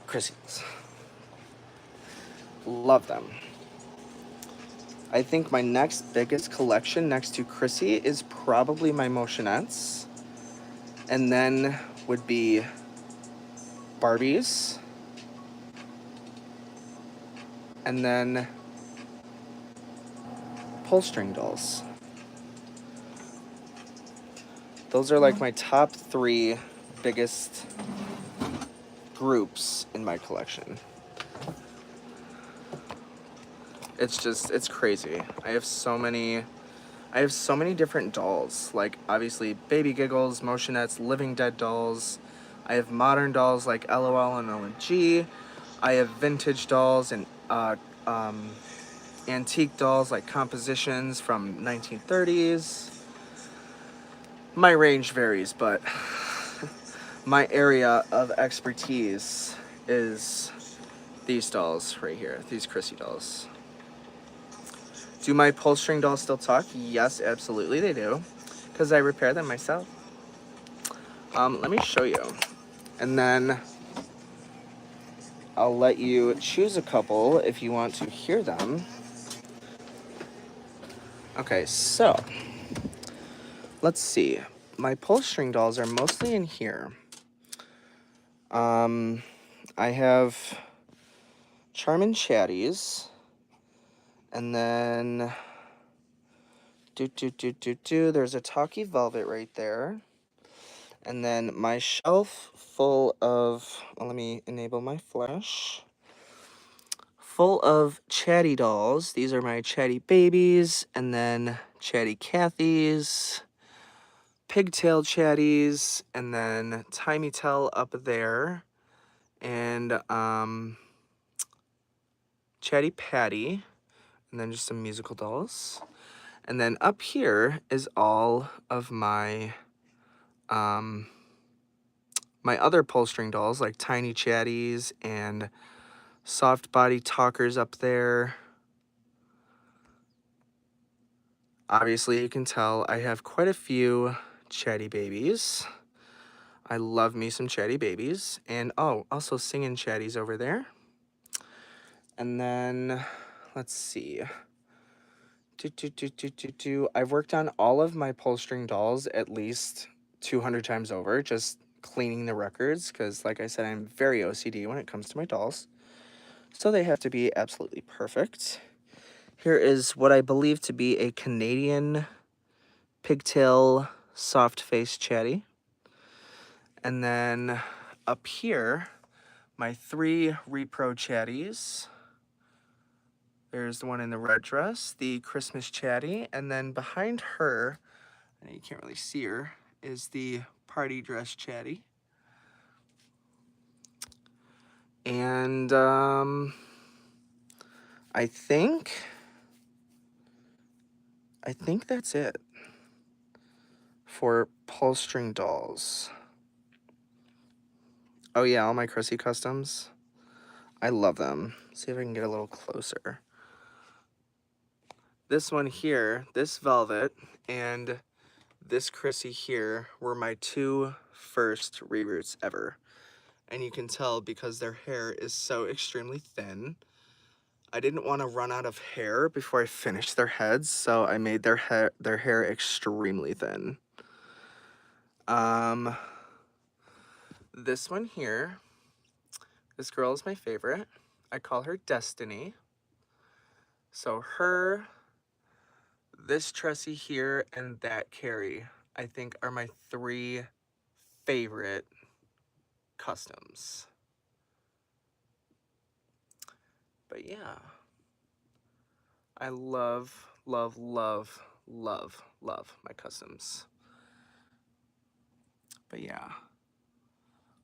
Chrissy's. Love them. I think my next biggest collection next to Chrissy is probably my Motionettes. And then would be Barbies. And then pull string dolls. Those are like my top 3 biggest groups in my collection. It's crazy. I have so many different dolls. Like obviously Baby Giggles, Motionettes, Living Dead dolls. I have modern dolls like LOL and OMG. I have vintage dolls and antique dolls like compositions from 1930s. My range varies, but my area of expertise is these dolls right here, these Chrissy dolls. Do my pull string dolls still talk? Yes, absolutely they do, because I repair them myself. Let me show you, and then I'll let you choose a couple if you want to hear them. Okay, so let's see. My pull string dolls are mostly in here. I have Charmin Chatties, and then there's a Talkie Velvet right there. And then my shelf full of, well, let me enable my flash. Full of Chatty dolls. These are my Chatty Babies, and then Chatty Cathy's, Pigtail Chatties, and then Timey Tell up there, and Chatty Patty, and then just some musical dolls. And then up here is all of my my other pull string dolls, like Tiny Chatties and Soft Body Talkers up there. Obviously, you can tell I have quite a few Chatty Babies. I love me some Chatty Babies. And oh, also Singin' Chatties over there. And then, let's see. I've worked on all of my pull string dolls at least 200 times over, just cleaning the records, because like I said, I'm very OCD when it comes to my dolls. So they have to be absolutely perfect. Here is what I believe to be a Canadian pigtail soft face Chatty. And then up here, my 3 repro Chatties. There's the one in the red dress, the Christmas Chatty, and then behind her, and you can't really see her, is the party dress Chatty. And I think that's it for pull string dolls. Oh yeah, all my Chrissy customs. I love them. See if I can get a little closer. This one here, this Velvet, and this Chrissy here were my 2 first reroots ever. And you can tell because their hair is so extremely thin. I didn't want to run out of hair before I finished their heads, so I made their hair extremely thin. This one here, this girl is my favorite. I call her Destiny. So her, this Tressie here, and that Carrie, I think are my 3 favorite customs. But yeah, I love, love, love, love, love my customs. But yeah,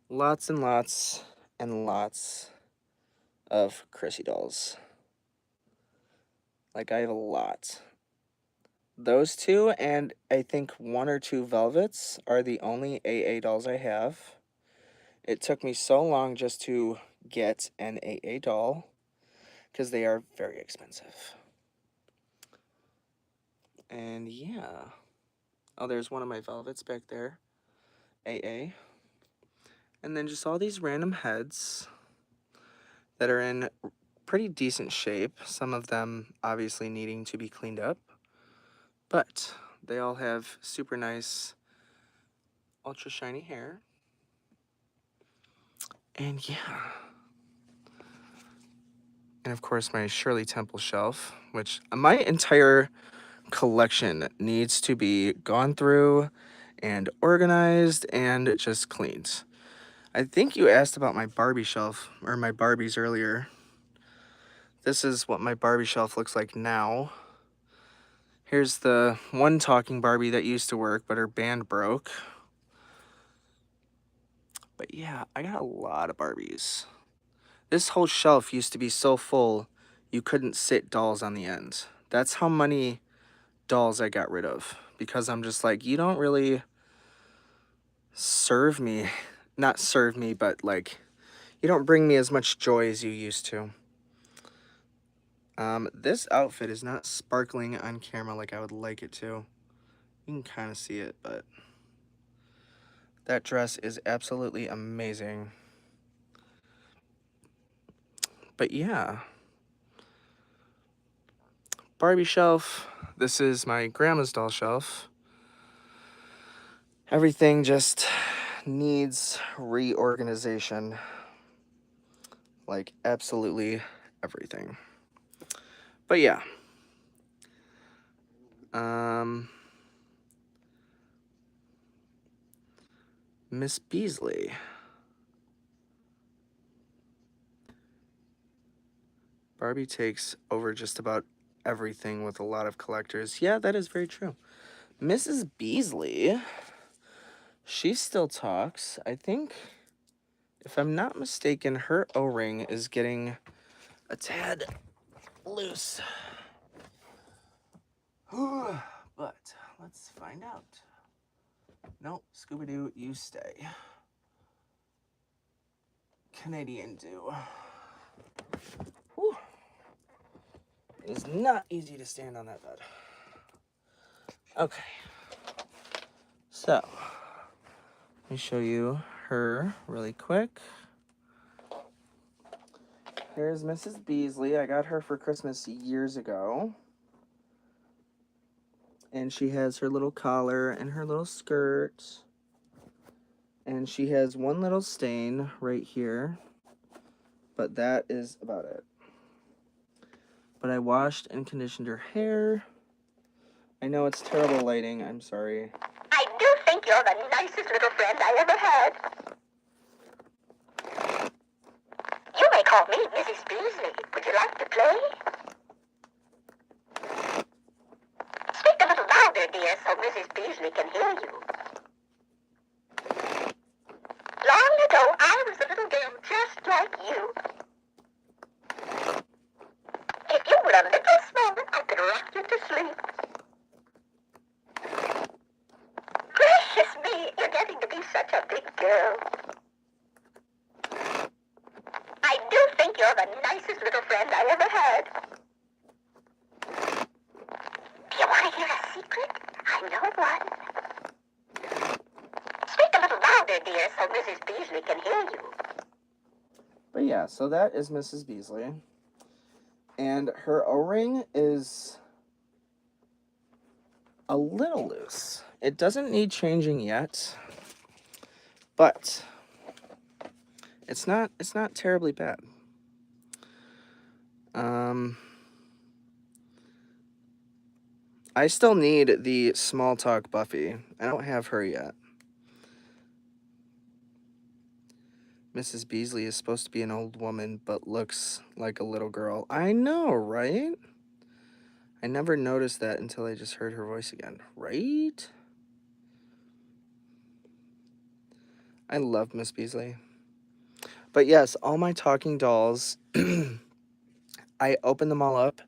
lots and lots and lots of Chrissy dolls. Like, I have a lot. Those two, and I think one or two Velvets are the only AA dolls I have. It took me so long just to get an AA doll because they are very expensive. And yeah. Oh, there's one of my Velvets back there. AA. And then just all these random heads that are in pretty decent shape. Some of them obviously needing to be cleaned up. But they all have super nice, ultra shiny hair. And yeah. And of course, my Shirley Temple shelf, which my entire collection needs to be gone through and organized and just cleaned. I think you asked about my Barbie shelf, or my Barbies earlier. This is what my Barbie shelf looks like now. Here's the one talking Barbie that used to work, but her band broke. But yeah, I got a lot of Barbies. This whole shelf used to be so full, you couldn't sit dolls on the end. That's how many dolls I got rid of. Because I'm just like, you don't really serve me. Not serve me, but like, you don't bring me as much joy as you used to. This outfit is not sparkling on camera like I would like it to. You can kind of see it, but that dress is absolutely amazing. But yeah. Barbie shelf. This is my grandma's doll shelf. Everything just needs reorganization. Like, absolutely everything. But yeah. Miss Beasley. Barbie takes over just about everything with a lot of collectors. Yeah, that is very true. Mrs. Beasley, she still talks. I think, if I'm not mistaken, her O-ring is getting a tad loose. But let's find out. Nope, Scooby-Doo, you stay. Canadian do. Whew. It is not easy to stand on that bed. Okay. So, let me show you her really quick. Here's Mrs. Beasley. I got her for Christmas years ago. And she has her little collar and her little skirt. And she has one little stain right here. But that is about it. But I washed and conditioned her hair. I know it's terrible lighting. I'm sorry. I do think you're the nicest little friend I ever had. You may call me Mrs. Beasley. Would you like to play? Speak a little louder, dear, so Mrs. Beasley can hear you. Long ago, I was a little girl just like you. If you were a little smaller, I could rock you to sleep. Gracious me, you're getting to be such a big girl. I do think you're the nicest little friend I ever had. Do you want to hear a secret? I know one. Speak a little louder, dear, so Mrs. Beasley can hear you. But yeah, so that is Mrs. Beasley. And her O-ring is a little loose. It doesn't need changing yet, but it's not terribly bad. I still need the small talk Buffy. I don't have her yet. Mrs. Beasley is supposed to be an old woman, but looks like a little girl. I know, right? I never noticed that until I just heard her voice again, right? I love Miss Beasley. But yes, all my talking dolls, I open them all up.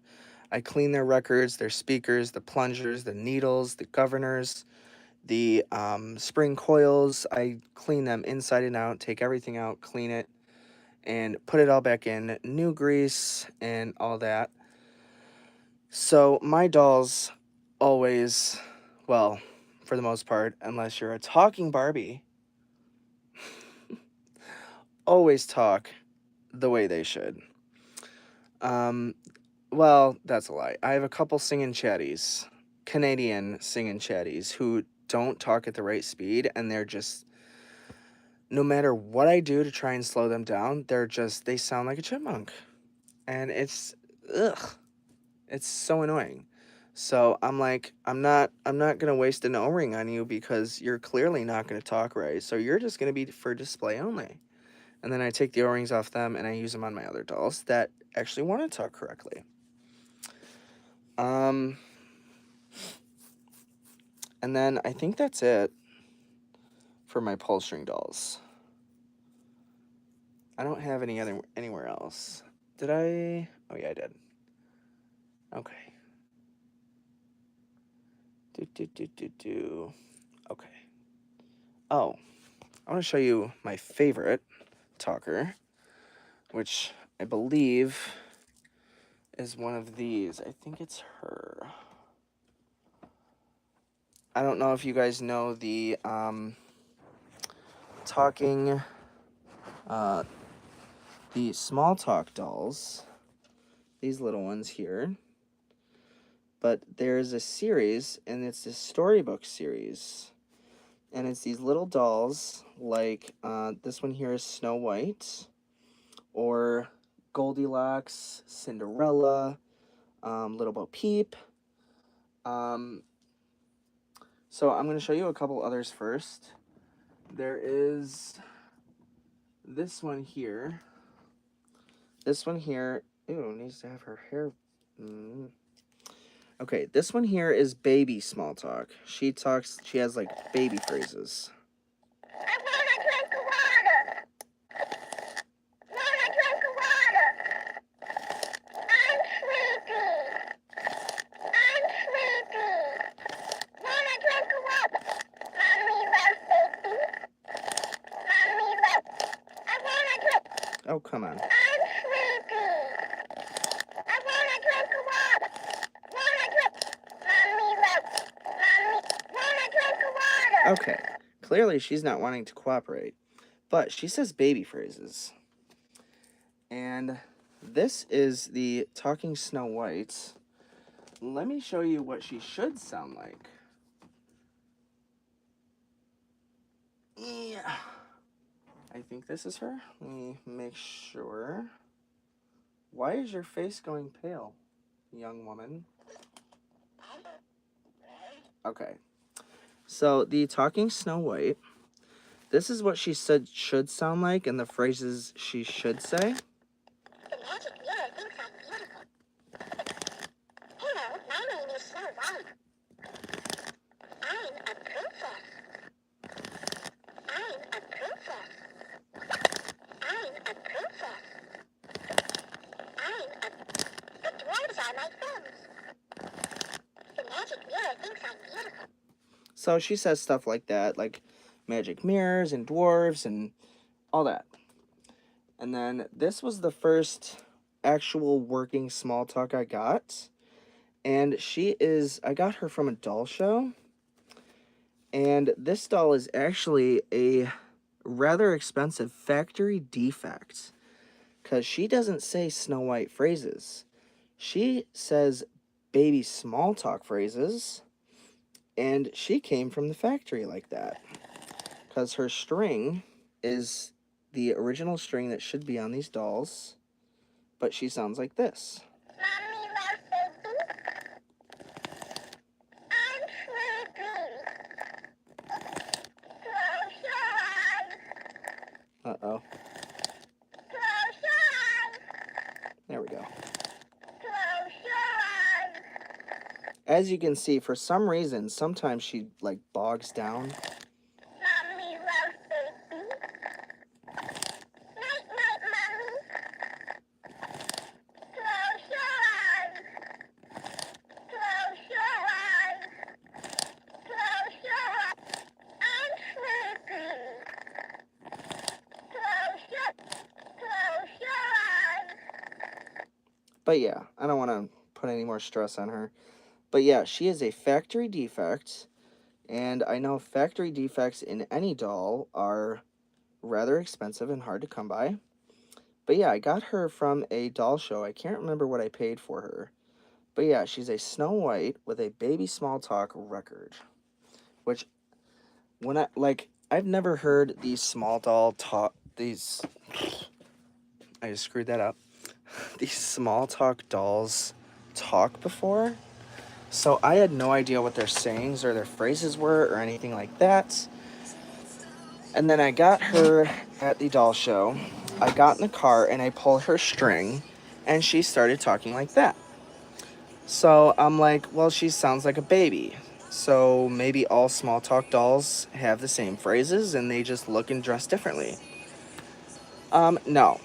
I clean their records, their speakers, the plungers, the needles, the governors, the spring coils. I clean them inside and out, take everything out, clean it, and put it all back in, new grease and all that. So my dolls always, well, for the most part, unless you're a talking Barbie, always talk the way they should. Um, well, that's a lie. I have a couple singing chatties, Canadian singing chatties, who don't talk at the right speed, and they're just, no matter what I do to try and slow them down, they sound like a chipmunk. And ugh, it's so annoying. So I'm like, I'm not gonna waste an O-ring on you because you're clearly not gonna talk right. So you're just gonna be for display only. And then I take the O-rings off them and I use them on my other dolls that actually want to talk correctly. And then I think that's it for my pull string dolls. I don't have anywhere else. Did I? Oh yeah, I did. Okay. Okay. Oh, I want to show you my favorite talker, which I believe is one of these. I think it's her. I don't know if you guys know the talking, the small talk dolls, these little ones here. But there's a series, and it's this storybook series. And it's these little dolls, like this one here is Snow White, or Goldilocks, Cinderella, Little Bo Peep. So I'm going to show you a couple others first. There is this one here. This one here, ew, needs to have her hair. Okay, this one here is baby small talk. She has like baby phrases. I wanna drink water. Wanna drink water. I'm sleepy. I'm sleepy. Wanna drink water. Mommy loves baby. Mommy loves. I wanna drink. Oh, come on. I'm sleepy. I wanna drink water. Wanna drink. Mommy loves. Mommy wanna drink water. Okay, clearly she's not wanting to cooperate, but she says baby phrases. And this is the Talking Snow White. Let me show you what she should sound like. Yeah. I think this is her. Let me make sure. Why is your face going pale, young woman? Okay. So the Talking Snow White, this is what she said should sound like and the phrases she should say. The magic mirror thinks I'm beautiful. Hello, my name is Snow White. I'm a princess. I'm a princess. I'm a princess. The dwarves are my friends. The magic mirror thinks I'm beautiful. So she says stuff like that, like magic mirrors and dwarves and all that. And then this was the first actual working small talk I got. And I got her from a doll show. And this doll is actually a rather expensive factory defect. Because she doesn't say Snow White phrases. She says baby small talk phrases. And she came from the factory like that. Because her string is the original string that should be on these dolls. But she sounds like this. Mommy loves baby. I'm sleepy. Close your eyes. Uh-oh. Close your eyes. There we go. Close your eyes. As you can see, for some reason, sometimes she, like, bogs down. Mommy loves baby. Night, night, mommy. Close your eyes. But yeah, I don't want to put any more stress on her. But yeah, she is a factory defect. And I know factory defects in any doll are rather expensive and hard to come by. But yeah, I got her from a doll show. I can't remember what I paid for her. But yeah, she's a Snow White with a Baby Small Talk record. Which, I've never heard these small doll talk, I just screwed that up. These small talk dolls talk before. So I had no idea what their sayings or their phrases were or anything like that. And then I got her at the doll show. I got in the car and I pulled her string and she started talking like that. So I'm like, well, she sounds like a baby. So maybe all small talk dolls have the same phrases and they just look and dress differently. No.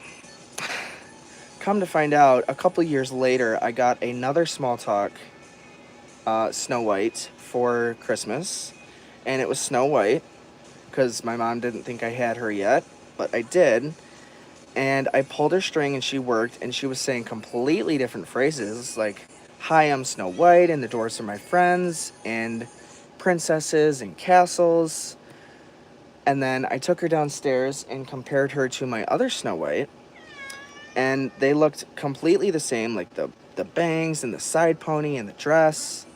Come to find out, a couple years later, I got another small talk Snow White for Christmas. And it was Snow White because my mom didn't think I had her yet, but I did. And I pulled her string and she worked and she was saying completely different phrases like, hi, I'm Snow White and the dwarfs are my friends and princesses and castles. And then I took her downstairs and compared her to my other Snow White and they looked completely the same, like the bangs and the side pony and the dress.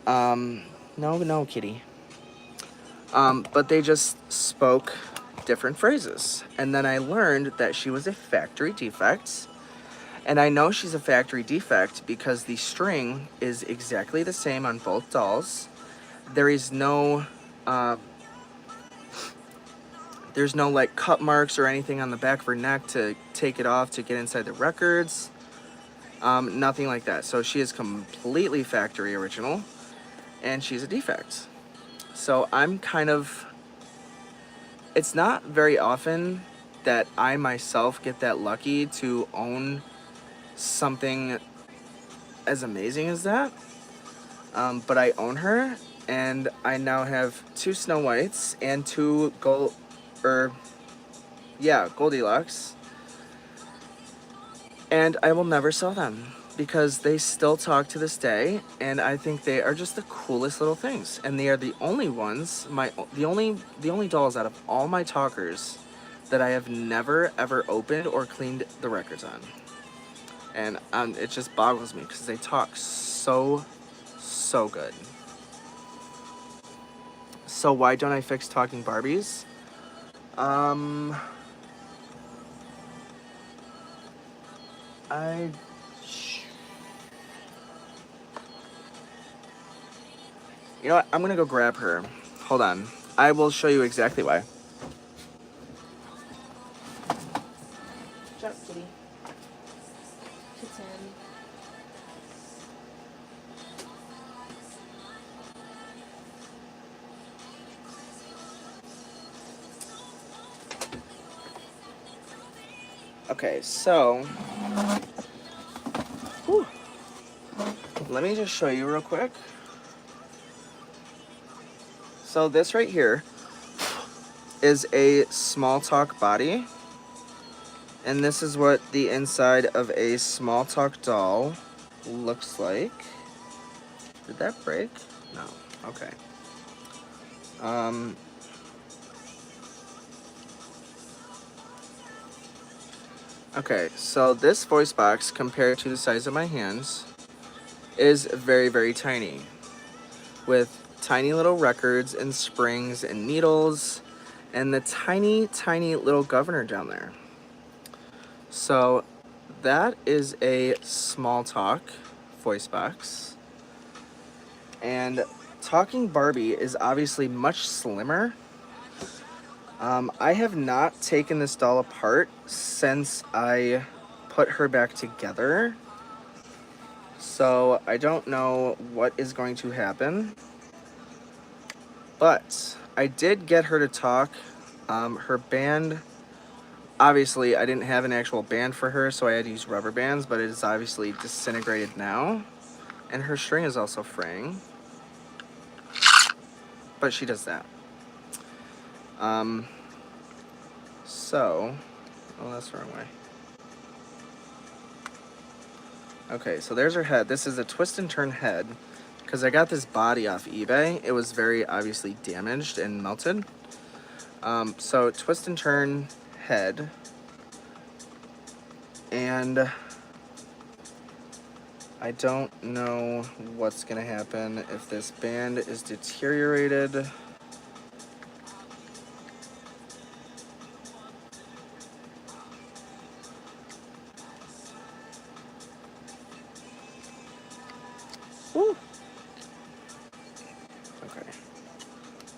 No, kitty. But they just spoke different phrases. And then I learned that she was a factory defect. And I know she's a factory defect because the string is exactly the same on both dolls. There is no, there's no like cut marks or anything on the back of her neck to take it off to get inside the records. Nothing like that. So she is completely factory original, and she's a defect. So I'm kind of, it's not very often that I myself get that lucky to own something as amazing as that. But I own her, and I now have 2 Snow Whites and 2 Goldilocks. And I will never sell them because they still talk to this day, and I think they are just the coolest little things. And they are the only ones, the only dolls out of all my talkers that I have never ever opened or cleaned the records on. And it just boggles me because they talk so good. So why don't I fix talking Barbies? I You know what? I'm gonna go grab her. Hold on. I will show you exactly why. Shut up, kitty. Kitten. Okay, so whew, let me just show you real quick. So this right here is a small talk body, and this is what the inside of a small talk doll looks like. Did that break? No. Okay. Okay, so this voice box compared to the size of my hands is very, very tiny, with tiny little records and springs and needles and the tiny, tiny little governor down there. So that is a small talk voice box. And Talking Barbie is obviously much slimmer. I have not taken this doll apart since I put her back together. So I don't know what is going to happen. But I did get her to talk. Her band, obviously I didn't have an actual band for her, so I had to use rubber bands, but it is obviously disintegrated now. And her string is also fraying. But she does that. Oh, that's the wrong way. Okay, so there's her head. This is a twist and turn head because I got this body off eBay. It was very obviously damaged and melted. So twist and turn head, and I don't know what's gonna happen if this band is deteriorated. Woo. Okay.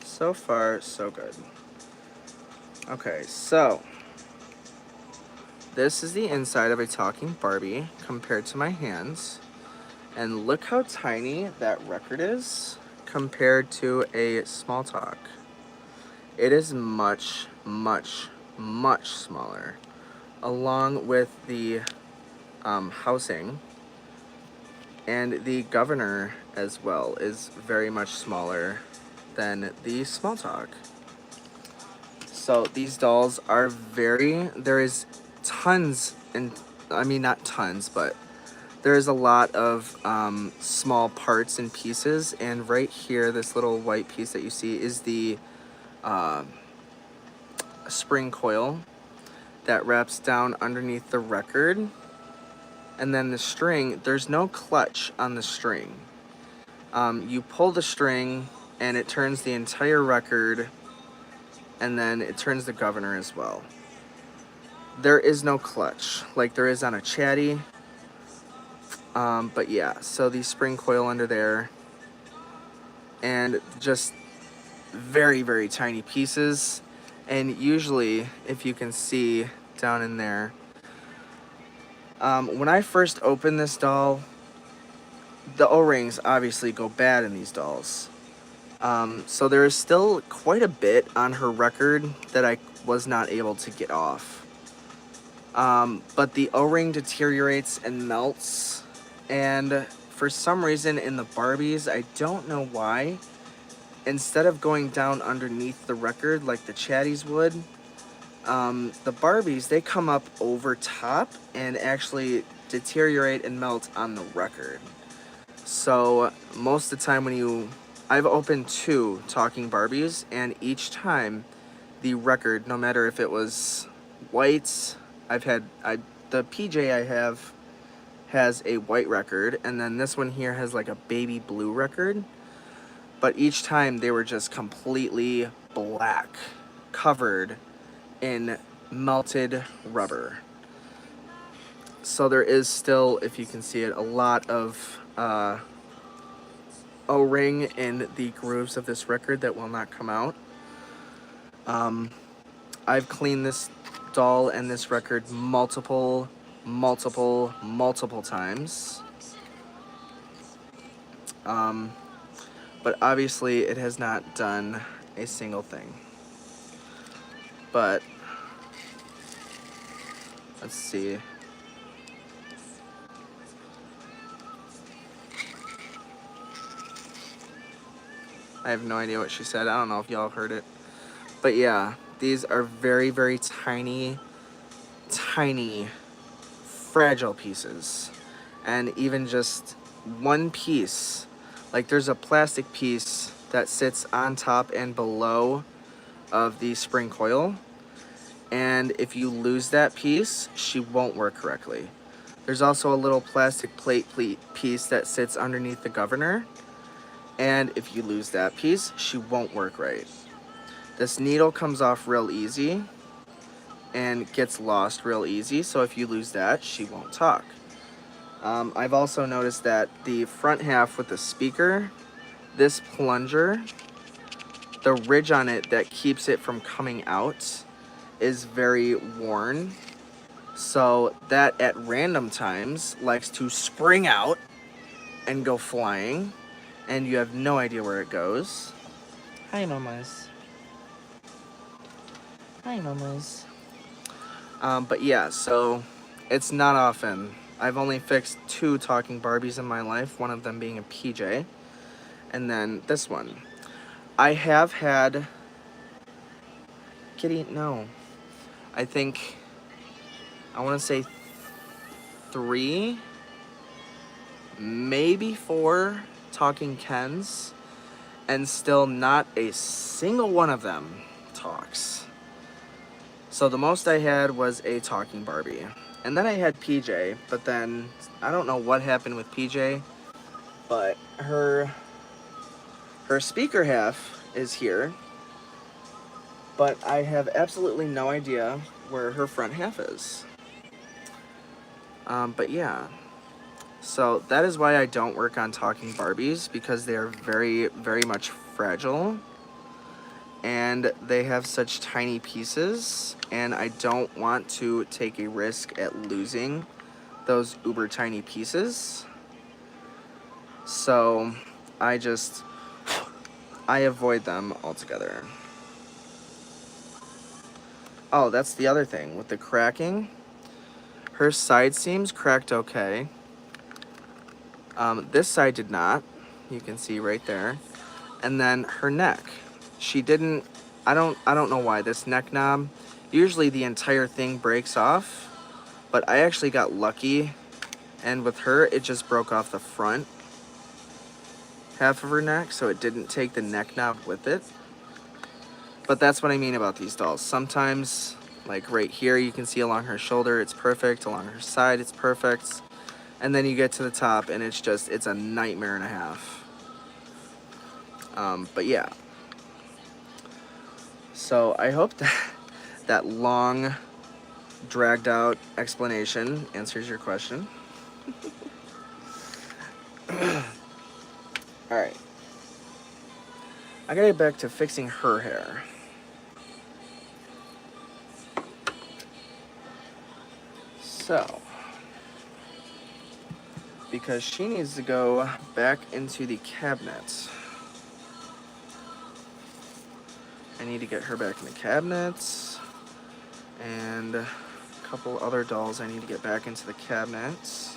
So far, so good. Okay, so this is the inside of a talking Barbie compared to my hands. And look how tiny that record is compared to a small talk. It is much, much, much smaller. Along with the housing, and the governor as well is very much smaller than the small talk. So these dolls are there is tons, and I mean not tons, but there is a lot of small parts and pieces, and right here, this little white piece that you see is the spring coil that wraps down underneath the record. And then the string, there's no clutch on the string. You pull the string and it turns the entire record, and then it turns the governor as well. There is no clutch like there is on a chatty. But yeah, so the spring coil under there, and just very, very tiny pieces. And usually, if you can see down in there, when I first opened this doll, the O-rings obviously go bad in these dolls. So there is still quite a bit on her record that I was not able to get off. But the O-ring deteriorates and melts, and for some reason in the Barbies, I don't know why, instead of going down underneath the record like the Chatties would, the Barbies, they come up over top and actually deteriorate and melt on the record. So most of the time I've opened 2 talking Barbies, and each time the record, no matter if it was white, the PJ I have has a white record, and then this one here has like a baby blue record, but each time they were just completely black, covered in melted rubber. So there is still, if you can see it, a lot of O-ring in the grooves of this record that will not come out. I've cleaned this doll and this record multiple times. But obviously it has not done a single thing. But let's see. I have no idea what she said. I don't know if y'all heard it. But yeah, these are very, very tiny, fragile pieces. And even just one piece, like there's a plastic piece that sits on top and below of the spring coil. And if you lose that piece, she won't work correctly. There's also a little plastic plate piece that sits underneath the governor. And if you lose that piece, she won't work right. This needle comes off real easy and gets lost real easy, so if you lose that, she won't talk. I've also noticed that the front half with the speaker, this plunger, the ridge on it that keeps it from coming out is very worn. So that at random times likes to spring out and go flying, and you have no idea where it goes. Hi, mamas. Hi, mamas. But yeah, so it's not often. I've only fixed 2 talking Barbies in my life, one of them being a PJ, and then this one. I have had... Kitty, no. I think, I want to say 3 maybe 4 talking Kens, and still not a single one of them talks. So the most I had was a talking Barbie. And then I had PJ, but then I don't know what happened with PJ, but her speaker half is here, but I have absolutely no idea where her front half is. But yeah, so that is why I don't work on talking Barbies, because they are very, very much fragile, and they have such tiny pieces, and I don't want to take a risk at losing those uber tiny pieces. So I avoid them altogether. Oh, that's the other thing with the cracking. Her side seams cracked okay. This side did not. You can see right there. And then her neck. She didn't. I don't know why this neck knob. Usually the entire thing breaks off, but I actually got lucky, and with her it just broke off the front half of her neck, so it didn't take the neck knob with it. But that's what I mean about these dolls. Sometimes, like right here, you can see along her shoulder, it's perfect. Along her side, it's perfect. And then you get to the top, and it's a nightmare and a half. But yeah. So I hope that that long, dragged out explanation answers your question. Alright. I gotta get back to fixing her hair. So, because she needs to go back into the cabinet. I need to get her back in the cabinets, and a couple other dolls I need to get back into the cabinets.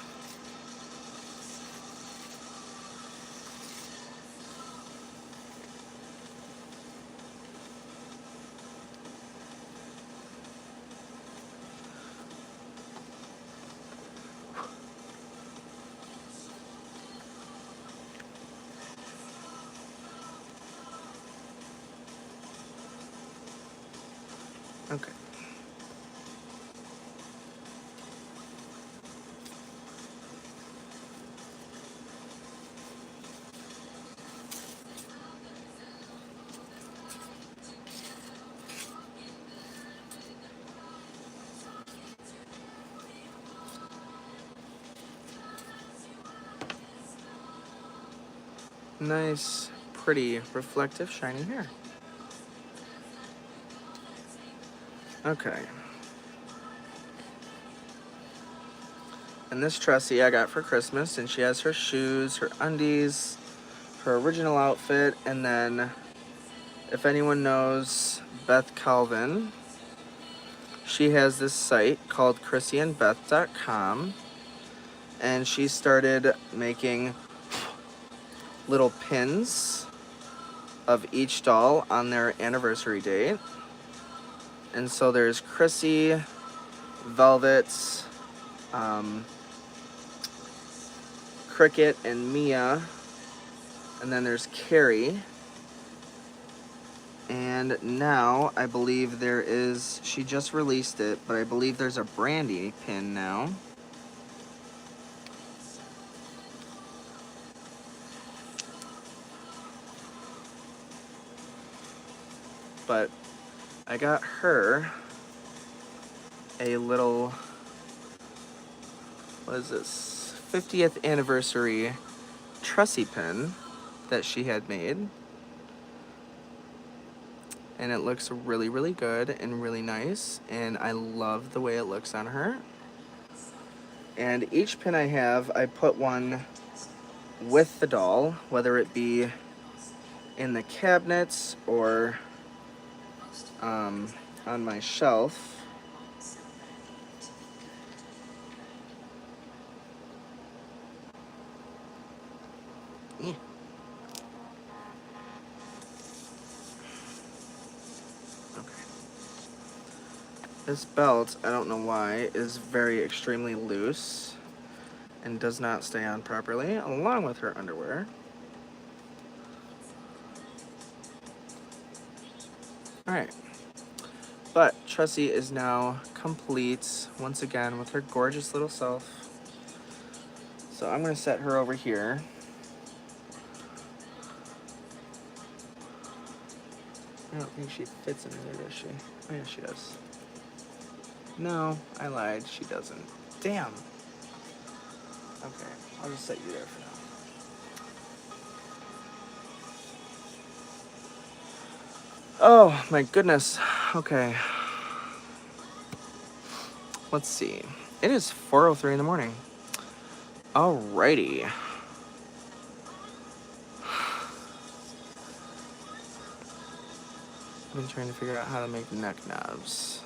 Okay. Nice, pretty, reflective, shiny hair. Okay. And this Tressie I got for Christmas, and she has her shoes, her undies, her original outfit, and then, if anyone knows Beth Calvin, she has this site called ChrissyandBeth.com, and she started making little pins of each doll on their anniversary date. And so there's Chrissy, Velvet, Cricket, and Mia, and then there's Carrie. And now I believe she just released it, but I believe there's a Brandy pin now. But I got her a little, what is this, 50th anniversary Tressie pin that she had made. And it looks really, really good and really nice, and I love the way it looks on her. And each pin I have, I put one with the doll, whether it be in the cabinets or on my shelf. Yeah. Okay. This belt, I don't know why, is very extremely loose. and does not stay on properly, along with her underwear. Alright. But Tressie is now complete once again with her gorgeous little self. So I'm going to set her over here. I don't think she fits in there, does she? Oh yeah, she does. No, I lied. She doesn't. Damn. Okay, I'll just set you there for now. Oh my goodness. Okay. Let's see. It is 4:03 in the morning. Alrighty. I've been trying to figure out how to make neck knobs.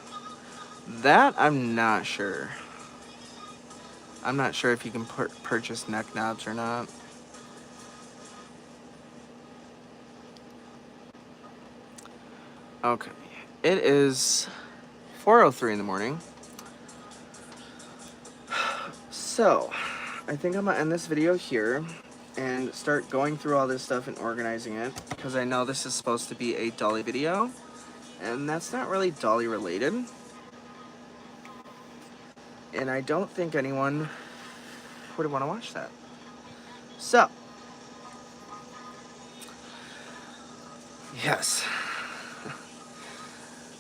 That I'm not sure. I'm not sure if you can purchase neck knobs or not. Okay. It is 4:03 in the morning. So, I think I'm gonna end this video here and start going through all this stuff and organizing it, because I know this is supposed to be a Dolly video, and that's not really Dolly related. And I don't think anyone would want to watch that. So, yes.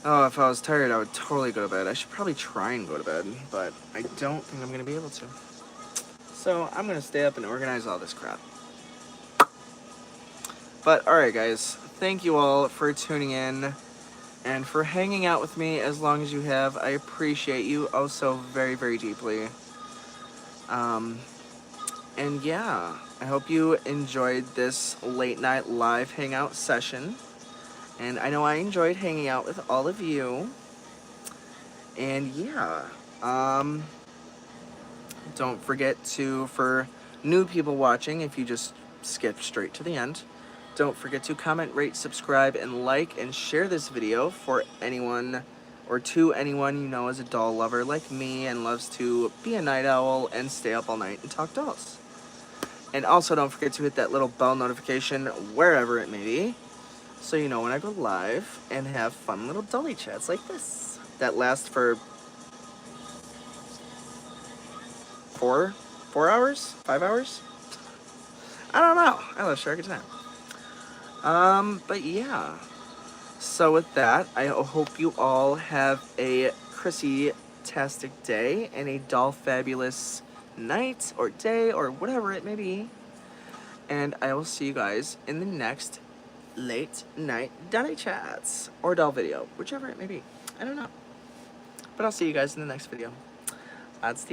Oh, if I was tired, I would totally go to bed. I should probably try and go to bed, but I don't think I'm going to be able to. So, I'm going to stay up and organize all this crap. But, alright guys, thank you all for tuning in and for hanging out with me as long as you have. I appreciate you oh so very, very deeply. And yeah, I hope you enjoyed this late night live hangout session. And I know I enjoyed hanging out with all of you. And yeah, don't forget to, for new people watching, if you just skip straight to the end, don't forget to comment, rate, subscribe, and like, and share this video for anyone, or to anyone you know is a doll lover like me and loves to be a night owl and stay up all night and talk dolls. And also don't forget to hit that little bell notification wherever it may be, so you know when I go live and have fun little Dolly chats like this that last for 4 hours? 5 hours? I don't know. I lost track of time. But yeah. So with that, I hope you all have a Chrissy-tastic day and a doll-fabulous night or day or whatever it may be. And I will see you guys in the next late night Dolly chats or doll video, whichever it may be. I don't know. But I'll see you guys in the next video. Adios.